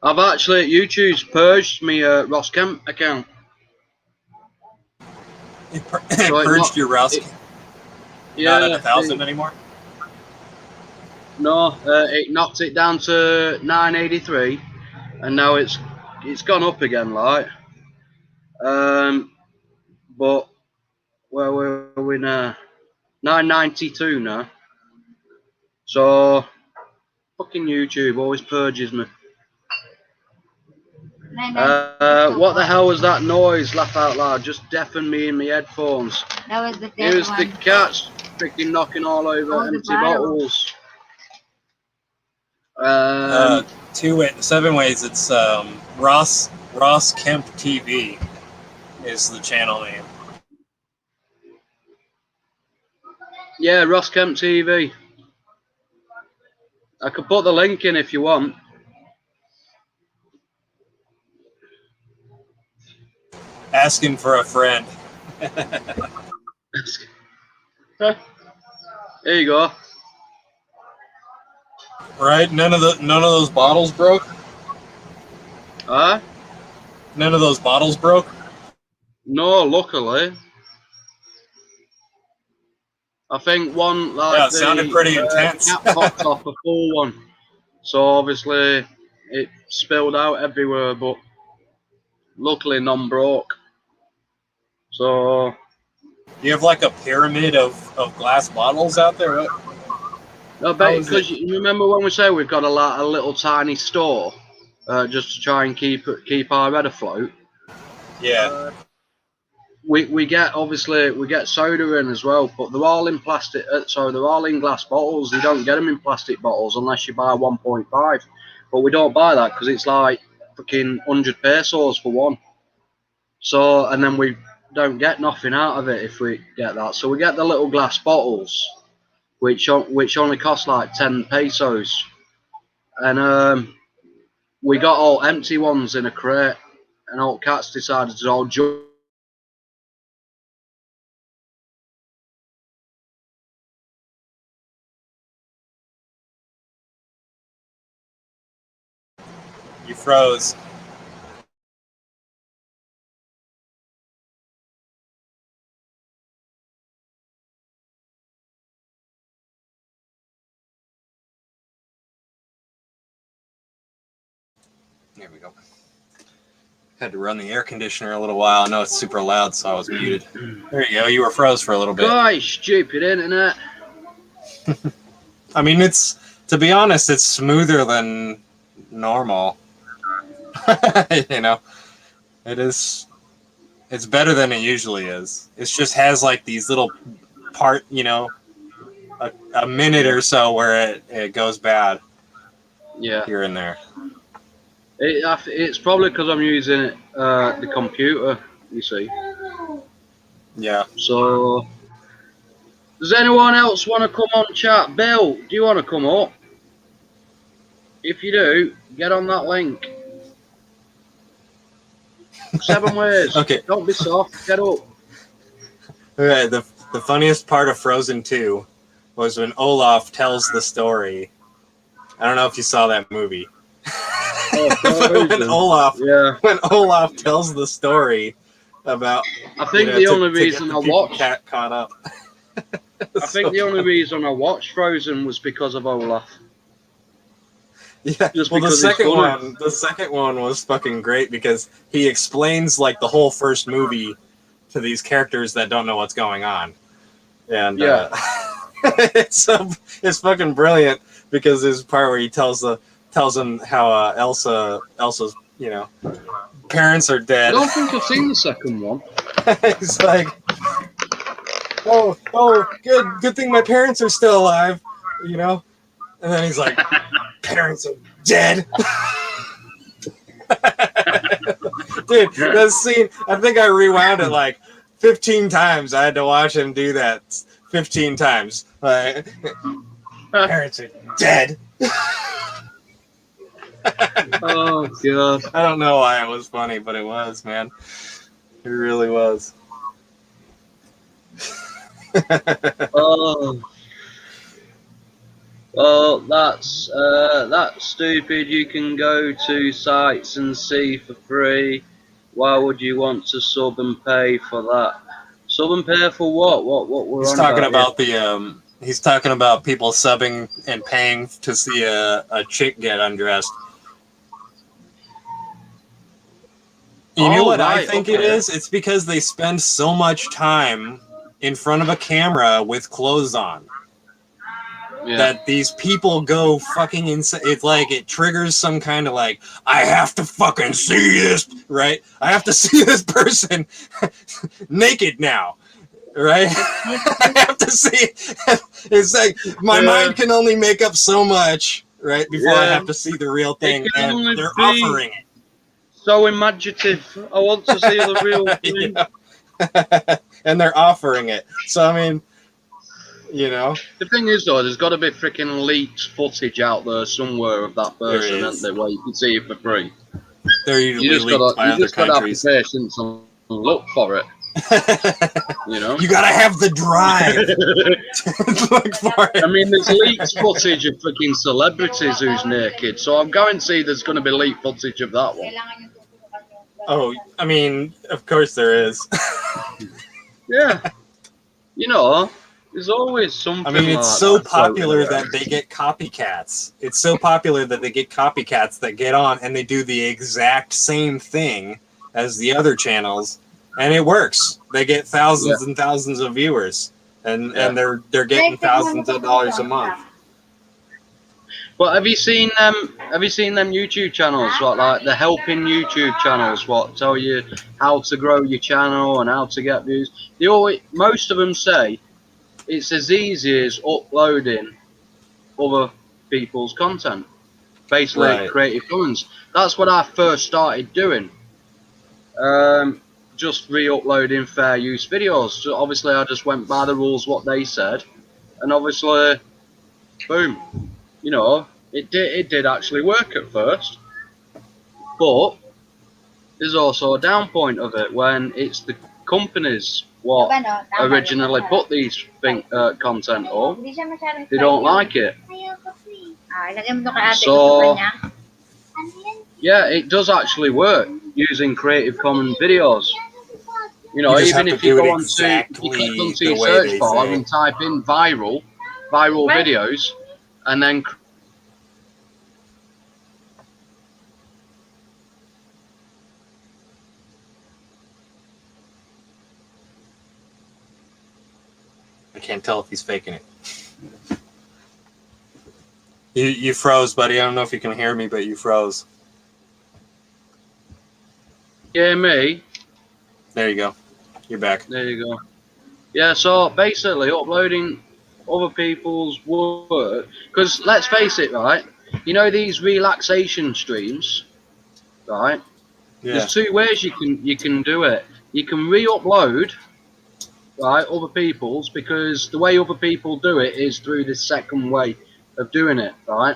[SPEAKER 2] I've actually, YouTube's purged me Ross Kemp account.
[SPEAKER 3] It purged your Ross Kemp?
[SPEAKER 2] Yeah.
[SPEAKER 3] Not at 1,000 anymore?
[SPEAKER 2] No, it knocked it down to 983, and now it's gone up again, like. But where were we now? 992 now. So fucking YouTube always purges me. What the hell was that noise? Laugh out loud! Just deafened me in my headphones.
[SPEAKER 1] That was the
[SPEAKER 2] It was the cats freaking knocking all over empty bottles.
[SPEAKER 3] 7 ways. It's Ross Kemp TV is the channel name.
[SPEAKER 2] Yeah, Ross Kemp TV. I could put the link in if you want.
[SPEAKER 3] Asking for a friend.
[SPEAKER 2] Here you go.
[SPEAKER 3] Right? None of those bottles broke?
[SPEAKER 2] Huh?
[SPEAKER 3] None of those bottles broke?
[SPEAKER 2] No, luckily. I think one
[SPEAKER 3] it sounded pretty intense.
[SPEAKER 2] Cap popped off a full one, so obviously it spilled out everywhere. But luckily, none broke. So
[SPEAKER 3] you have like a pyramid of glass bottles out there.
[SPEAKER 2] I bet because you remember when we say we've got a little tiny store, just to try and keep our head afloat.
[SPEAKER 3] Yeah.
[SPEAKER 2] we get soda in as well, but they're all in plastic. So they're all in glass bottles. You don't get them in plastic bottles unless you buy 1.5. But we don't buy that because it's like fucking 100 pesos for one. So and then we don't get nothing out of it if we get that. So we get the little glass bottles, which only cost like 10 pesos, and we got all empty ones in a crate, and all cats decided to all jump.
[SPEAKER 3] You froze. There we go. Had to run the air conditioner a little while. I know it's super loud, so I was muted. There you go. You were froze for a little bit.
[SPEAKER 2] Gosh, stupid internet.
[SPEAKER 3] I mean, to be honest, it's smoother than normal. You know, it's better than it usually is. It just has like these little a minute or so where it goes bad.
[SPEAKER 2] Yeah.
[SPEAKER 3] Here and there.
[SPEAKER 2] It's probably because I'm using the computer, you see.
[SPEAKER 3] Yeah.
[SPEAKER 2] So, does anyone else want to come on chat? Bill, do you want to come up? If you do, get on that link. 7 ways.
[SPEAKER 3] Okay.
[SPEAKER 2] Don't be soft. Get up.
[SPEAKER 3] Okay. The funniest part of Frozen 2 was when Olaf tells the story. I don't know if you saw that movie. when Olaf tells the story about,
[SPEAKER 2] I think the only reason I watched
[SPEAKER 3] cat caught up.
[SPEAKER 2] I think the only reason I watched Frozen was because of Olaf.
[SPEAKER 3] Yeah.
[SPEAKER 2] Just
[SPEAKER 3] well,
[SPEAKER 2] because
[SPEAKER 3] the second one was fucking great because he explains like the whole first movie to these characters that don't know what's going on, and it's fucking brilliant because there's a part where he tells them how Elsa's parents are dead.
[SPEAKER 2] I don't think I've seen the second one.
[SPEAKER 3] He's like, oh, good thing my parents are still alive, and then he's like, parents are dead. Dude, that scene, I think I rewound it like 15 times. I had to watch him do that 15 times. Parents are dead.
[SPEAKER 2] Oh god.
[SPEAKER 3] I don't know why it was funny, but it was, man. It really was.
[SPEAKER 2] Oh. Well, that's stupid. You can go to sites and see for free. Why would you want to sub and pay for that? Sub and pay for what? What we're
[SPEAKER 3] He's
[SPEAKER 2] on
[SPEAKER 3] talking
[SPEAKER 2] about
[SPEAKER 3] he's talking about people subbing and paying to see a chick get undressed. You know what I think it is? It's because they spend so much time in front of a camera with clothes on. Yeah. That these people go fucking insane. It's like it triggers some kind of like, I have to fucking see this, right? I have to see this person naked now, right? I have to see. It's like my mind can only make up so much, right? Before I have to see the real thing, and they're offering it.
[SPEAKER 2] So imaginative. I want to see the real thing.
[SPEAKER 3] And they're offering it. So I mean,
[SPEAKER 2] The thing is, though, there's got to be freaking leaked footage out there somewhere of that person, isn't there, where you can see it for free.
[SPEAKER 3] They're usually leaked by other countries.
[SPEAKER 2] You just got to have patience and look for it.
[SPEAKER 3] You got to have the drive to look for it.
[SPEAKER 2] I mean, there's leaked footage of freaking celebrities who's naked, so I'm guaranteed there's going to be leaked footage of that one.
[SPEAKER 3] Oh, I mean, of course there is.
[SPEAKER 2] Yeah. There's always something.
[SPEAKER 3] I mean, it's so popular that they get copycats. It's so popular that they get copycats that get on and they do the exact same thing as the other channels, and it works. They get thousands and thousands of viewers, and they're getting thousands of dollars a month.
[SPEAKER 2] But have you seen them? Have you seen them YouTube channels? What, like the helping YouTube channels? What tell you how to grow your channel and how to get views? They always, most of them say it's as easy as uploading other people's content. Basically,
[SPEAKER 3] Right.
[SPEAKER 2] Creative Commons. That's what I first started doing. Just re-uploading fair use videos. So obviously, I just went by the rules what they said, and obviously, boom. You know, it did actually work at first, but there's also a down point of it when it's the companies what originally put these content up. They don't like it. So yeah, it does actually work using Creative Commons videos. You know, even if you go onto, you click onto your search bar and type in viral videos, and then
[SPEAKER 3] I can't tell if he's faking it. You froze, buddy. I don't know if you can hear me, but you froze.
[SPEAKER 2] hear me?
[SPEAKER 3] There you go. You're back.
[SPEAKER 2] There you go. Yeah, so basically uploading other people's work, because let's face it, right? You know these relaxation streams, right?
[SPEAKER 3] Yeah.
[SPEAKER 2] There's two ways you can do it. You can re-upload, right, other people's, because the way other people do it is through the second way of doing it, right?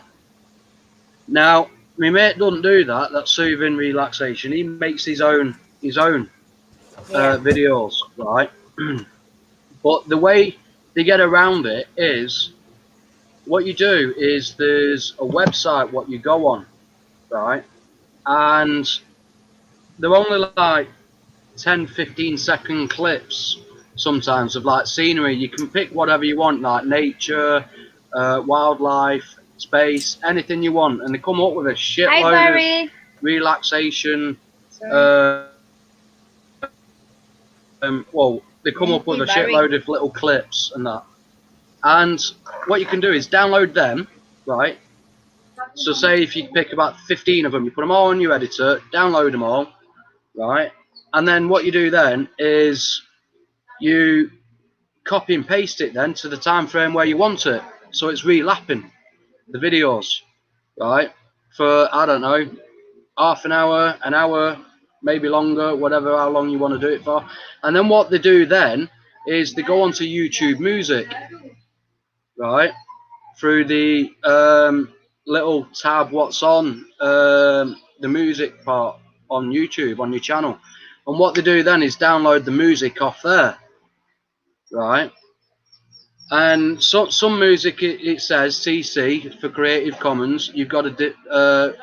[SPEAKER 2] Now, my mate doesn't do that. That's soothing relaxation. He makes his own videos, right? But the way they get around it is, what you do is there's a website what you go on, right? And they're only like 10-15 second clips sometimes of like scenery. You can pick whatever you want, like nature, wildlife, space, anything you want, and they come up with a shitload of relaxation. Well, they come up with a shitload of little clips and that. And what you can do is download them, right? So say if you pick about 15 of them, you put them all on your editor, download them all, right? And then what you do then is you copy and paste it then to the time frame where you want it. So it's relapping the videos, right? For, I don't know, half an hour, maybe longer, whatever, how long you want to do it for. And then what they do then is they go onto YouTube Music, right? Through the little tab what's on the music part on YouTube, on your channel. And what they do then is download the music off there, right? And so, some music, it says CC for Creative Commons. You've got to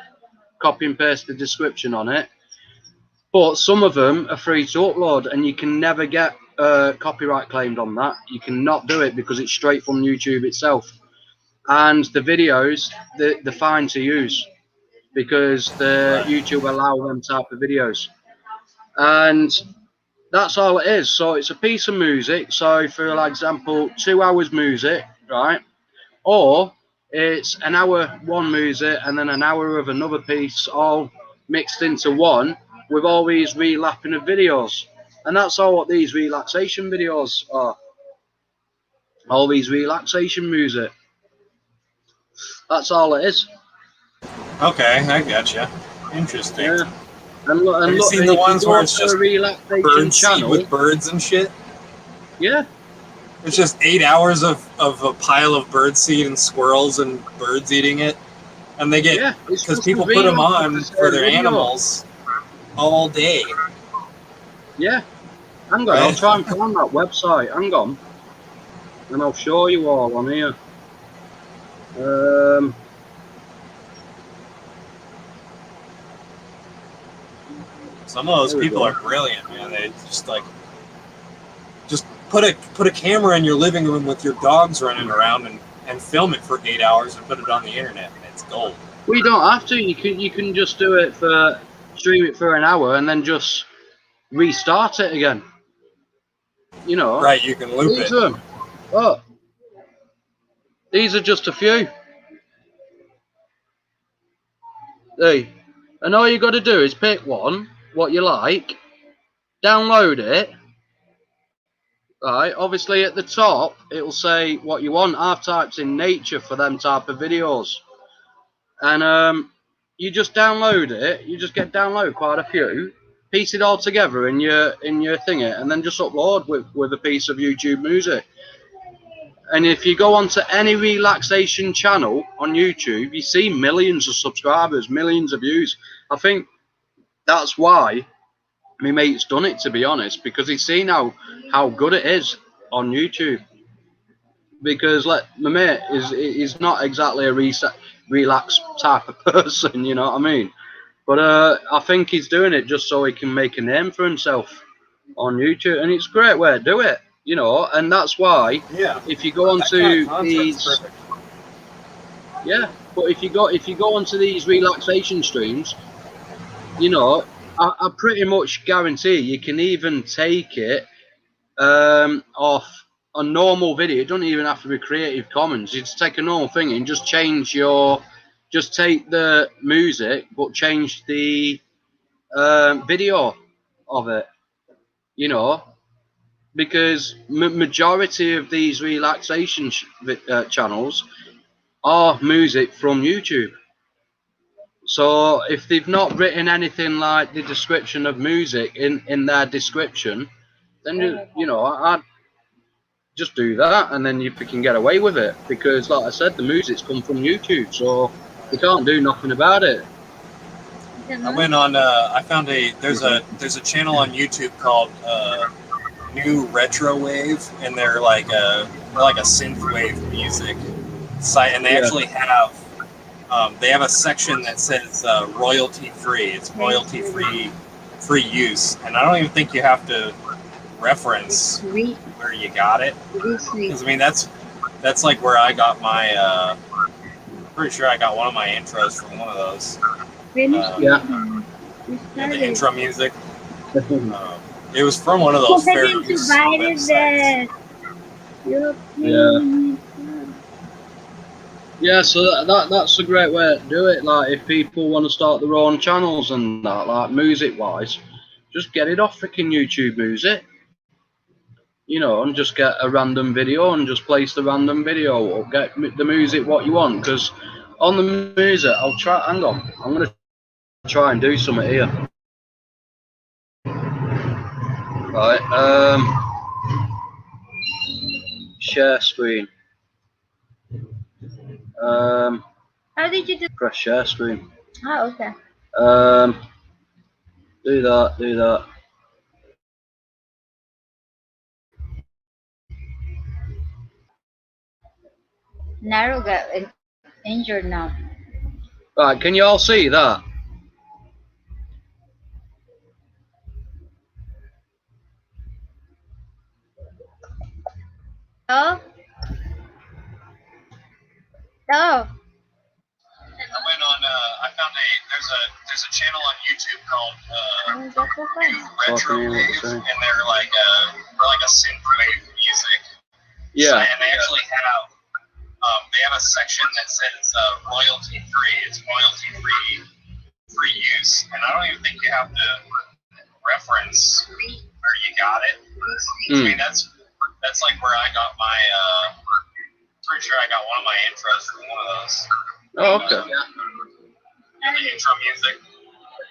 [SPEAKER 2] copy and paste the description on it. But some of them are free to upload, and you can never get copyright claimed on that. You cannot do it because it's straight from YouTube itself. And the videos, they're fine to use because the YouTube allow them type of videos. And that's all it is. So it's a piece of music. So for example, 2 hours music, right? Or it's an hour one music and then an hour of another piece, all mixed into one with all these relapping of videos. And that's all what these relaxation videos are. All these relaxation music. That's all it is.
[SPEAKER 3] Okay, I gotcha. Interesting.
[SPEAKER 2] Yeah. And
[SPEAKER 3] Have you seen the ones where it's just bird seed with birds and shit?
[SPEAKER 2] Yeah.
[SPEAKER 3] It's just 8 hours of a pile of bird seed and squirrels and birds eating it. And they get, because people put them on for their animals all day.
[SPEAKER 2] Yeah. Hang on, I'll try and find that website. Hang on. And I'll show you all on here.
[SPEAKER 3] Some of those people are brilliant, man. They just like put a camera in your living room with your dogs running around and film it for 8 hours and put it on the internet, and it's gold.
[SPEAKER 2] Well, you don't have to. You can just do it stream it for an hour and then just restart it again. You know.
[SPEAKER 3] Right, you can loop it.
[SPEAKER 2] These are just a few. Hey, and all you got to do is pick one, what you like, download it. Right, obviously at the top it'll say what you want. I've typed in nature for them type of videos, and you just download it. You just download quite a few, piece it all together in your thingy, and then just upload with a piece of YouTube music. And if you go onto any relaxation channel on YouTube, you see millions of subscribers, millions of views. I think that's why my mate's done it, to be honest, because he's seen how good it is on YouTube. Because like my mate is not exactly a relaxed type of person, you know what I mean? But I think he's doing it just so he can make a name for himself on YouTube, and it's a great way to do it, you know. And that's why,
[SPEAKER 3] Yeah,
[SPEAKER 2] if you go onto these, yeah, but if you go onto these relaxation streams, you know, I pretty much guarantee you can even take it off a normal video. It doesn't even have to be Creative Commons. You just take a normal thing and just change just take the music, but change the video of it, you know, because majority of these relaxation channels are music from YouTube. So if they've not written anything like the description of music in their description, then you know, I'd just do that, and then you can get away with it, because like I said, the music's come from YouTube, so you can't do nothing about it.
[SPEAKER 3] I went on. I found there's a channel on YouTube called New Retro Wave, and they're like a synthwave music site, and they actually have a section that says royalty free. It's royalty free use, and I don't even think you have to reference where you got it, because I mean that's like where I got my pretty sure I got one of my intros from one of those.
[SPEAKER 2] Yeah,
[SPEAKER 3] the intro music. It was from one of those fair use websites.
[SPEAKER 2] Yeah, so that's a great way to do it. Like, if people want to start their own channels and that, like music wise, just get it off freaking YouTube Music, you know, and just get a random video and just place the random video, or get the music what you want. Because on the music, I'll try. Hang on, I'm gonna try and do something here. Right, share screen. How did you do? Press share screen.
[SPEAKER 1] Oh, okay.
[SPEAKER 2] Do that.
[SPEAKER 1] Narrow got injured now.
[SPEAKER 2] Right, can you all see that?
[SPEAKER 1] Oh. Oh.
[SPEAKER 3] I went on. I found there's a channel on YouTube called New Retro Wave, and they're like a synthwave music.
[SPEAKER 2] Yeah.
[SPEAKER 3] And they actually have a section that says royalty free. It's royalty free use, and I don't even think you have to reference where you got it. I mean that's like where I got my. Pretty sure I got one of my intros from one of those.
[SPEAKER 2] Oh, okay.
[SPEAKER 3] The intro music.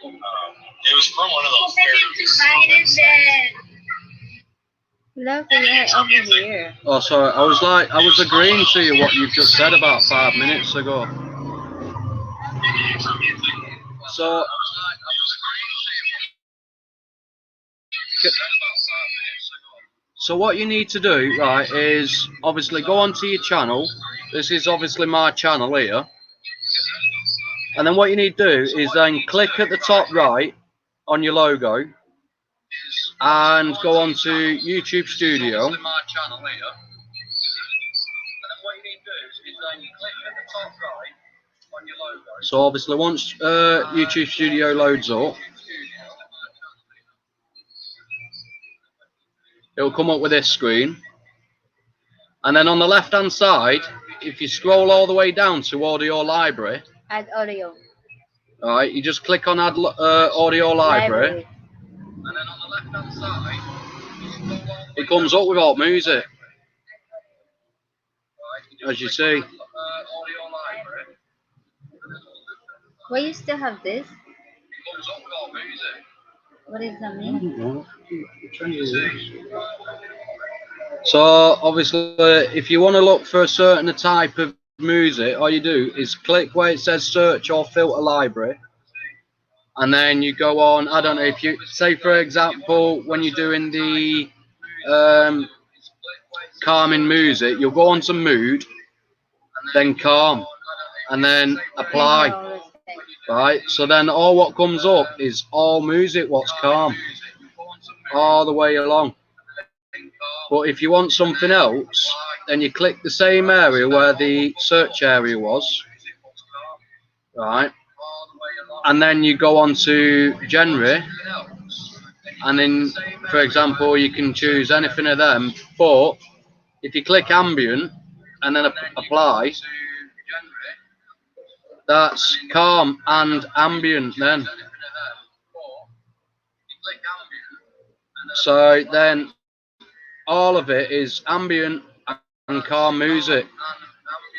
[SPEAKER 3] It was from one of those series.
[SPEAKER 1] Look at over here.
[SPEAKER 2] Oh, sorry. I was agreeing to you what you've just said about 5 minutes ago. So. So what you need to do, right, is obviously go onto your channel. This is obviously my channel here. And then what you need to do is then click at the top right on your logo and go on to YouTube Studio. So obviously once YouTube Studio loads up, it'll come up with this screen. And then on the left hand side, if you scroll all the way down to Audio Library,
[SPEAKER 1] Add audio.
[SPEAKER 2] All right, you just click on add audio library, and then on the left-hand side, it comes up with all music, as you see.
[SPEAKER 1] Why you still have this? What is that mean?
[SPEAKER 2] So obviously, if you want to look for a certain type of music, all you do is click where it says search or filter library, and then you go on. I don't know, if you say, for example, when you're doing the calming music, you'll go on to mood, then calm, and then apply. Right, so then all what comes up is all music what's calm all the way along. But if you want something else, then you click the same area where the search area was, right, and then you go on to genre, and then, for example, you can choose anything of them. But if you click ambient and then apply, that's calm and ambient then. So then all of it is ambient and calm music.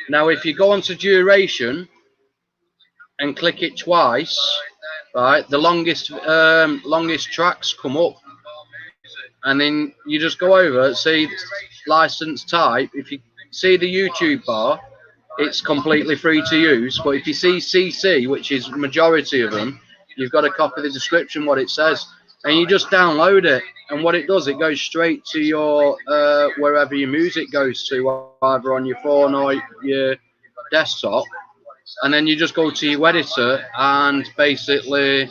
[SPEAKER 2] Now if you go onto duration and click it twice, right, the longest tracks come up, and then you just go over, see license type. If you see the YouTube bar, it's completely free to use, but if you see CC, which is majority of them, you've got to copy the description what it says, and you just download it, and what it does, it goes straight to your wherever your music goes to, either on your phone or your desktop, and then you just go to your editor and basically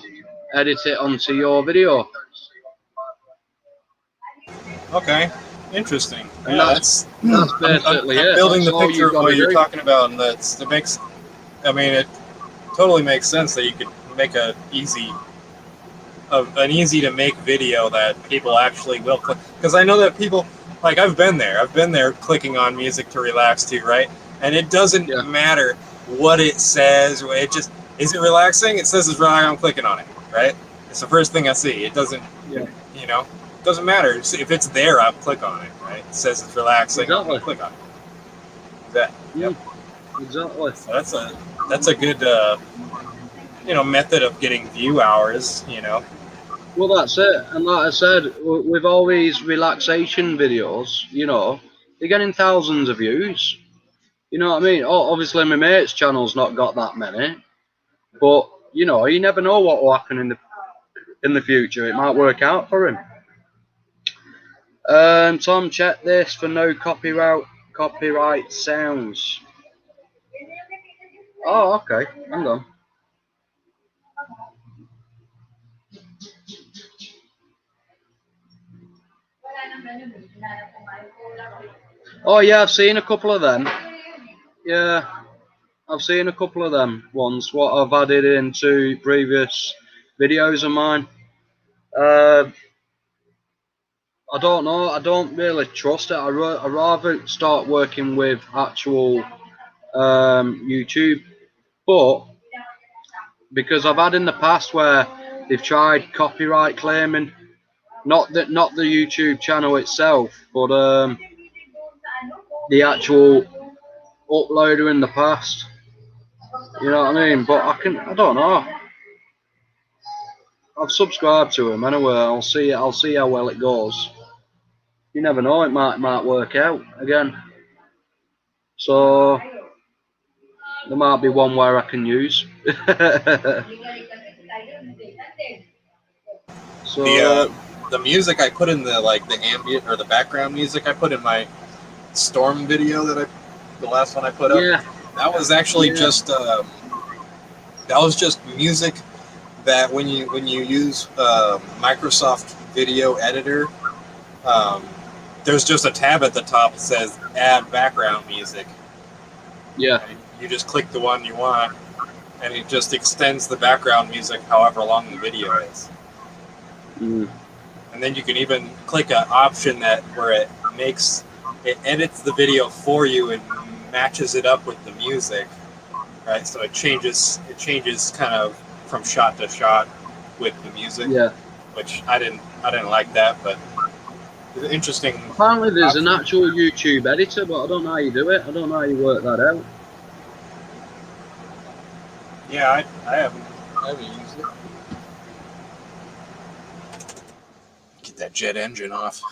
[SPEAKER 2] edit it onto your video.
[SPEAKER 3] Okay, interesting.
[SPEAKER 2] And
[SPEAKER 3] Yeah,
[SPEAKER 2] that's basically
[SPEAKER 3] I'm
[SPEAKER 2] it.
[SPEAKER 3] building
[SPEAKER 2] That's
[SPEAKER 3] the picture of what you're
[SPEAKER 2] do.
[SPEAKER 3] talking about, and that makes. I mean, it totally makes sense that you could make an easy to make video that people actually will click. Because I know that people, like, I've been there clicking on music to relax to, right? And it doesn't matter what it says. It just, is it relaxing? It says it's relaxing. I'm clicking on it, right? It's the first thing I see. It doesn't, you know. Doesn't matter if it's there. I'll click on it. Right? It says it's relaxing.
[SPEAKER 2] Exactly.
[SPEAKER 3] I'll click on it. Yep.
[SPEAKER 2] Exactly.
[SPEAKER 3] So that's a good method of getting view hours.
[SPEAKER 2] Well, that's it. And like I said, with all these relaxation videos, they're getting thousands of views. You know what I mean? Oh, obviously my mate's channel's not got that many, but you never know what will happen in the future. It might work out for him. Tom, check this for no copyright sounds. Oh, okay. Hang on. Oh yeah, I've seen a couple of them. Yeah, I've seen a couple of them ones. What I've added into previous videos of mine. I don't know. I don't really trust it. I rather start working with actual YouTube, but because I've had in the past where they've tried copyright claiming, not the YouTube channel itself, but the actual uploader in the past. You know what I mean? But I don't know. I've subscribed to him anyway. I'll see how well it goes. You never know, it might work out again. So there might be one where I can use. So
[SPEAKER 3] the music I put in the ambient or the background music I put in my storm video the last one I put up.
[SPEAKER 2] Yeah.
[SPEAKER 3] That was actually just music that when you use Microsoft Video Editor, there's just a tab at the top that says add background music.
[SPEAKER 2] Yeah.
[SPEAKER 3] And you just click the one you want, and it just extends the background music however long the video is.
[SPEAKER 2] Mm.
[SPEAKER 3] And then you can even click an option where it edits the video for you and matches it up with the music, right? So it changes kind of from shot to shot with the music.
[SPEAKER 2] Yeah.
[SPEAKER 3] Which I didn't like that, but it's an interesting.
[SPEAKER 2] Apparently, there's an actual YouTube editor, but I don't know how you do it. I don't know how you work that out.
[SPEAKER 3] Yeah, I haven't used it. Get that jet engine off.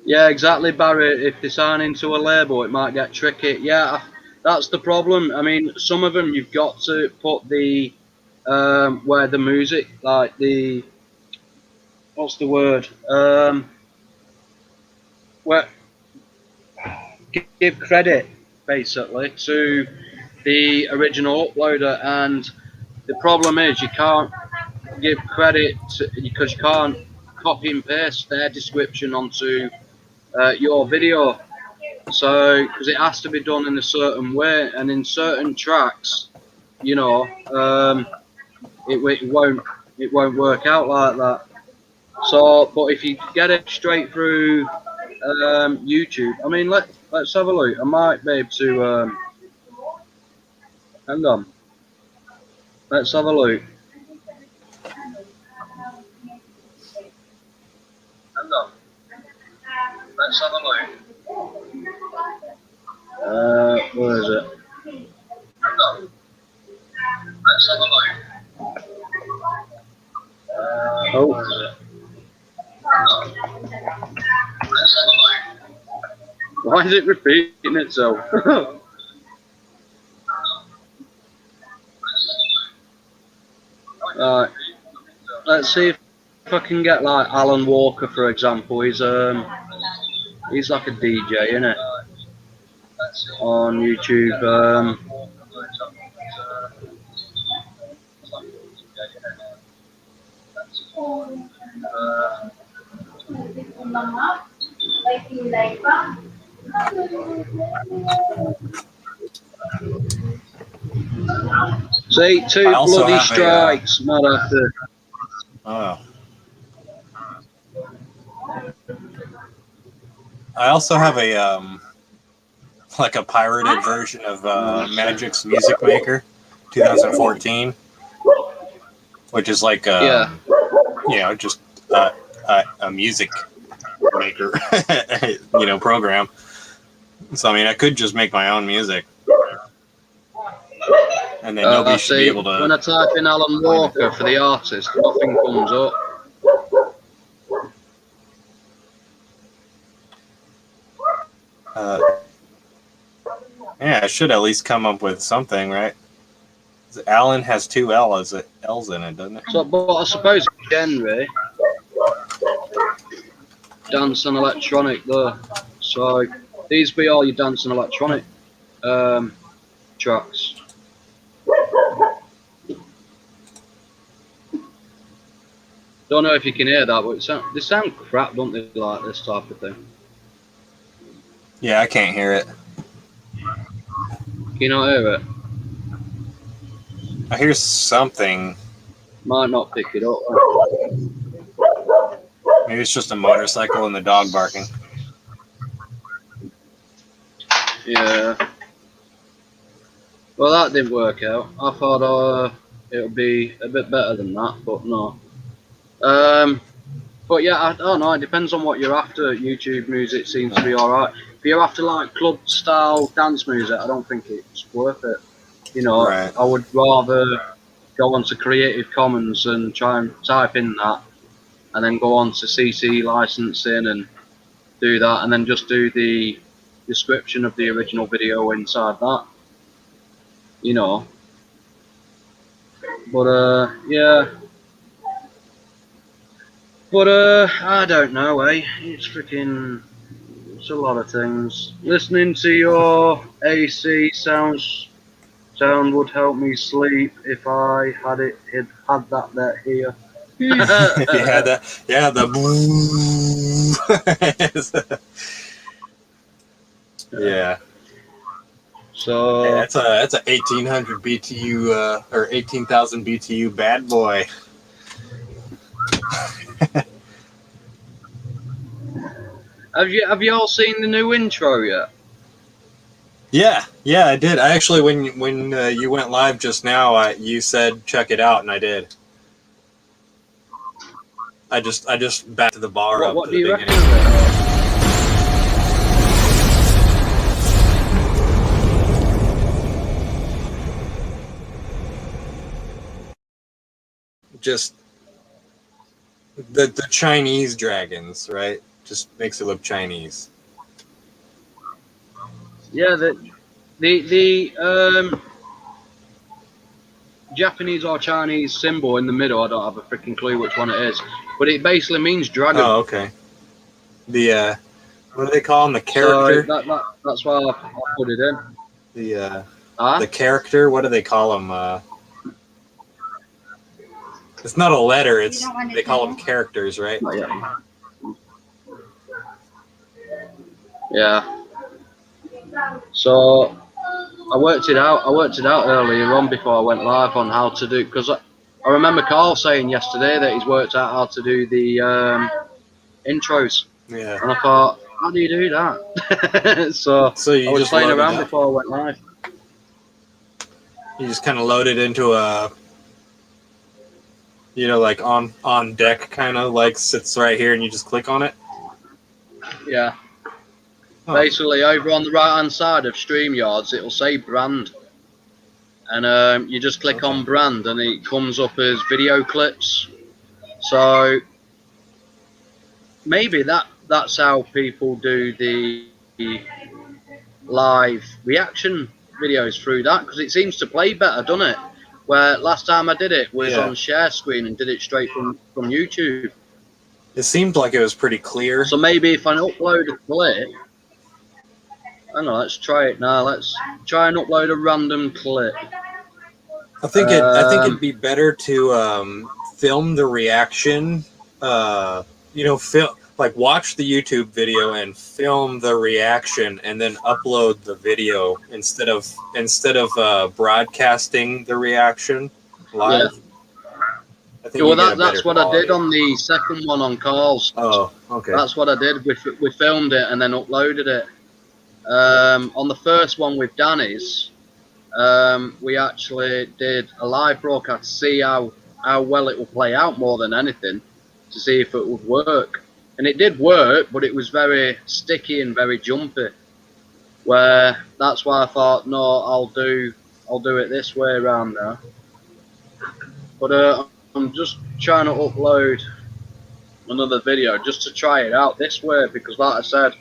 [SPEAKER 2] Yeah, exactly, Barry. If they sign into a label, it might get tricky. Yeah, that's the problem. I mean, some of them you've got to put the where the music, like the what's the word? Where give credit basically to the original uploader, and the problem is you can't give credit because you can't copy and paste their description onto your video. So, because it has to be done in a certain way, and in certain tracks, you know, it won't work out like that. So, but if you get it straight through YouTube, I mean, let's have a look. I might be able to. Hang on. Let's have a look. Hang on. Let's have a look. Where is it? Hang on. Let's have a look. Where is it? Hang on. Let's have a look. Why is it repeating itself? Right. Let's see if I can get like Alan Walker, for example. He's like a DJ, isn't it? On YouTube. See, 2 bloody strikes, not after.
[SPEAKER 3] Oh. I also have a like a pirated version of Magic's Music Maker 2014, which is like you know, just a music maker program. So I mean, I could just make my own music, and then nobody should be able to.
[SPEAKER 2] When I type in Alan Walker for the artist, nothing comes up.
[SPEAKER 3] Yeah, I should at least come up with something, right? Alan has 2 L's in it, doesn't it?
[SPEAKER 2] So, but I suppose genre, dance and electronic though. So these be all your dance and electronic tracks. Don't know if you can hear that, but they sound crap, don't they? Like this type of thing.
[SPEAKER 3] Yeah, I can't hear it.
[SPEAKER 2] Can you not hear it?
[SPEAKER 3] I hear something.
[SPEAKER 2] Might not pick it up.
[SPEAKER 3] Maybe it's just a motorcycle and the dog barking.
[SPEAKER 2] Yeah. Well, that didn't work out. I thought it would be a bit better than that, but no. But yeah, I don't know. It depends on what you're after. YouTube music seems to be alright. If you're after like club style dance music, I don't think it's worth it. You know,
[SPEAKER 3] right.
[SPEAKER 2] I would rather go onto Creative Commons and try and type in that, and then go on to CC licensing and do that, and then just do the description of the original video inside that. You know. But yeah. But I don't know, eh? It's a lot of things. Listening to your AC sound would help me sleep if I had that bit here.
[SPEAKER 3] the blue. Yeah.
[SPEAKER 2] So
[SPEAKER 3] yeah, that's a 1800 BTU or 18,000 BTU bad boy.
[SPEAKER 2] Have you all seen the new intro yet?
[SPEAKER 3] Yeah, I did. I actually, when you went live just now, you said check it out, and I did. I just backed the bar up
[SPEAKER 2] What
[SPEAKER 3] to
[SPEAKER 2] do
[SPEAKER 3] the
[SPEAKER 2] you
[SPEAKER 3] beginning.
[SPEAKER 2] reckon of it?
[SPEAKER 3] Just the Chinese dragons, right? Just makes it look Chinese.
[SPEAKER 2] Yeah, the Japanese or Chinese symbol in the middle, I don't have a freaking clue which one it is, but it basically means dragon.
[SPEAKER 3] Oh, okay. The what do they call them? The
[SPEAKER 2] So
[SPEAKER 3] character.
[SPEAKER 2] that's why I put it in.
[SPEAKER 3] The character. What do they call them? It's not a letter. It's they call them characters, right?
[SPEAKER 2] Not yet. Yeah. So I worked it out earlier on before I went live on how to do, because I remember Carl saying yesterday that he's worked out how to do the intros.
[SPEAKER 3] Yeah.
[SPEAKER 2] And I thought, how do you do that? so
[SPEAKER 3] you
[SPEAKER 2] I was
[SPEAKER 3] just
[SPEAKER 2] playing
[SPEAKER 3] load it
[SPEAKER 2] around
[SPEAKER 3] up?
[SPEAKER 2] before I went live.
[SPEAKER 3] You just kind of load it into a, like on deck, kind of like sits right here, and you just click on it.
[SPEAKER 2] Yeah.
[SPEAKER 3] Oh.
[SPEAKER 2] Basically, over on the right-hand side of StreamYards, it'll say brand. And you just click on brand, and it comes up as video clips. So maybe that's how people do the live reaction videos through that, because it seems to play better, doesn't it? Where last time I did it was on share screen and did it straight from YouTube.
[SPEAKER 3] It seemed like it was pretty clear.
[SPEAKER 2] So maybe if I upload a clip, hang on, let's try it now. Let's try and upload a random clip.
[SPEAKER 3] I think it'd be better to film the reaction. Watch the YouTube video and film the reaction, and then upload the video instead of broadcasting the reaction live.
[SPEAKER 2] Yeah.
[SPEAKER 3] I think
[SPEAKER 2] that's what I did on the second one on Carl's.
[SPEAKER 3] Oh, okay.
[SPEAKER 2] That's what I did. We filmed it and then uploaded it. On the first one with Danny's, we actually did a live broadcast to see how well it will play out, more than anything, to see if it would work. And it did work, but it was very sticky and very jumpy. Where that's why I thought, no, I'll do it this way around now. But I'm just trying to upload another video just to try it out this way, because like I said,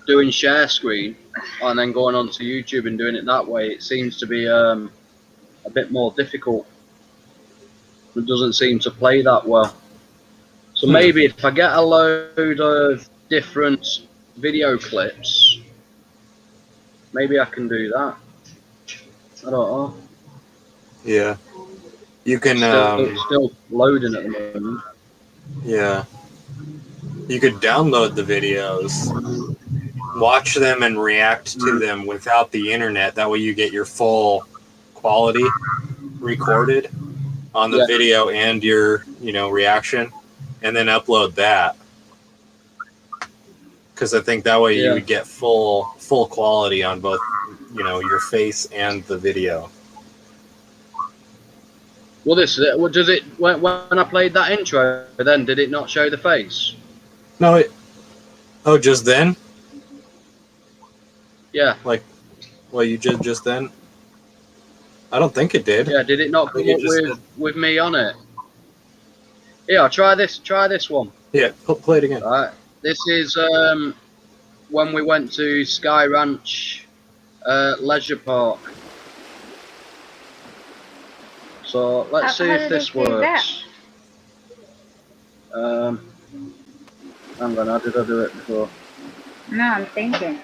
[SPEAKER 2] doing share screen and then going onto YouTube and doing it that way, it seems to be a bit more difficult. It doesn't seem to play that well. So maybe if I get a load of different video clips, maybe I can do that. I don't know.
[SPEAKER 3] Yeah. You can
[SPEAKER 2] it's still loading at the moment.
[SPEAKER 3] Yeah. You could download the videos, watch them and react to them without the internet. That way you get your full quality recorded on the video and your, reaction, and then upload that. Because I think that way you would get full quality on both, your face and the video.
[SPEAKER 2] Well, does it when I played that intro, then did it not show the face?
[SPEAKER 3] No, just then?
[SPEAKER 2] Yeah.
[SPEAKER 3] You just then? I don't think it did.
[SPEAKER 2] Yeah, did it not come up with me on it? Yeah, try this one.
[SPEAKER 3] Yeah, play it again.
[SPEAKER 2] All right. This is when we went to Sky Ranch Leisure Park. So let's see if this works. Hang on, how did I do it before?
[SPEAKER 1] No, I'm thinking.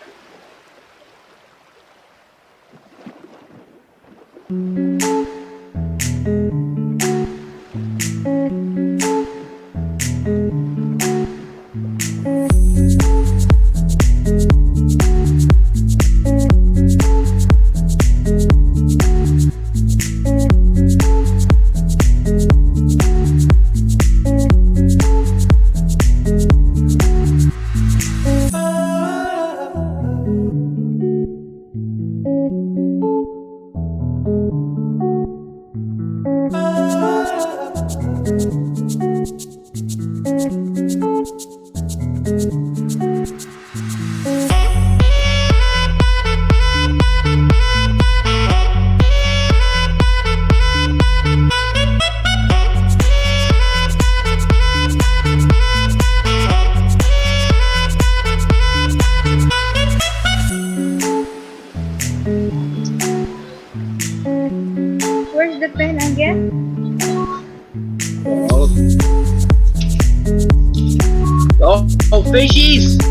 [SPEAKER 2] Fishies!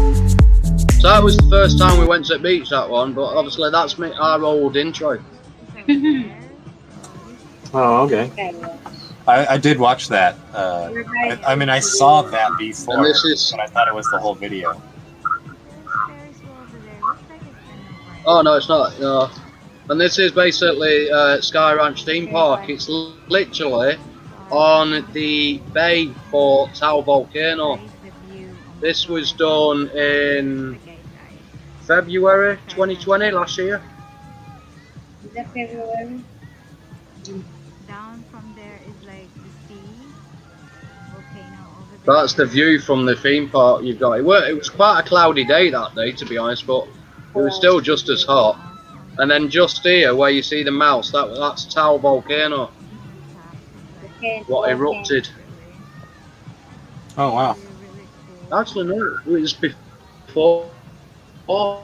[SPEAKER 2] So that was the first time we went to the beach, that one, but obviously that's our old intro.
[SPEAKER 3] Oh, okay. I did watch that. I mean, I saw that before,
[SPEAKER 2] And this is...
[SPEAKER 3] but I thought it was the whole video.
[SPEAKER 2] Oh, no, it's not. No. And this is basically Sky Ranch theme park. It's literally on the bay for Tower Volcano. This was done in February 2020, last year.
[SPEAKER 1] Is that February?
[SPEAKER 5] Down from there is like the sea, volcano over there.
[SPEAKER 2] That's the view from the theme park you've got. It was quite a cloudy day that day, to be honest, but it was still just as hot. And then just here, where you see the mouse, that's Tower Volcano. What erupted.
[SPEAKER 3] Oh, wow.
[SPEAKER 2] Actually, no, it was before. Oh.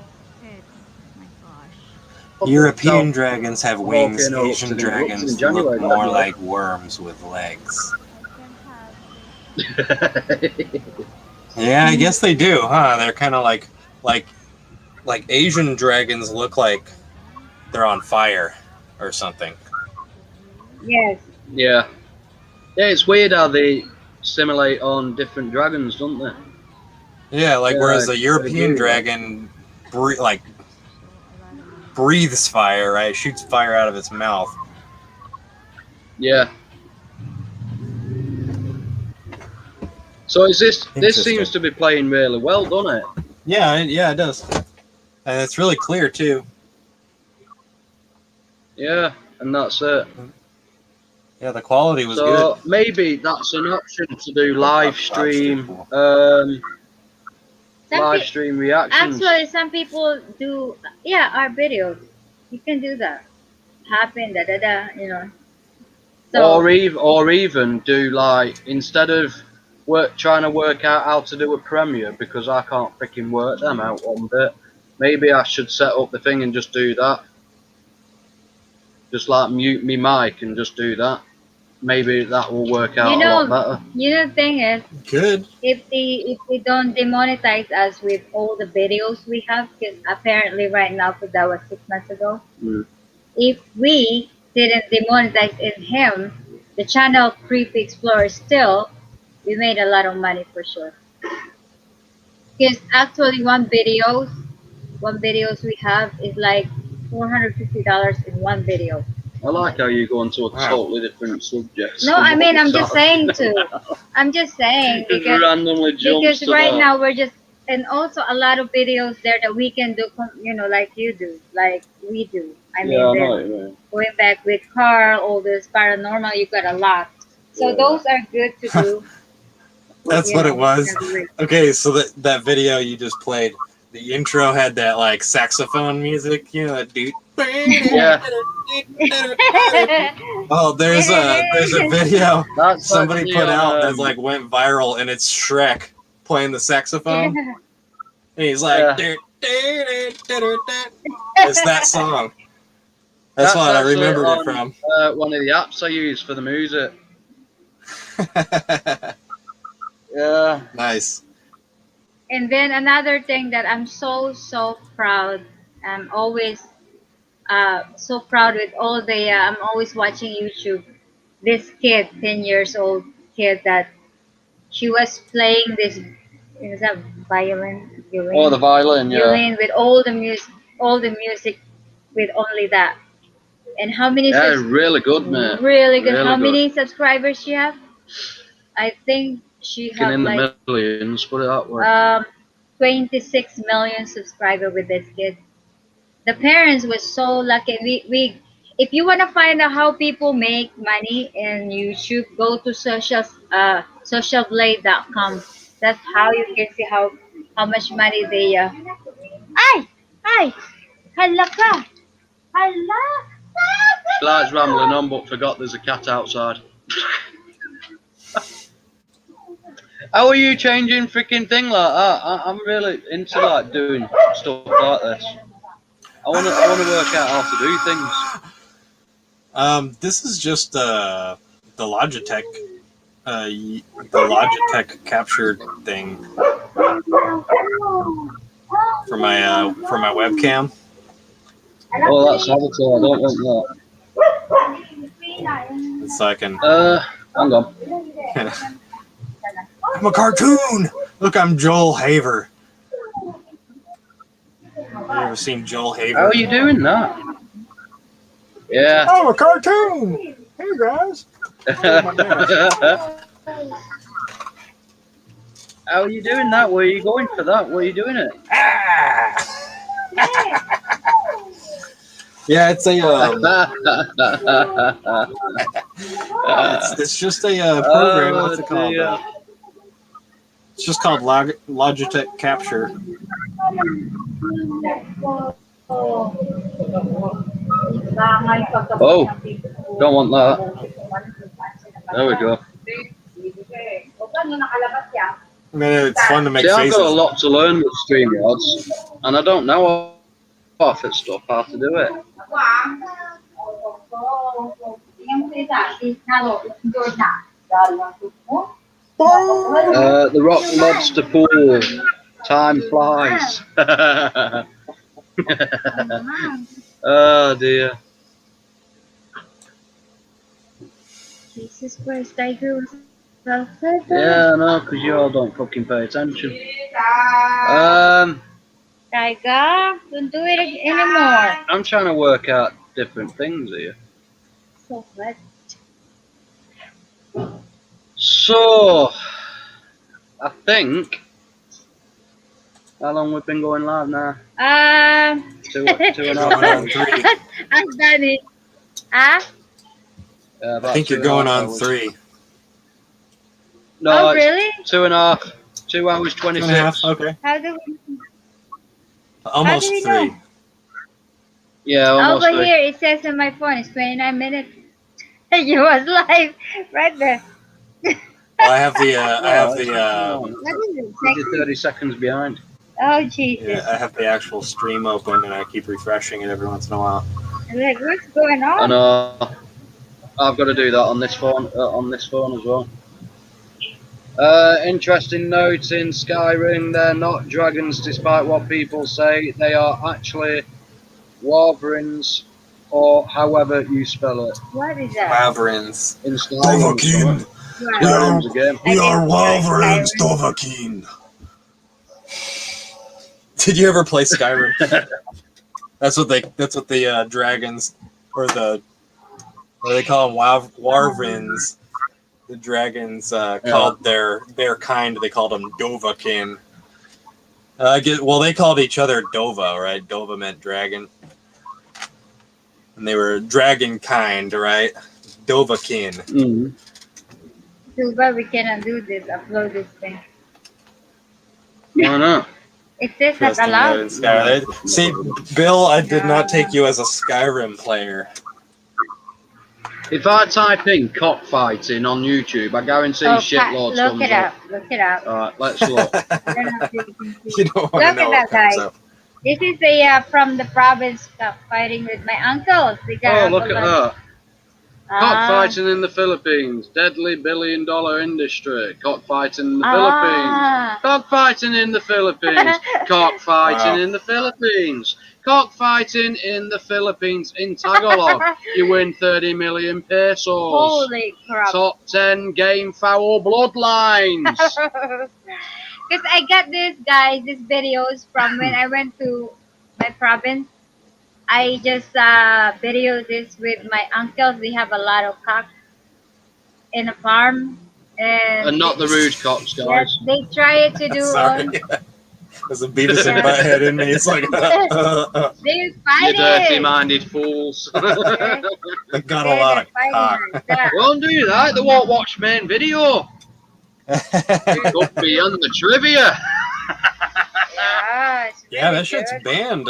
[SPEAKER 3] European dragons have wings, Asian dragons look more like worms with legs. Yeah, I guess they do, huh? They're kind of like Asian dragons look like they're on fire or something.
[SPEAKER 1] Yes.
[SPEAKER 2] Yeah. Yeah, it's weird how they simulate on different dragons, don't they?
[SPEAKER 3] Yeah, like whereas the European dragon breathes fire, right? Shoots fire out of its mouth.
[SPEAKER 2] Yeah. So is this seems to be playing really well, doesn't it?
[SPEAKER 3] Yeah, it does. And it's really clear too.
[SPEAKER 2] Yeah, and that's it.
[SPEAKER 3] Yeah, the quality was
[SPEAKER 2] so
[SPEAKER 3] good.
[SPEAKER 2] Maybe that's an option to do live stream live stream reactions.
[SPEAKER 1] Actually, some people do, yeah, our videos. You can do that. Happen, you know. So,
[SPEAKER 2] or even do like, instead of trying to work out how to do a Premiere, because I can't freaking work them out one bit. Maybe I should set up the thing and just do that. Just like mute me mic and just do that. Maybe that will work out a lot better.
[SPEAKER 1] You know, the thing is,
[SPEAKER 3] good.
[SPEAKER 1] If they don't demonetize us with all the videos we have, because apparently right now, because that was 6 months ago, if we didn't demonetize him, the channel Creepy Explorer still, we made a lot of money for sure. Because actually one videos we have is like $450 in one video.
[SPEAKER 2] I like how you go into a totally different subject.
[SPEAKER 1] No, I mean, I'm just saying I'm just saying because right now we're just, and also a lot of videos there that we can do, you know, like you do, like we do. I mean, going back with Carl, all this paranormal, you got a lot. So those are good to do.
[SPEAKER 3] That's what it was. Okay, so that video you just played, the intro had that like saxophone music, you know, that dude.
[SPEAKER 2] Yeah.
[SPEAKER 3] Oh, there's a video somebody put out that like went viral, and it's Shrek playing the saxophone. And he's like, it's that song. That's what I remembered it from.
[SPEAKER 2] One of the apps I use for the music. Yeah.
[SPEAKER 3] Nice.
[SPEAKER 1] And then another thing that I'm so proud. I'm always so proud with all the. I'm always watching YouTube. This kid, 10 years old kid, that she was playing this. Is that violin?
[SPEAKER 2] Oh, the violin, yeah.
[SPEAKER 1] Violin with all the music, with only that. And how many?
[SPEAKER 2] Yeah, really good, man.
[SPEAKER 1] Really good. How many subscribers she have? I think she has
[SPEAKER 2] in
[SPEAKER 1] like
[SPEAKER 2] the millions. Put it that way.
[SPEAKER 1] 26 million subscribers with this kid. The parents were so lucky. We if you want to find out how people make money in YouTube, go to socialblade.com. That's how you can see how much money they Ay! Hala ka! Hala!
[SPEAKER 2] She likes rambling on, but forgot there's a cat outside. How are you changing freaking thing like that? I'm really into like doing stuff like this. I wanna work out how to do things.
[SPEAKER 3] This is just the Logitech captured thing. for my webcam.
[SPEAKER 2] Oh, that's Avatar. I don't want
[SPEAKER 3] So I can.
[SPEAKER 2] Hang on.
[SPEAKER 3] I'm a cartoon. Look, I'm Joel Haver. You ever seen Joel Haver?
[SPEAKER 2] How are you doing that? Yeah.
[SPEAKER 3] I'm a cartoon. Hey guys.
[SPEAKER 2] How are you doing that? Where are you going for that? Where are you doing it?
[SPEAKER 3] Yeah, it's a it's just a program. What's it called? It's just called Logitech Capture.
[SPEAKER 2] Oh, don't want that. There we go.
[SPEAKER 3] I mean, it's fun to make
[SPEAKER 2] See, I've
[SPEAKER 3] faces.
[SPEAKER 2] got a lot to learn with StreamYards, and I don't know half it stuff, how to do it. The rock lobster pool. Time flies. Oh dear.
[SPEAKER 1] Jesus Christ, Tiger was outside.
[SPEAKER 2] Yeah, I know, because you all don't fucking pay attention.
[SPEAKER 1] Tiger, don't do it anymore.
[SPEAKER 2] I'm trying to work out different things here.
[SPEAKER 1] So what?
[SPEAKER 2] So, I think, how long we've been going live now? 2.5 hours.
[SPEAKER 1] I've done it. Huh?
[SPEAKER 2] Yeah,
[SPEAKER 3] I think you're going on 3.
[SPEAKER 2] No,
[SPEAKER 1] Oh, really?
[SPEAKER 2] 2.5. 2 hours 26.
[SPEAKER 3] 2.5. Okay.
[SPEAKER 1] How do we?
[SPEAKER 3] Almost
[SPEAKER 1] How do we
[SPEAKER 3] 3.
[SPEAKER 1] know?
[SPEAKER 2] Yeah, almost
[SPEAKER 1] Over
[SPEAKER 2] 3.
[SPEAKER 1] here, it says on my phone, it's 29 minutes. You was live right there.
[SPEAKER 3] Well, I have the
[SPEAKER 1] What is it?
[SPEAKER 2] You're 30 seconds behind.
[SPEAKER 1] Oh, Jesus.
[SPEAKER 3] yeah, I have the actual stream open, and I keep refreshing it every once in a while.
[SPEAKER 1] I'm like, what's going on?
[SPEAKER 2] I know. I've got to do that on this phone as well. Interesting note in Skyrim, they're not dragons despite what people say. They are actually wyverns, or however you spell it.
[SPEAKER 1] What is that?
[SPEAKER 3] Wyverns.
[SPEAKER 2] In Skyrim. Skyrim's a game.
[SPEAKER 3] We are wyverns, Dovahkiin. Did you ever play Skyrim? That's what the dragons, or what do they call them? Wyverns. The dragons called their kind. They called them Dovahkiin. They called each other Dova, right? Dova meant dragon, and they were dragon kind, right? Dovahkiin.
[SPEAKER 2] Mm-hmm.
[SPEAKER 1] Too bad we cannot do this. Upload this thing.
[SPEAKER 2] Why not?
[SPEAKER 1] It says not allowed.
[SPEAKER 3] See, Bill, I did not take you as a Skyrim player.
[SPEAKER 2] If I type in cockfighting on YouTube, I guarantee shitloads
[SPEAKER 1] look
[SPEAKER 2] comes
[SPEAKER 1] it up. Look it up.
[SPEAKER 2] Alright, let's look.
[SPEAKER 3] You don't want to know
[SPEAKER 1] Look at that, guys. This is from the province fighting with my uncles.
[SPEAKER 2] Oh, look at that. Cockfighting in the Philippines. Deadly billion-dollar industry. Cockfighting in the Philippines. Cockfighting in the Philippines. Cockfighting in the Philippines. Cockfighting in the Philippines. In Tagalog, you win 30 million pesos.
[SPEAKER 1] Holy crap.
[SPEAKER 2] Top 10 game foul bloodlines.
[SPEAKER 1] Because I got this, guys, these videos from when I went to my province. I just video this with my uncles. We have a lot of cocks in a farm. And
[SPEAKER 2] not the rude cocks, guys.
[SPEAKER 1] Yes, they try to do
[SPEAKER 3] Sorry. There's a Beavis and Butthead in me. It's like,
[SPEAKER 1] they fight
[SPEAKER 2] you dirty-minded fools.
[SPEAKER 3] They got a lot of cock.
[SPEAKER 2] Won't do that. They won't watch main video. It could be on the trivia.
[SPEAKER 3] Yeah, that shit's banned.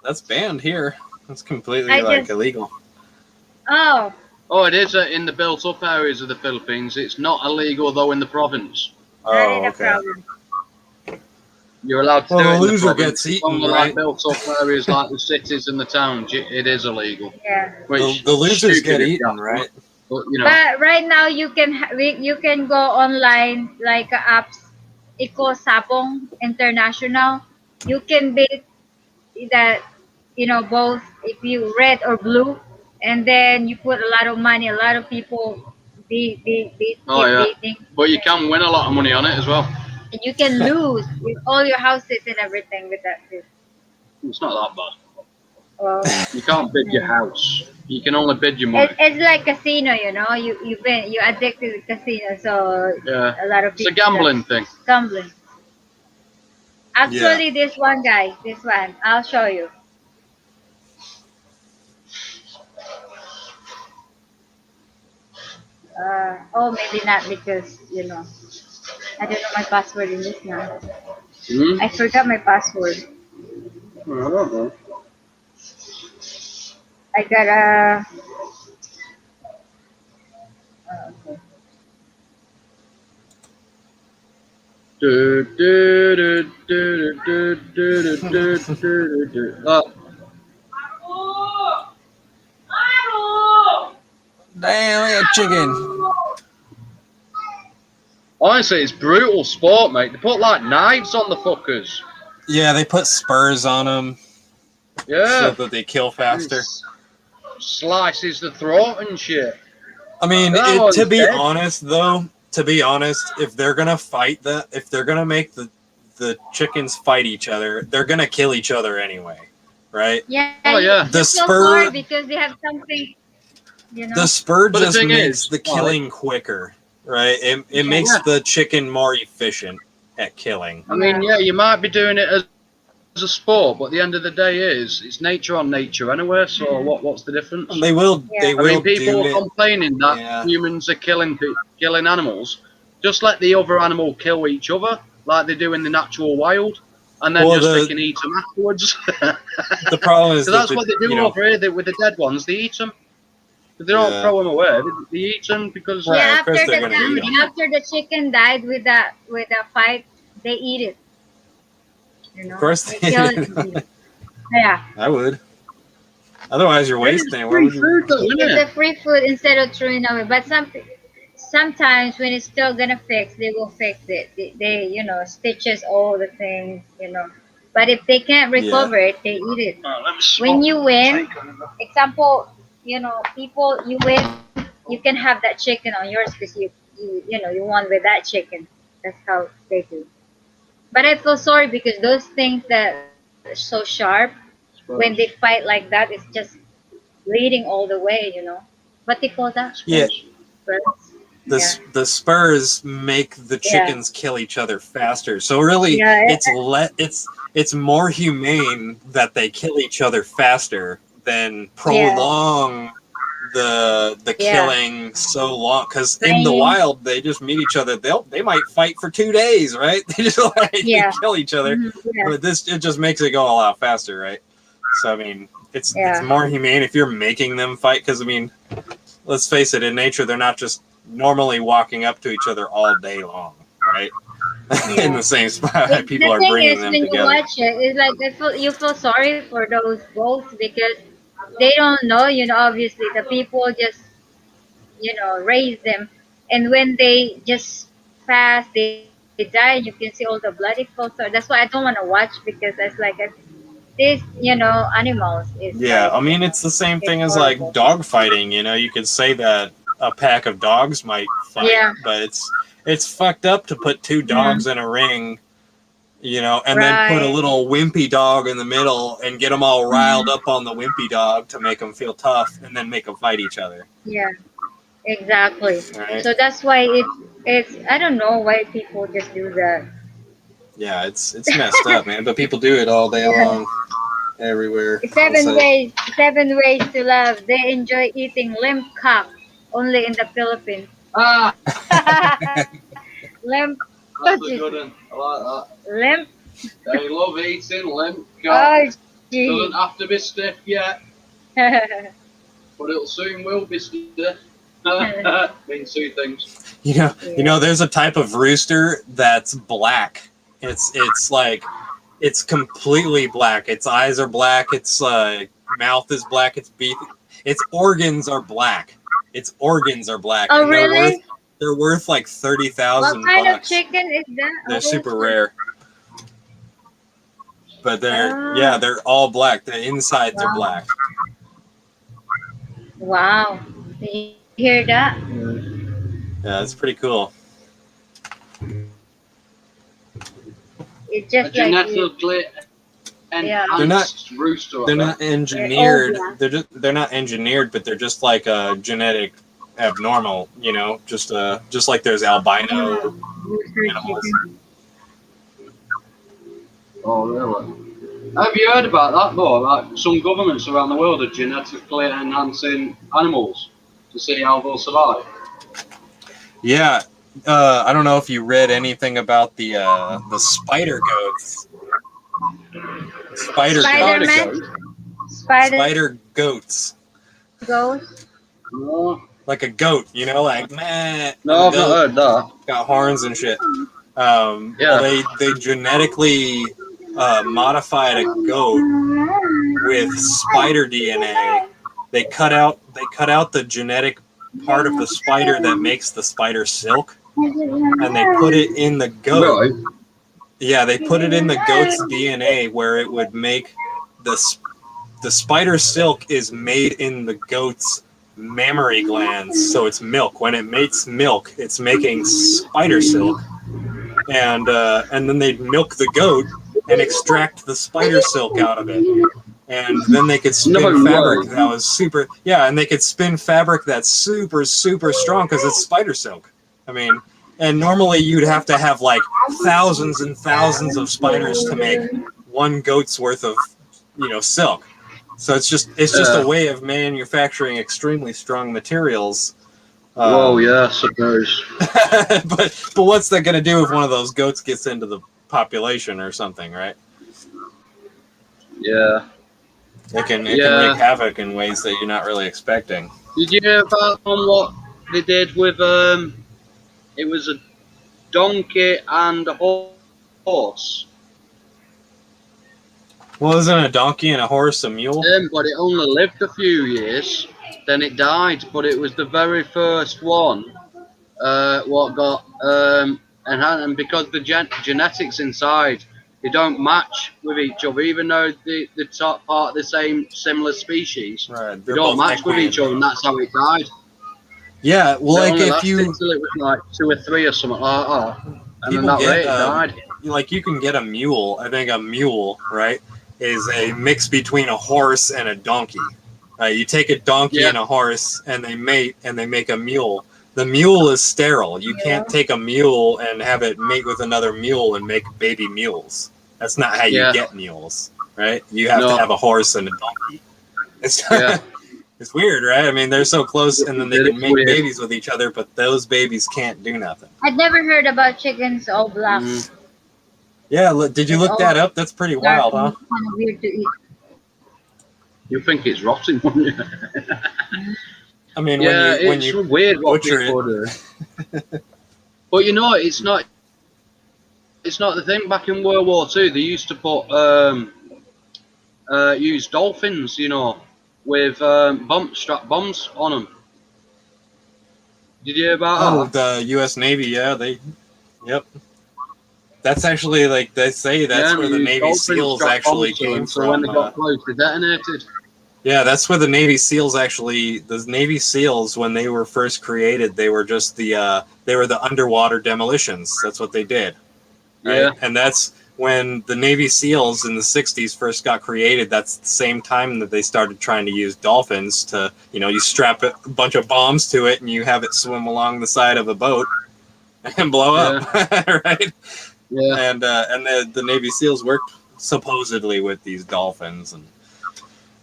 [SPEAKER 3] That's banned here. That's completely illegal.
[SPEAKER 1] Oh.
[SPEAKER 2] Oh, it is in the built-up areas of the Philippines. It's not illegal though in the province.
[SPEAKER 3] Oh, okay.
[SPEAKER 2] You're allowed to do it.
[SPEAKER 3] The
[SPEAKER 2] in
[SPEAKER 3] loser
[SPEAKER 2] the province.
[SPEAKER 3] gets eaten,
[SPEAKER 2] on the
[SPEAKER 3] right?
[SPEAKER 2] built-up areas like the cities and the towns, it is illegal.
[SPEAKER 1] Yeah.
[SPEAKER 3] The losers get eaten, right?
[SPEAKER 2] But, you know.
[SPEAKER 1] But right now you can go online like apps equals Sapong International. You can bid that, both if you red or blue, and then you put a lot of money. A lot of people they
[SPEAKER 2] Oh
[SPEAKER 1] keep
[SPEAKER 2] yeah,
[SPEAKER 1] bidding.
[SPEAKER 2] but you can win a lot of money on it as well.
[SPEAKER 1] And you can lose with all your houses and everything with that too.
[SPEAKER 2] It's not that bad.
[SPEAKER 1] Well,
[SPEAKER 2] You can't bid your house. You can only bid your money.
[SPEAKER 1] it's like casino, you addicted to casino, so
[SPEAKER 2] Yeah,
[SPEAKER 1] a lot of
[SPEAKER 2] it's a
[SPEAKER 1] people
[SPEAKER 2] gambling thing.
[SPEAKER 1] gambling. Actually, this one guy, this one, I'll show you. Oh, maybe not because I don't know my password in this now.
[SPEAKER 2] Hmm?
[SPEAKER 1] I forgot my password.
[SPEAKER 2] I don't know.
[SPEAKER 1] I gotta. Okay.
[SPEAKER 2] Do, do, do, do, do, do, do, do, do, do.
[SPEAKER 3] Damn, a chicken.
[SPEAKER 2] Honestly, it's brutal sport, mate. They put like knives on the fuckers.
[SPEAKER 3] Yeah, they put spurs on them so
[SPEAKER 2] Yeah.
[SPEAKER 3] that they kill faster.
[SPEAKER 2] Slices the throat and shit.
[SPEAKER 3] I mean,
[SPEAKER 2] That one's
[SPEAKER 3] to be
[SPEAKER 2] dead.
[SPEAKER 3] honest, though, if they're gonna fight if they're gonna make the chickens fight each other, they're gonna kill each other anyway, right?
[SPEAKER 1] Yeah.
[SPEAKER 2] Oh, yeah.
[SPEAKER 1] You
[SPEAKER 3] The
[SPEAKER 1] feel
[SPEAKER 3] spur-
[SPEAKER 1] sorry because they have something.
[SPEAKER 3] The spur
[SPEAKER 2] But the
[SPEAKER 3] just
[SPEAKER 2] thing
[SPEAKER 3] makes
[SPEAKER 2] is,
[SPEAKER 3] the killing quicker, right? It makes
[SPEAKER 2] Yeah.
[SPEAKER 3] the chicken more efficient at killing.
[SPEAKER 2] I mean, yeah, you might be doing it as a sport, but at the end of the day, it's nature on nature anyway. So what's the difference?
[SPEAKER 3] They will.
[SPEAKER 1] Yeah.
[SPEAKER 3] They
[SPEAKER 2] I
[SPEAKER 3] will
[SPEAKER 2] mean, people
[SPEAKER 3] do
[SPEAKER 2] are
[SPEAKER 3] it.
[SPEAKER 2] complaining that
[SPEAKER 3] Yeah.
[SPEAKER 2] humans are killing animals. Just let the other animal kill each other, like they do in the natural wild, and then
[SPEAKER 3] Well,
[SPEAKER 2] they can eat them afterwards.
[SPEAKER 3] The problem is
[SPEAKER 2] So
[SPEAKER 3] that
[SPEAKER 2] that's what they do over here with the dead ones. They eat them. They don't
[SPEAKER 3] Yeah.
[SPEAKER 2] throw them away. They eat them because
[SPEAKER 3] Right.
[SPEAKER 1] Yeah,
[SPEAKER 3] of course they're gonna eat 'em.
[SPEAKER 1] after the chicken died with the fight, they eat it.
[SPEAKER 3] Of course
[SPEAKER 1] They
[SPEAKER 3] they
[SPEAKER 1] kill
[SPEAKER 3] eat
[SPEAKER 1] it.
[SPEAKER 3] it.
[SPEAKER 1] Yeah.
[SPEAKER 3] I would. Otherwise, you're wasting it. Why
[SPEAKER 2] free
[SPEAKER 3] would you?
[SPEAKER 2] food, though, isn't
[SPEAKER 1] It's
[SPEAKER 2] it?
[SPEAKER 1] a free food instead of throwing away. But sometimes when it's still gonna fix, they will fix it. They stitches all the things. But if they can't recover it, they eat it. When you win, example, people you win, you can have that chicken on yours because you won with that chicken. That's how they do. But I feel sorry because those things that are so sharp, when they fight like that, it's just bleeding all the way. What they call that?
[SPEAKER 3] Yeah.
[SPEAKER 1] Spurs? Yeah.
[SPEAKER 3] The spurs make the chickens kill each other faster. So really,
[SPEAKER 1] Yeah,
[SPEAKER 3] it's more humane that they kill each other faster than prolong the killing so long. Because in the wild, they just meet each other. They might fight for 2 days, right? They just kill each other. But it just makes it go a lot faster, right? So I mean, it's more humane if you're making them fight. Because I mean, let's face it, in nature, they're not just normally walking up to each other all day long, right? In the same spot, people are bringing them together.
[SPEAKER 1] When you watch it, it's like you feel sorry for those wolves because they don't know. Obviously, the people just raise them, and when they just pass, they die. And you can see all the bloody clothes. So that's why I don't want to watch because it's like this, animals is.
[SPEAKER 3] Yeah,
[SPEAKER 1] like,
[SPEAKER 3] I mean, it's the same thing as
[SPEAKER 1] horrible.
[SPEAKER 3] like dog fighting. You could say that a pack of dogs might fight, but it's fucked up to put two dogs in a ring, and then put a little wimpy dog in the middle and get them all riled up on the wimpy dog to make them feel tough and then make them fight each other.
[SPEAKER 1] Yeah, exactly.
[SPEAKER 3] Right?
[SPEAKER 1] So that's why it's I don't know why people just do that.
[SPEAKER 3] Yeah, it's messed up, man. But people do it all day long, everywhere.
[SPEAKER 1] Seven ways to love. They enjoy eating limp cock only in the Philippines. Limp.
[SPEAKER 2] That's a good one. I like that.
[SPEAKER 1] Limp.
[SPEAKER 2] They love eating limp
[SPEAKER 1] Oh,
[SPEAKER 2] cock.
[SPEAKER 1] gee.
[SPEAKER 2] Doesn't have to be stiff yet, but it'll soon will be stiff. Means two things.
[SPEAKER 3] There's a type of rooster that's black. It's like it's completely black. Its eyes are black. Its mouth is black. Its organs are black. Its organs are black.
[SPEAKER 1] Oh,
[SPEAKER 3] and they're
[SPEAKER 1] really?
[SPEAKER 3] They're worth like 30,000
[SPEAKER 1] What kind of
[SPEAKER 3] bucks.
[SPEAKER 1] chicken is that?
[SPEAKER 3] They're super rare. But yeah, they're all black. The insides are black.
[SPEAKER 1] Wow. Did you hear that?
[SPEAKER 3] Yeah, it's pretty cool.
[SPEAKER 1] It's just like
[SPEAKER 3] They're not engineered. They're not engineered, but they're just like a genetic abnormal, you know, just like there's albino animals.
[SPEAKER 2] Oh, really? Have you heard about that though? Like some governments around the world are genetically enhancing animals to see how they'll survive.
[SPEAKER 3] Yeah, I don't know if you read anything about the spider goats. Spider goats.
[SPEAKER 1] Goats.
[SPEAKER 2] No.
[SPEAKER 3] Like a goat, you know, like meh.
[SPEAKER 2] No, I've not heard that.
[SPEAKER 3] Got horns and shit. Well, they genetically modified a goat with spider DNA. They cut out the genetic part of the spider that makes the spider silk, and they put it in the goat.
[SPEAKER 2] Right.
[SPEAKER 3] Yeah, they put it in the goat's DNA where it would make the spider silk is made in the goat's mammary glands, so it's milk. When it makes milk, it's making spider silk, and then they'd milk the goat and extract the spider silk out of it, and then they could spin fabric that was super. Yeah, and they could spin fabric that's super strong because it's spider silk. I mean, and normally you'd have to have like thousands and thousands of spiders to make one goat's worth of, you know, silk. So it's just a way of manufacturing extremely strong materials.
[SPEAKER 2] Well, yeah, I suppose.
[SPEAKER 3] but what's that going to do if one of those goats gets into the population or something, right?
[SPEAKER 2] Yeah.
[SPEAKER 3] It can make havoc in ways that you're not really expecting.
[SPEAKER 2] Did you hear about what they did with it was a donkey and a horse?
[SPEAKER 3] Wasn't a donkey and a horse a mule?
[SPEAKER 2] But it only lived a few years, then it died. But it was the very first one what got and because the genetics inside, they don't match with each other, even though they're part of the same similar species.
[SPEAKER 3] Right,
[SPEAKER 2] they don't match with each other, and that's how it died.
[SPEAKER 3] Yeah, well, like if you
[SPEAKER 2] until it was like 2 or 3 or something like that, and then that way it died.
[SPEAKER 3] Like you can get a mule. I think a mule, right, is a mix between a horse and a donkey. You take a donkey and a horse, and they mate, and they make a mule. The mule is sterile. You can't take a mule and have it mate with another mule and make baby mules. That's not how you get mules, right? You have to have a horse and a donkey. It's weird, right? I mean, they're so close, and then they can make babies with each other, but those babies can't do nothing.
[SPEAKER 1] I'd never heard about chickens all black.
[SPEAKER 3] Yeah, did you look that up? That's pretty wild, huh?
[SPEAKER 1] Kind of weird to eat.
[SPEAKER 2] You think it's rotting, wouldn't you?
[SPEAKER 3] I mean,
[SPEAKER 2] when you weird what people do. But you know, it's not the thing. Back in World War II, they used to put use dolphins, you know, with strap bombs on them. Did you hear about that?
[SPEAKER 3] The U.S. Navy, yep. That's actually, like they say, that's where the Navy SEALs actually came from.
[SPEAKER 2] So when they got close, they detonated.
[SPEAKER 3] Yeah, that's where the Navy SEALs actually. The Navy SEALs, when they were first created, they were just they were the underwater demolitions. That's what they did. Right? Yeah. And that's when the Navy SEALs in the 60s first got created. That's the same time that they started trying to use dolphins to, you know, you strap a bunch of bombs to it and you have it swim along the side of a boat and blow up, right? Yeah. And the Navy SEALs worked supposedly with these dolphins, and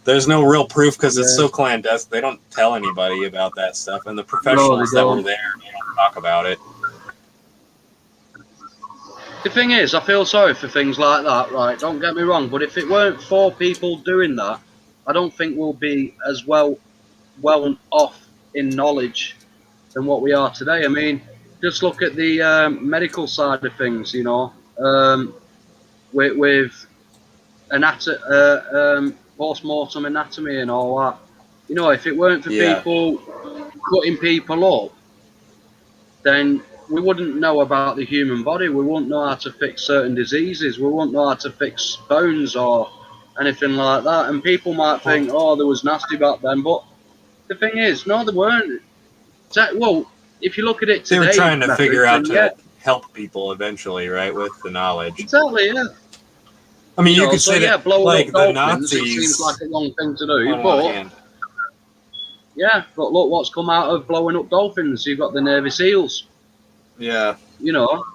[SPEAKER 3] there's no real proof because it's so clandestine. They don't tell anybody about that stuff, and the professionals that were there, they don't talk about it.
[SPEAKER 2] The thing is, I feel sorry for things like that, right? Don't get me wrong, but if it weren't for people doing that, I don't think we'll be as well off in knowledge than what we are today. I mean, just look at the medical side of things, you know, with post-mortem anatomy and all that. You know, if it weren't for people cutting people up, then we wouldn't know about the human body. We wouldn't know how to fix certain diseases. We wouldn't know how to fix bones or anything like that. And people might think, oh, there was nasty back then. But the thing is, no, there weren't. Well, if you look at it today,
[SPEAKER 3] they were trying to figure out
[SPEAKER 2] to
[SPEAKER 3] help people eventually, right, with the knowledge.
[SPEAKER 2] Exactly, yeah.
[SPEAKER 3] I mean, you could say that, like, the
[SPEAKER 2] Nazis,
[SPEAKER 3] Nazis...
[SPEAKER 2] It seems like a wrong thing to do,
[SPEAKER 3] on one hand.
[SPEAKER 2] Yeah, but look what's come out of blowing up dolphins. You've got the Navy SEALs.
[SPEAKER 3] Yeah.
[SPEAKER 2] You know.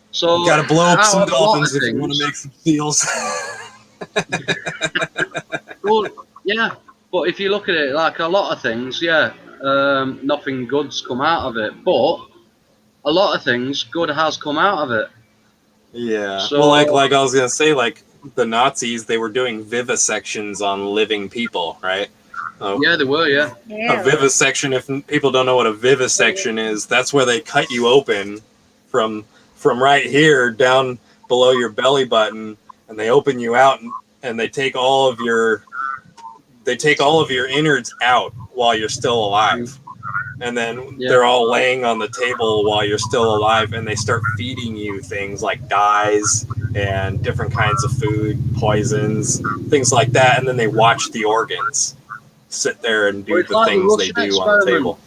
[SPEAKER 2] So
[SPEAKER 3] you gotta blow up some dolphins if you want to make some seals.
[SPEAKER 2] Well, yeah, but if you look at it, like a lot of things, yeah, nothing good's come out of it. But a lot of things, good has come out of it.
[SPEAKER 3] Yeah.
[SPEAKER 2] So,
[SPEAKER 3] well, like I was gonna say, like the Nazis, they were doing vivisections on living people, right?
[SPEAKER 2] Yeah, they were. Yeah.
[SPEAKER 3] A vivisection. If people don't know what a vivisection is, that's where they cut you open from right here down below your belly button, and they open you out, and they take all of your innards out while you're still alive. And then they're all laying on the table while you're still alive, and they start feeding you things like dyes and different kinds of food, poisons, things like that. And then they watch the organs sit there and do the things they do on the table.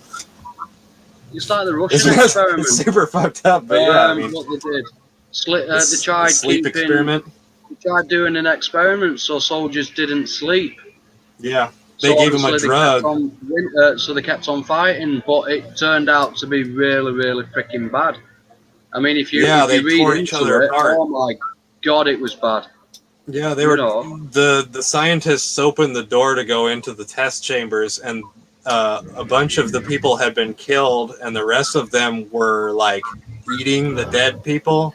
[SPEAKER 2] It's like the Russian experiment.
[SPEAKER 3] It's super fucked up, but yeah, I mean,
[SPEAKER 2] what they did, they tried
[SPEAKER 3] sleep experiment.
[SPEAKER 2] They tried doing an experiment so soldiers didn't sleep.
[SPEAKER 3] Yeah. They gave them a drug.
[SPEAKER 2] So they kept on fighting, but it turned out to be really, really freaking bad. I mean, if you
[SPEAKER 3] they
[SPEAKER 2] read
[SPEAKER 3] tore
[SPEAKER 2] into
[SPEAKER 3] each other apart.
[SPEAKER 2] Oh my God, it was bad.
[SPEAKER 3] Yeah, they were. The scientists opened the door to go into the test chambers, and a bunch of the people had been killed, and the rest of them were like eating the dead people.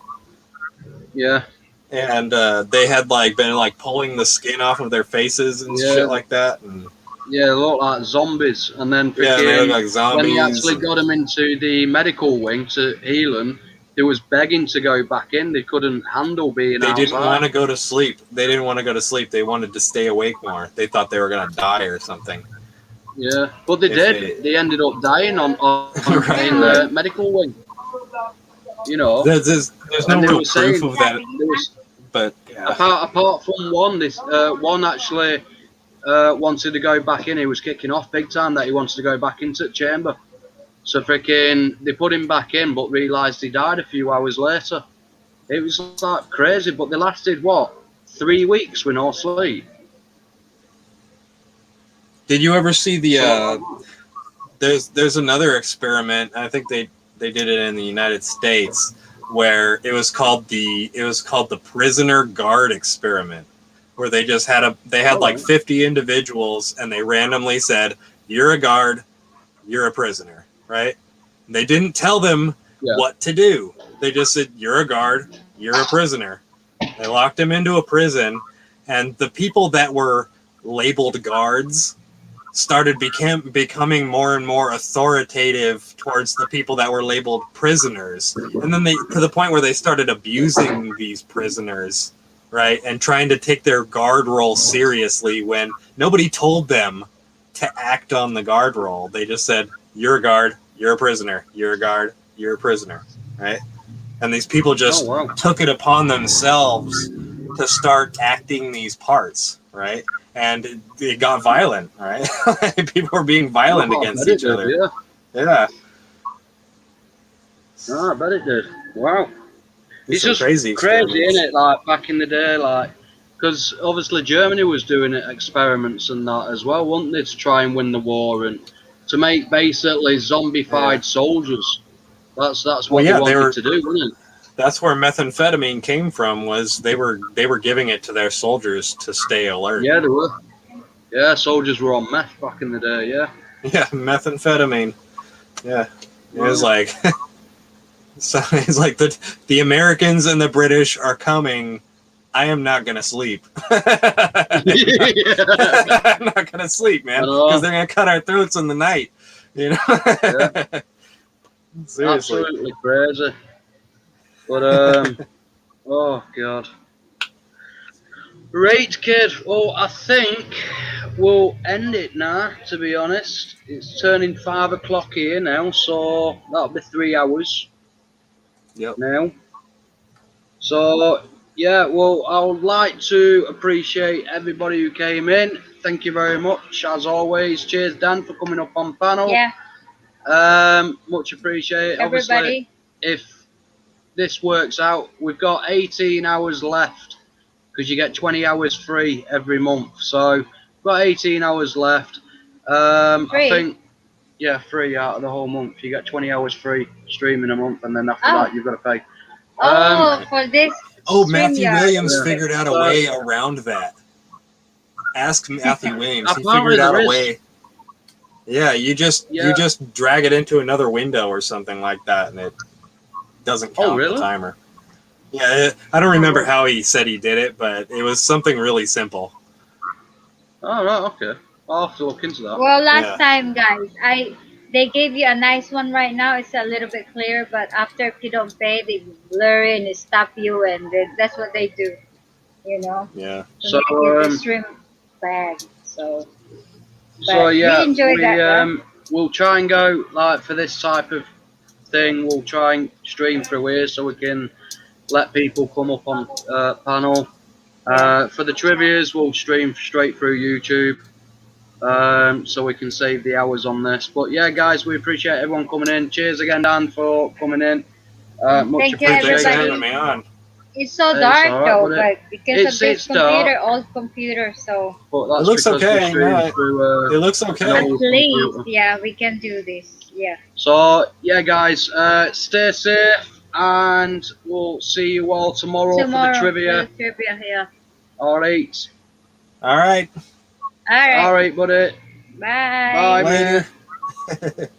[SPEAKER 2] Yeah.
[SPEAKER 3] And they had like been like pulling the skin off of their faces and shit like that. And,
[SPEAKER 2] yeah, they look like zombies. And then
[SPEAKER 3] they look like zombies.
[SPEAKER 2] When they actually got them into the medical wing to heal them, they was begging to go back in. They couldn't handle being outside.
[SPEAKER 3] They didn't want to go to sleep. They wanted to stay awake more. They thought they were going to die or something.
[SPEAKER 2] Yeah, but they did. They ended up dying in the medical wing. You know,
[SPEAKER 3] there's no real proof of that. But
[SPEAKER 2] apart from one, one actually wanted to go back in. He was kicking off big time that he wanted to go back into the chamber. So freaking, they put him back in, but realised he died a few hours later. It was like crazy, but they lasted what, 3 weeks with no sleep.
[SPEAKER 3] Did you ever see the? There's another experiment. I think they did it in the United States, where it was called the prisoner guard experiment, where they just had like 50 individuals, and they randomly said, you're a guard, you're a prisoner, right? And they didn't tell them what to do. They just said, you're a guard, you're a prisoner. They locked them into a prison, and the people that were labeled guards started becoming more and more authoritative towards the people that were labeled prisoners. And then to the point where they started abusing these prisoners, right? And trying to take their guard role seriously when nobody told them to act on the guard role. They just said, you're a guard, you're a prisoner, you're a guard, you're a prisoner, right? And these people just took it upon themselves to start acting these parts, right? And it got violent, right? People were being violent against each other. Yeah.
[SPEAKER 2] Oh, I bet it did. Wow. It's just
[SPEAKER 3] crazy,
[SPEAKER 2] isn't it? Like back in the day, like, because obviously Germany was doing experiments and that as well, weren't they, to try and win the war and to make basically zombified soldiers. That's what they wanted to do, wasn't it?
[SPEAKER 3] That's where methamphetamine came from. Was they were giving it to their soldiers to stay alert.
[SPEAKER 2] Yeah, they were. Yeah, soldiers were on meth back in the day. Yeah.
[SPEAKER 3] Yeah, methamphetamine. Yeah, it was like, so it's like the Americans and the British are coming. I am not gonna sleep. I'm not gonna sleep, man, because they're gonna cut our throats in the night. You know.
[SPEAKER 2] Yeah.
[SPEAKER 3] Seriously.
[SPEAKER 2] Absolutely crazy. But oh god. Right, kid. Oh, I think we'll end it now, to be honest. It's turning 5 o'clock here now, so that'll be 3 hours.
[SPEAKER 3] Yep.
[SPEAKER 2] Now. So, yeah, well, I would like to appreciate everybody who came in. Thank you very much, as always. Cheers, Dan, for coming up on panel.
[SPEAKER 1] Yeah.
[SPEAKER 2] Much appreciated.
[SPEAKER 1] Everybody.
[SPEAKER 2] Obviously, if this works out, we've got 18 hours left because you get 20 hours free every month. So, we've got 18 hours left. I think, yeah, free out of the whole month. You get 20 hours free streaming a month, and then after that, you've got to pay.
[SPEAKER 1] For this.
[SPEAKER 3] Oh, Matthew
[SPEAKER 1] StreamYard.
[SPEAKER 3] Williams figured out a way around that. Ask Matthew Williams. He
[SPEAKER 2] Apparently
[SPEAKER 3] figured out
[SPEAKER 2] there
[SPEAKER 3] a
[SPEAKER 2] is.
[SPEAKER 3] way. Yeah, you just drag it into another window or something like that, and it doesn't count the timer. Yeah, I don't remember how he said he did it, but it was something really simple.
[SPEAKER 2] Oh, right, okay. I'll have to look into that.
[SPEAKER 1] Well, last time, guys, they gave you a nice one right now. It's a little bit clearer, but after if you don't pay, they blur it and they stop you, and that's what they do, you know.
[SPEAKER 3] Yeah.
[SPEAKER 1] So make the stream bad. So
[SPEAKER 2] yeah,
[SPEAKER 1] we enjoyed that.
[SPEAKER 2] We'll try and go like for this type of thing. We'll try and stream through here so we can let people come up on panel. For the trivias, we'll stream straight through YouTube. So we can save the hours on this. But yeah, guys, we appreciate everyone coming in. Cheers again, Dan, for coming in. Much appreciated.
[SPEAKER 3] Thanks for having me on.
[SPEAKER 1] It's so dark though, but because of this computer, old computer, so.
[SPEAKER 2] But that's
[SPEAKER 3] it looks okay.
[SPEAKER 2] Through,
[SPEAKER 3] it looks okay.
[SPEAKER 1] At least, yeah, we can do this. Yeah.
[SPEAKER 2] So yeah, guys, stay safe, and we'll see you all tomorrow for the trivia.
[SPEAKER 1] Yeah.
[SPEAKER 2] All right.
[SPEAKER 3] All right.
[SPEAKER 1] All right.
[SPEAKER 2] All right, buddy.
[SPEAKER 1] Bye.
[SPEAKER 2] Bye.
[SPEAKER 3] Later.